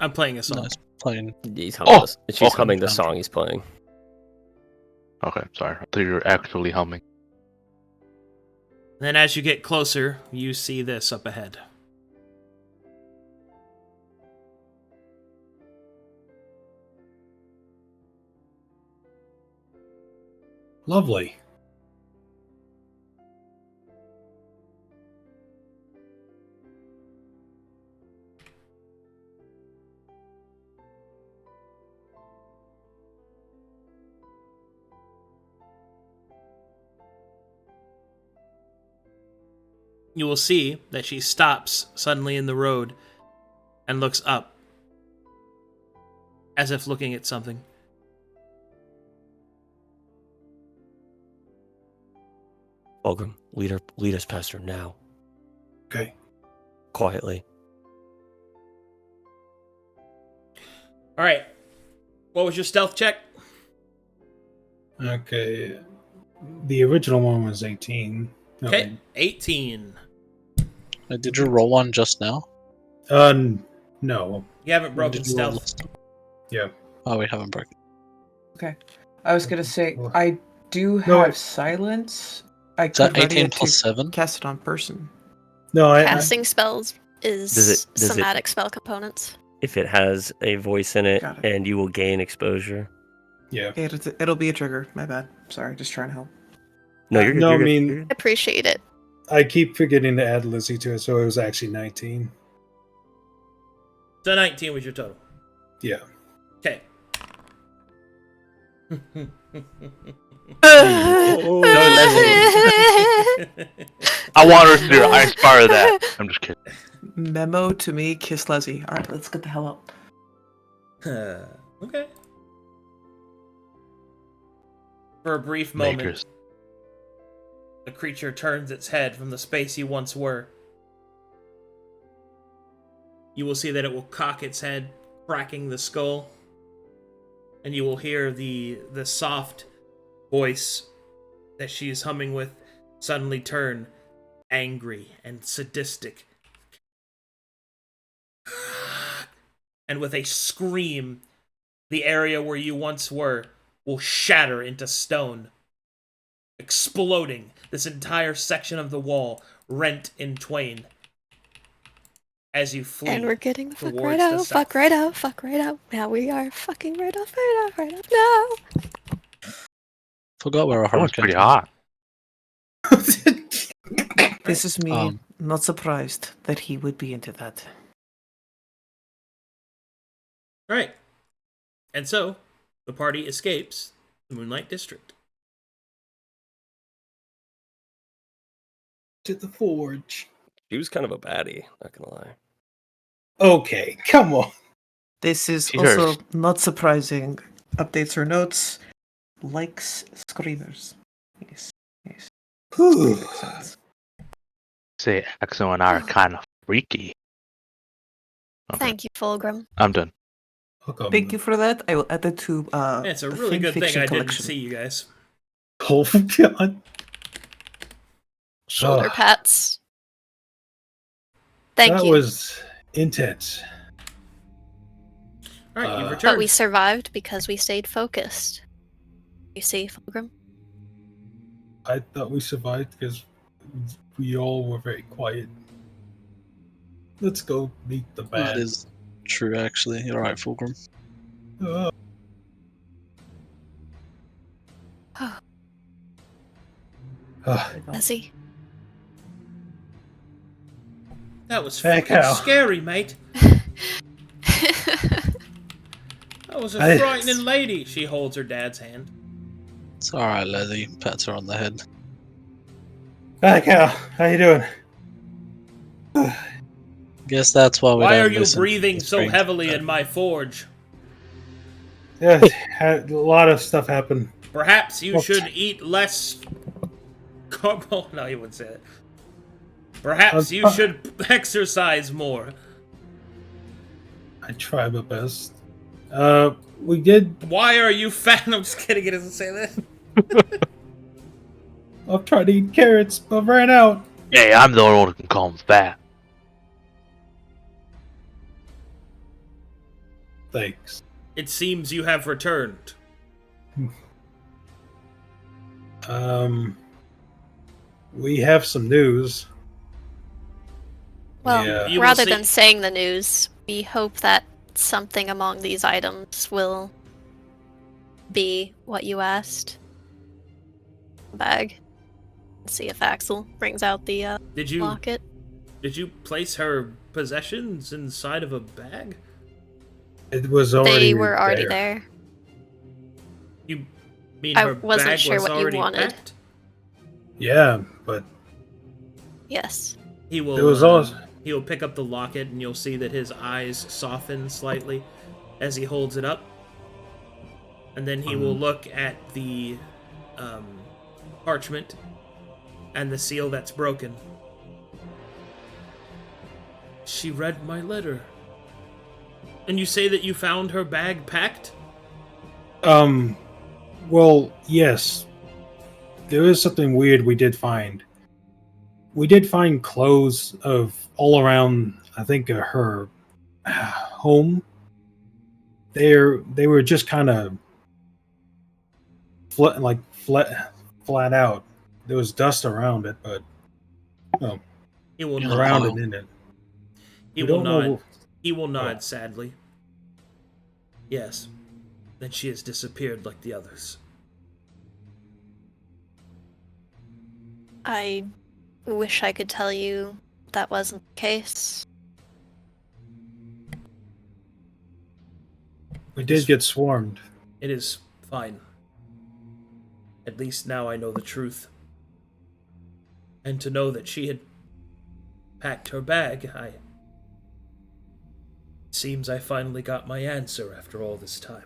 I'm playing a song.
Nice playing.
He's humming
Oh!
she's
Okay.
humming the song he's playing.
Okay, sorry. I thought you were actually humming.
Then as you get closer, you see this up ahead.
Lovely.
You will see that she stops suddenly in the road and looks up, as if looking at something.
Fulgrim, lead us past her now.
Okay.
Quietly.
All right. What was your stealth check?
Okay. The original one was 18.
Okay, 18.
Did you roll one just now?
No.
You haven't broken
Did you roll
stealth.
last time?
Yeah.
Oh, we haven't broken.
Okay. I was gonna say I do
No,
have silence. I
Is that
could ready
18
it
plus
to
7?
cast it on person.
No,
Casting spells is
Does it-
somatic spell components.
If it has a voice in it,
Got it.
and you will gain exposure.
Yeah.
It'll be a trigger. My bad. Sorry, just trying to help.
No, you're good.
No,
you're
I
good,
mean-
you're good.
Appreciate it.
I keep forgetting to add Lizzie to it, so it was actually 19.
So 19 was your total.
Yeah.
Okay.
Oh, I want her to do it. I inspire that. I'm just kidding.
Memo to me, kiss Lezzie. Alright, let's get the hell out.
Okay. For a brief moment,
Makers.
the creature turns its head from the space you once were. You will see that it will cock its head, cracking the skull, and you will hear the soft voice that she is humming with suddenly turn angry and sadistic. And with a scream, the area where you once were will shatter into stone, exploding this entire section of the wall, rent in twain. As you flee.
And we're getting the fuck
towards
right
the
out,
south.
fuck right out, fuck right out. Now we are fucking right off now.
Forgot where our
That was
hurricane
pretty
came
hot.
This is me,
Um,
not surprised that he would be into that.
Right. And so, the party escapes the Moonlight District.
To the forge.
She was kind of a baddie, not gonna lie.
Okay, come on.
This is
Cheers.
also not surprising. Updates or notes. Likes screamers. Yes. Yes.
Whew.
Makes sense.
Say, Axel and I are kind of freaky. Okay,
Thank you, Fulgrim.
I'm done.
Thank you for that. I will add it to
It's a
the
really good thing
fanfiction
I
collection.
didn't see you guys.
Oh, God.
Shoulder
Ugh.
pats. Thank
that
you.
was intense.
Alright, you've
But
returned.
But we survived because we stayed focused. You see, Fulgrim?
I thought we survived because we all were very quiet. Let's go meet the
That
band.
is true, actually. You're right, Fulgrim.
Uh, uh,
Lezzie?
That was
Heck
fucking
hell.
scary, mate. That was a
I-
frightening lady. She holds her dad's hand.
It's alright, Lezzie. Pats her on the head.
Hi, Cal. How you doing?
Guess that's why we
Why
don't
are you
listen to
breathing
these
so
drinks.
heavily in my forge?
Yeah, had a lot of stuff happen.
Perhaps you
Well,
should eat less carbo. No, he wouldn't say it. Perhaps you should exercise more.
I try my best. We did.
Why are you fat? I'm just kidding. He doesn't say that.
I've tried to eat carrots, but ran out.
Hey, I'm the only one who can call him fat.
Thanks.
It seems you have returned.
We have some news.
Well,
Yeah.
You will
rather
see-
than saying the news, we hope that something among these items will be what you asked. Bag. See if Axel brings out the
Did you
locket.
place her possessions inside of a bag?
It was already.
They were already there.
You mean
I
her
wasn't
bag
sure
was
what you
already
wanted.
packed?
Yeah, but
Yes.
He will.
It was also-
He will pick up the locket, and you'll see that his eyes soften slightly as he holds it up, and then he will look at the parchment and the seal that's broken. She read my letter. And you say that you found her bag packed?
well, yes. There is something weird we did find. We did find clothes of all around, I think, her home. They were just kind of flat out. There was dust around it, but
He will
Yeah.
nod.
around
Wow.
and in it.
He
We
will
don't know-
nod. He will nod sadly. Yes. Then she has disappeared like the others.
I wish I could tell you that wasn't the case.
We did get swarmed.
It is fine. At least now I know the truth. And to know that she had packed her bag, it seems I finally got my answer after all this time.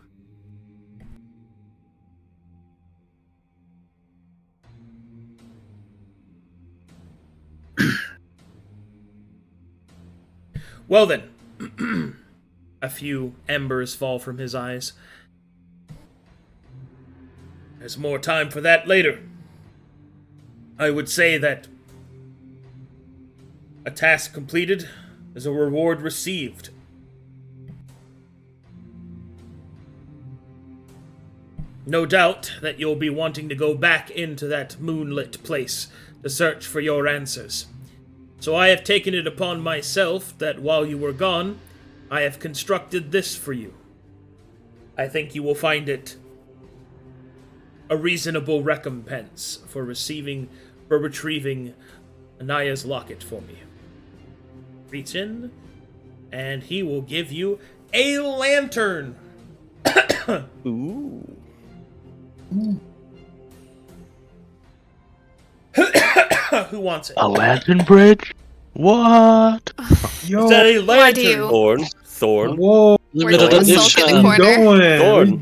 Well then, a few embers fall from his eyes. There's more time for that later. I would say that a task completed is a reward received. No doubt that you'll be wanting to go back into that moonlit place to search for your answers. So I have taken it upon myself that while you were gone, I have constructed this for you. I think you will find it a reasonable recompense for retrieving Anaya's locket for me. Reach in, and he will give you a lantern.
Ooh.
Who wants it?
A lantern bridge? What?
Yo,
Is that a
Why
lantern?
do you-
Thorne.
whoa,
Limited
We're doing Sulk in the
edition.
what you
corner.
doing?
Thorne.
What you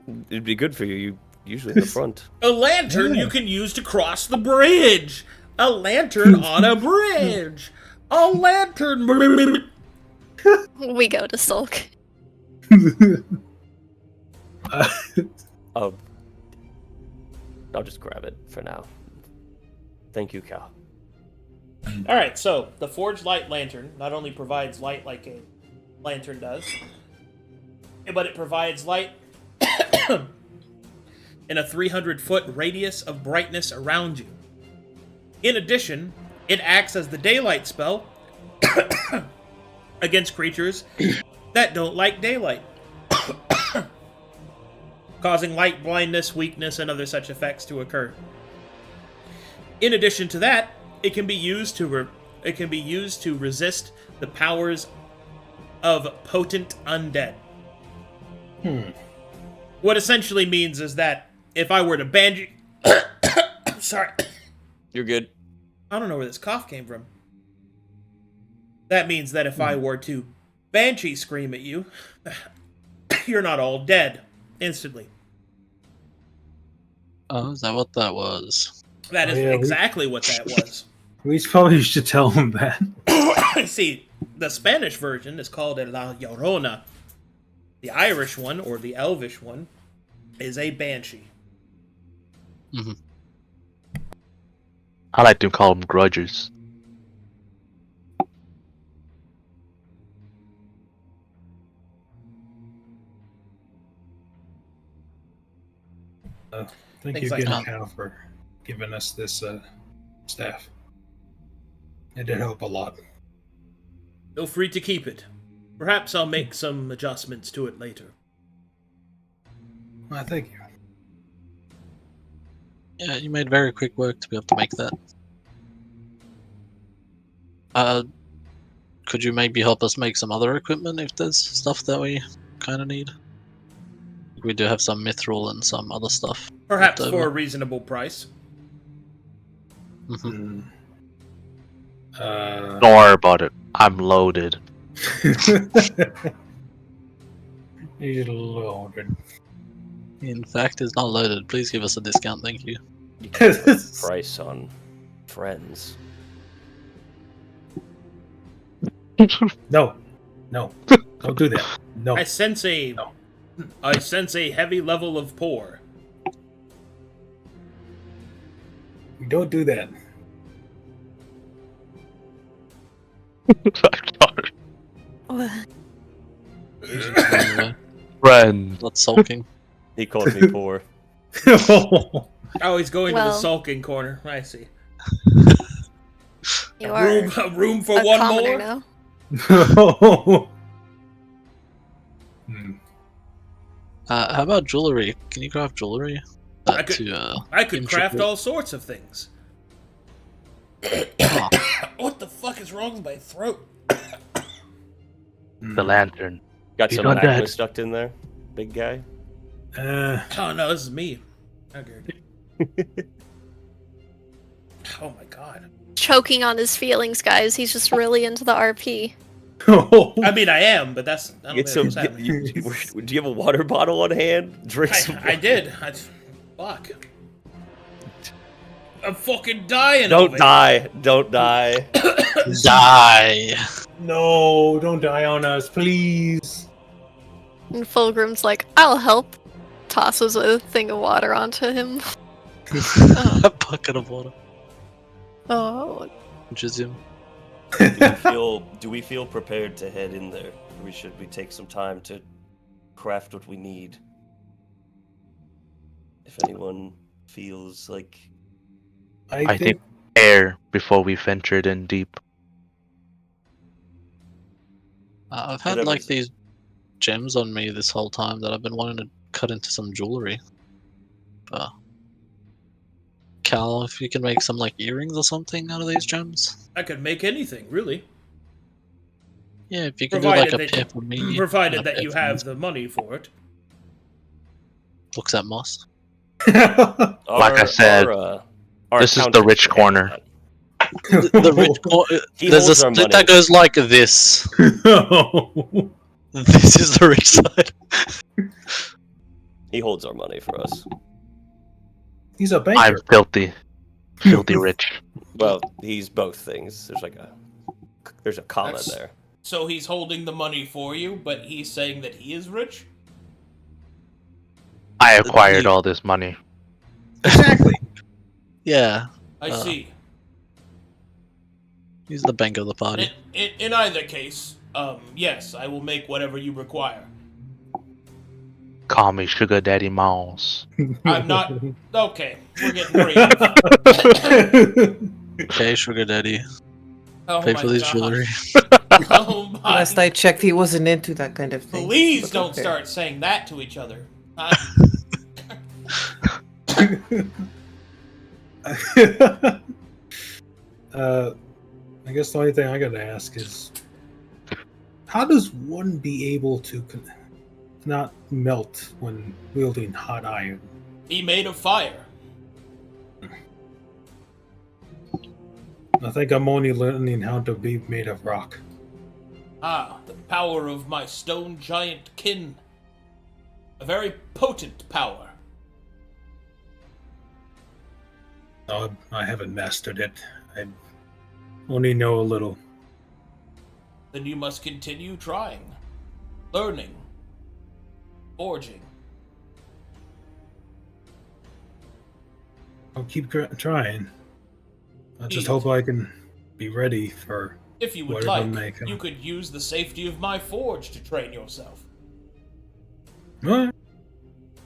doing?
It'd be good for you. You usually in the front.
A lantern
Yeah.
you can use to cross the bridge. A lantern on a bridge. A lantern.
We go to Sulk.
I'll just grab it for now. Thank you, Cal.
All right, so the forged light lantern not only provides light like a lantern does, but it provides light in a 300-foot radius of brightness around you. In addition, it acts as the daylight spell against creatures that don't like daylight, causing light blindness, weakness, and other such effects to occur. In addition to that, it can be used to resist the powers of potent undead. What essentially means is that if I were to banshee, sorry,
You're good.
I don't know where this cough came from. That means that if I were to banshee scream at you, you're not all dead instantly.
Oh, is that what that was?
That is
yeah,
exactly what that was.
We probably should tell him that.
See, the Spanish version is called La Llorona. The Irish one, or the Elvish one, is a banshee.
Mm-hmm.
I like to call them grudges.
Thank
Things
you
like
again,
that.
Cal, for giving us this staff. It did help a lot.
Feel free to keep it. Perhaps I'll make some adjustments to it later.
Well, thank you.
Yeah, you made very quick work to be able to make that. Could you maybe help us make some other equipment if there's stuff that we kind of need? We do have some mithril and some other stuff.
Perhaps
left
for a
over.
reasonable price.
Mhm.
Don't worry about it. I'm loaded.
He's loaded.
In fact, it's not loaded. Please give us a discount, thank you.
You can't put a price on friends.
No, don't do that. No,
I sense a heavy level of poor.
don't do that.
Anyway,
Friend.
not sulking.
He called me poor.
Oh, he's going to the
Well-
sulking corner. I see.
You are
A room for
a
one
commoner
more?
now.
Hmm.
How about jewelry? Can you craft jewelry?
I could- I could
intricate-
craft all sorts of things.
Oh,
What the fuck is wrong with my throat?
The lantern.
Got
He's
some
not dead.
aqua stuck in there, big guy.
Oh no, this is me. Okay. Oh my god.
Choking on his feelings, guys. He's just really into the RP.
I mean, I am, but that's I don't
Get
think
some.
that's happening.
Do you have a water bottle on hand? Drink some.
I did. Fuck. I'm fucking dying.
Don't
over
die. Don't die.
die!
No, don't die on us, please.
And Fulgrim's like, I'll help. Tosses a thing of water onto him.
A bucket of water.
Oh,
Punches him.
Do we feel prepared to head in there? Or should we take some time to craft what we need? If anyone feels like
I think air before we ventured in deep.
I've had
Whatever's-
like these gems on me this whole time that I've been wanting to cut into some jewelry. But Cal, if you can make some like earrings or something out of these gems.
I could make anything, really.
Yeah, if you can
Provided
do like a
that-
pair for me.
Provided
and a
that you
pair for
have
me.
the money for it.
Looks at Moss.
Like I said,
our
this is the
accountant
rich
should handle
corner.
that.
The rich
He
there's a
holds our
split
money.
that goes like this. This is the rich side.
He holds our money for us.
He's a banker.
I'm filthy. Filthy rich.
Well, he's both things. There's a comma
That's-
there.
So he's holding the money for you, but he's saying that he is rich?
I acquired all this money.
Exactly.
Yeah,
I see.
he's the bank of the party.
In either case, yes, I will make whatever you require.
Call me Sugar Daddy Mouse.
I'm not... Okay, we're getting brave.
Okay, sugar daddy,
Oh
pay
my
for this
God.
jewelry.
Oh my...
Last I checked, he wasn't into that kind of thing.
Please
But
don't
okay.
start saying that to each other.
I guess the only thing I gotta ask is, how does one be able to not melt when wielding hot iron?
He made a fire.
I think I'm only learning how to be made of rock.
Ah, the power of my stone giant kin. A very potent power.
Oh, I haven't mastered it. I only know a little.
Then you must continue trying, learning, forging.
I'll keep trying. I just
Eat.
hope I can be ready for
If you would
whatever
like,
may come.
you could use the safety of my forge to train yourself.
Well,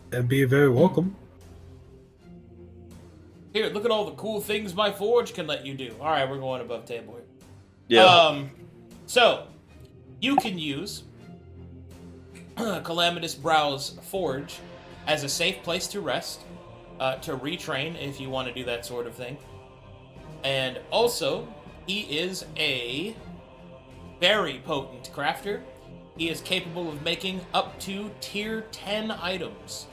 that'd be very welcome.
Here, look at all the cool things my forge can let you do. Alright, we're going above table here.
Yeah.
So, you can use Calamitous Brow's forge as a safe place to rest, to retrain if you want to do that sort of thing. And also, he is a very potent crafter. He is capable of making up to tier 10 items.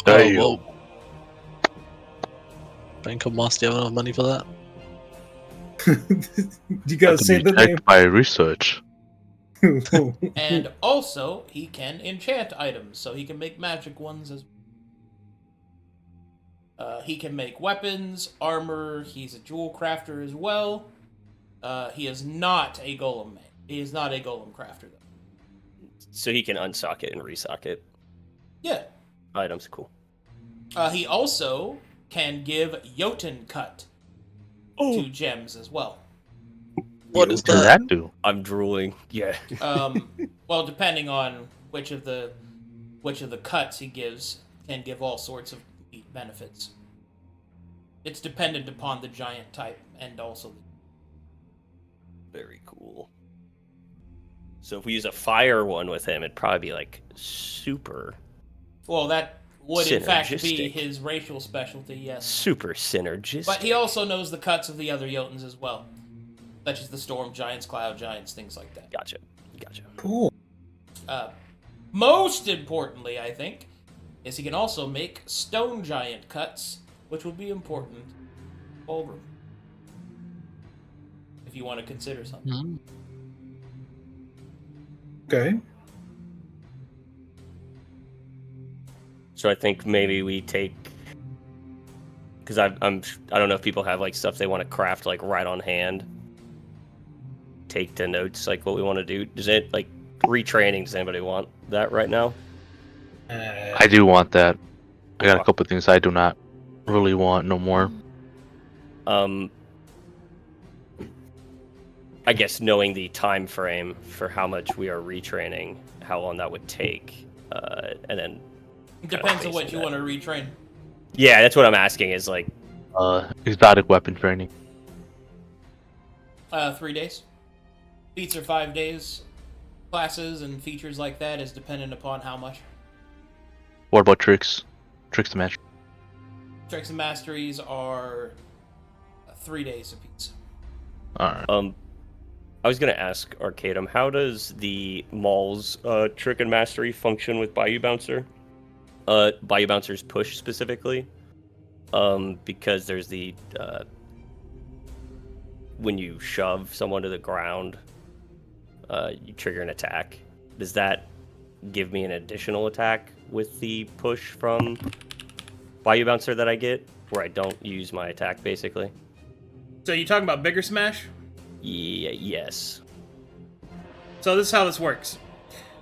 Hey,
whoa. Dungeonmaster, do you have enough money for that?
You gotta
to
say
be
the name.
checked by research.
And also, he can enchant items, so he can make magic ones as he can make weapons, armor, he's a jewel crafter as well. He is not a golem man. He is not a golem crafter, though.
So he can unsock it and resock it.
Yeah.
Items, cool.
He also can give Jotun cut to gems as well.
What is
What does
that?
that do?
I'm drooling. Yeah.
Well, depending on which of the cuts he gives, can give all sorts of benefits. It's dependent upon the giant type and also.
Very cool. So if we use a fire one with him, it'd probably be like super,
Well, that would in fact be
Synergistic.
his racial specialty, yes.
super synergistic.
But he also knows the cuts of the other Jotuns as well, such as the storm giants, cloud giants, things like that.
Gotcha.
Cool.
Most importantly, I think, is he can also make stone giant cuts, which will be important. Fulgrim, if you want to consider something.
Hmm.
Okay.
So I think maybe we take, because I don't know if people have like stuff they want to craft like right on hand. Take the notes like what we want to do. Does it like retraining? Does anybody want that right now?
I do want that. I got a couple things I do not really want no more.
I guess knowing the time frame for how much we are retraining, how long that would take, and then
It depends on
based
what
on
you
that.
want to retrain.
Yeah, that's what I'm asking. Is like
Exotic weapon training.
3 days. Feats are 5 days. Classes and features like that is dependent upon how much.
What about tricks? Tricks to match.
Tricks and masteries are 3 days apiece.
Alright.
I was gonna ask Arcadum, how does the Maul's trick and mastery function with Bayou Bouncer? Bayou Bouncer's push specifically, because there's the when you shove someone to the ground, you trigger an attack. Does that give me an additional attack with the push from Bayou Bouncer that I get, where I don't use my attack basically?
So you talking about Bigger Smash?
Yeah, yes.
So this is how this works.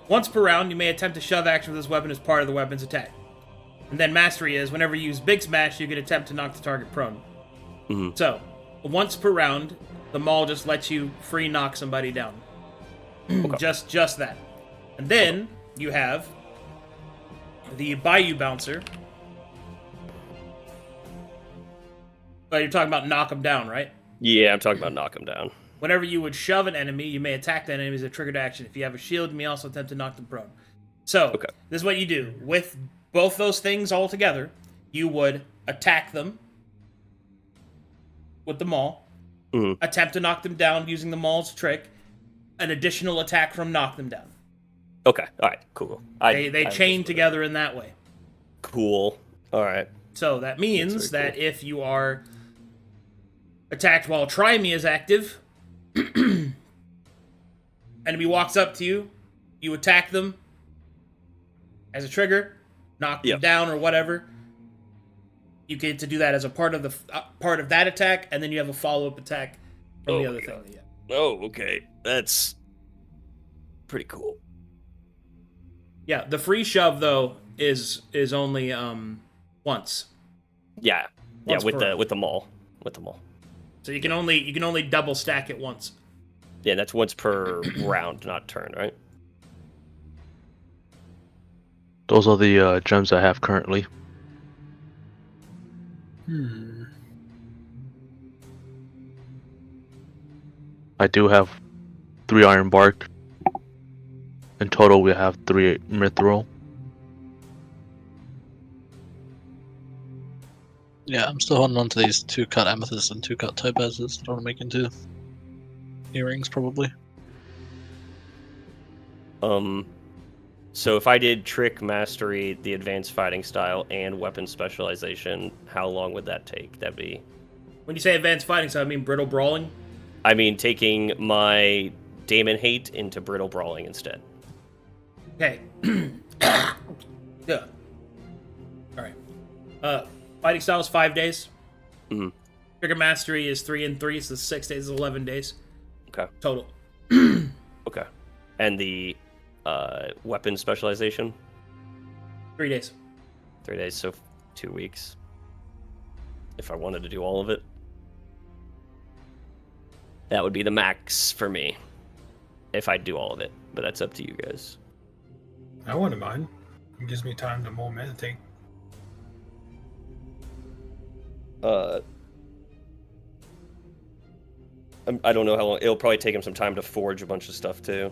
Once per round, you may attempt to shove action with this weapon as part of the weapon's attack. And then Mastery is, whenever you use Big Smash, you can attempt to knock the target prone.
Mhm.
So, once per round, the Maul just lets you free knock somebody down. Just that. And then, you have the Bayou Bouncer. Oh, you're talking about knock him down, right?
Yeah, I'm talking about knock him down.
Whenever you would shove an enemy, you may attack that enemy as a triggered action. If you have a shield, you may also attempt to knock them prone. So, This is what you do. With both those things all together, you would attack them with the Maul, attempt to knock them down using the Maul's trick, an additional attack from knock them down.
Okay, alright, cool.
They chain together in that way.
Cool. Alright.
So that means
very
that if you are attacked while Try Me is active, enemy walks up to you, you attack them, as a trigger, knock them down or whatever. You get to do that as a part of the part of that attack, and then you have a follow-up attack from the other thing.
Oh, okay. That's pretty cool.
Yeah, the free shove though is only once.
Yeah.
Once
with
per-
the maul. With the maul.
So you can only double stack it once.
Yeah, that's once per round, not turn, right?
Those are the gems I have currently. I do have 3 iron bark. In total, we have 3 mithril.
Yeah, I'm still holding on to these 2-cut amethysts and 2-cut topazes that I want to make into earrings, probably.
So if I did trick mastery, the advanced fighting style, and weapon specialization, how long would that take? That'd be...
When you say advanced fighting, so I mean brittle brawling?
I mean taking my Daemon Hate into brittle brawling instead.
Okay. Yeah. Alright. Fighting style is 5 days.
Mm-hmm.
Trigger mastery is 3 and 3, so 6 days is 11 days.
Okay.
Total.
Okay. And the weapon specialization?
3 days.
3 days, so 2 weeks. If I wanted to do all of it. That would be the max for me. If I do all of it. But that's up to you guys.
I wouldn't mind. It gives me time to more meditate.
I don't know how long. It'll probably take him some time to forge a bunch of stuff too.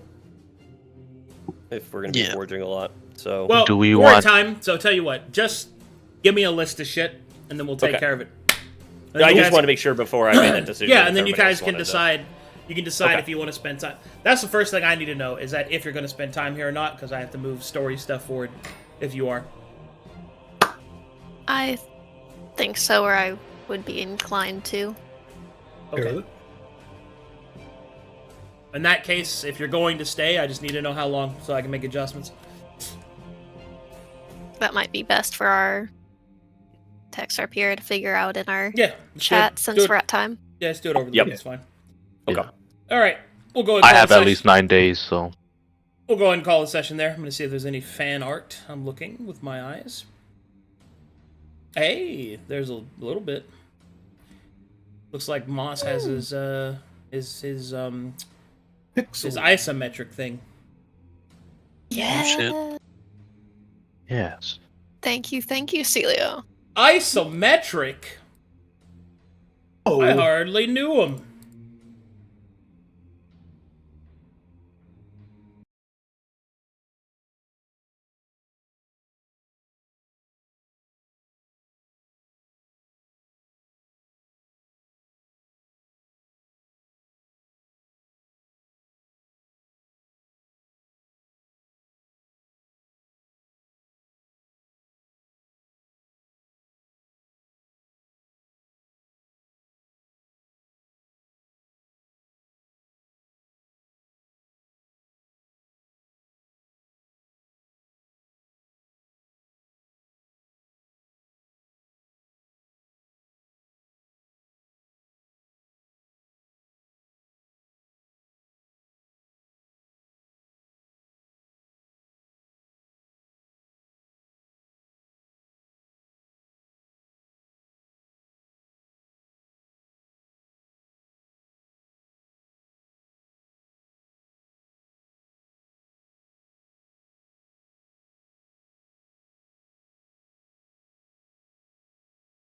If we're gonna be forging a lot, so
well,
do we
we're
want
at time? So tell you what, just give me a list of shit, and then we'll take care of it.
I just want to make sure before I made that decision.
Yeah, and then you guys can
to
decide. You can decide if you want to spend time. That's the first thing I need to know, is that if you're going to spend time here or not, because I have to move story stuff forward. If you are,
I think so, or I would be inclined to.
okay. In that case, if you're going to stay, I just need to know how long so I can make adjustments.
That might be best for our text up here to figure out in our chat since we're at time.
Yeah, let's do it over the week. It's fine.
Okay.
All right, we'll go.
I have at least 9 days, so
we'll go ahead and call the session there. I'm going to see if there's any fan art. I'm looking with my eyes. Hey, there's a little bit. Looks like Moss has his isometric thing.
Yeah.
yes.
Thank you, Celio.
Isometric?
Oh.
I hardly knew him.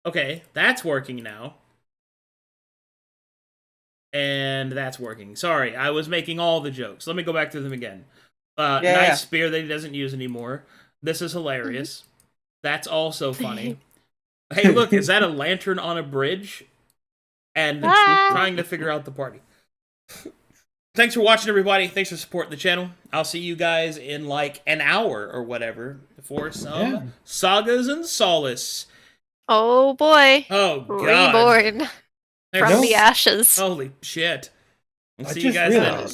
Okay, that's working now. And that's working. Sorry, I was making all the jokes. Let me go back to them again. Nice spear that he doesn't use anymore. This is hilarious. That's also funny. Hey, look, is that a lantern on a bridge? And trying to figure out the party. Thanks for watching, everybody. Thanks for supporting the channel. I'll see you guys in like an hour or whatever for some Sagas and Solace.
Oh boy.
Oh god.
Reborn from the ashes.
Holy shit. We'll see you guys then.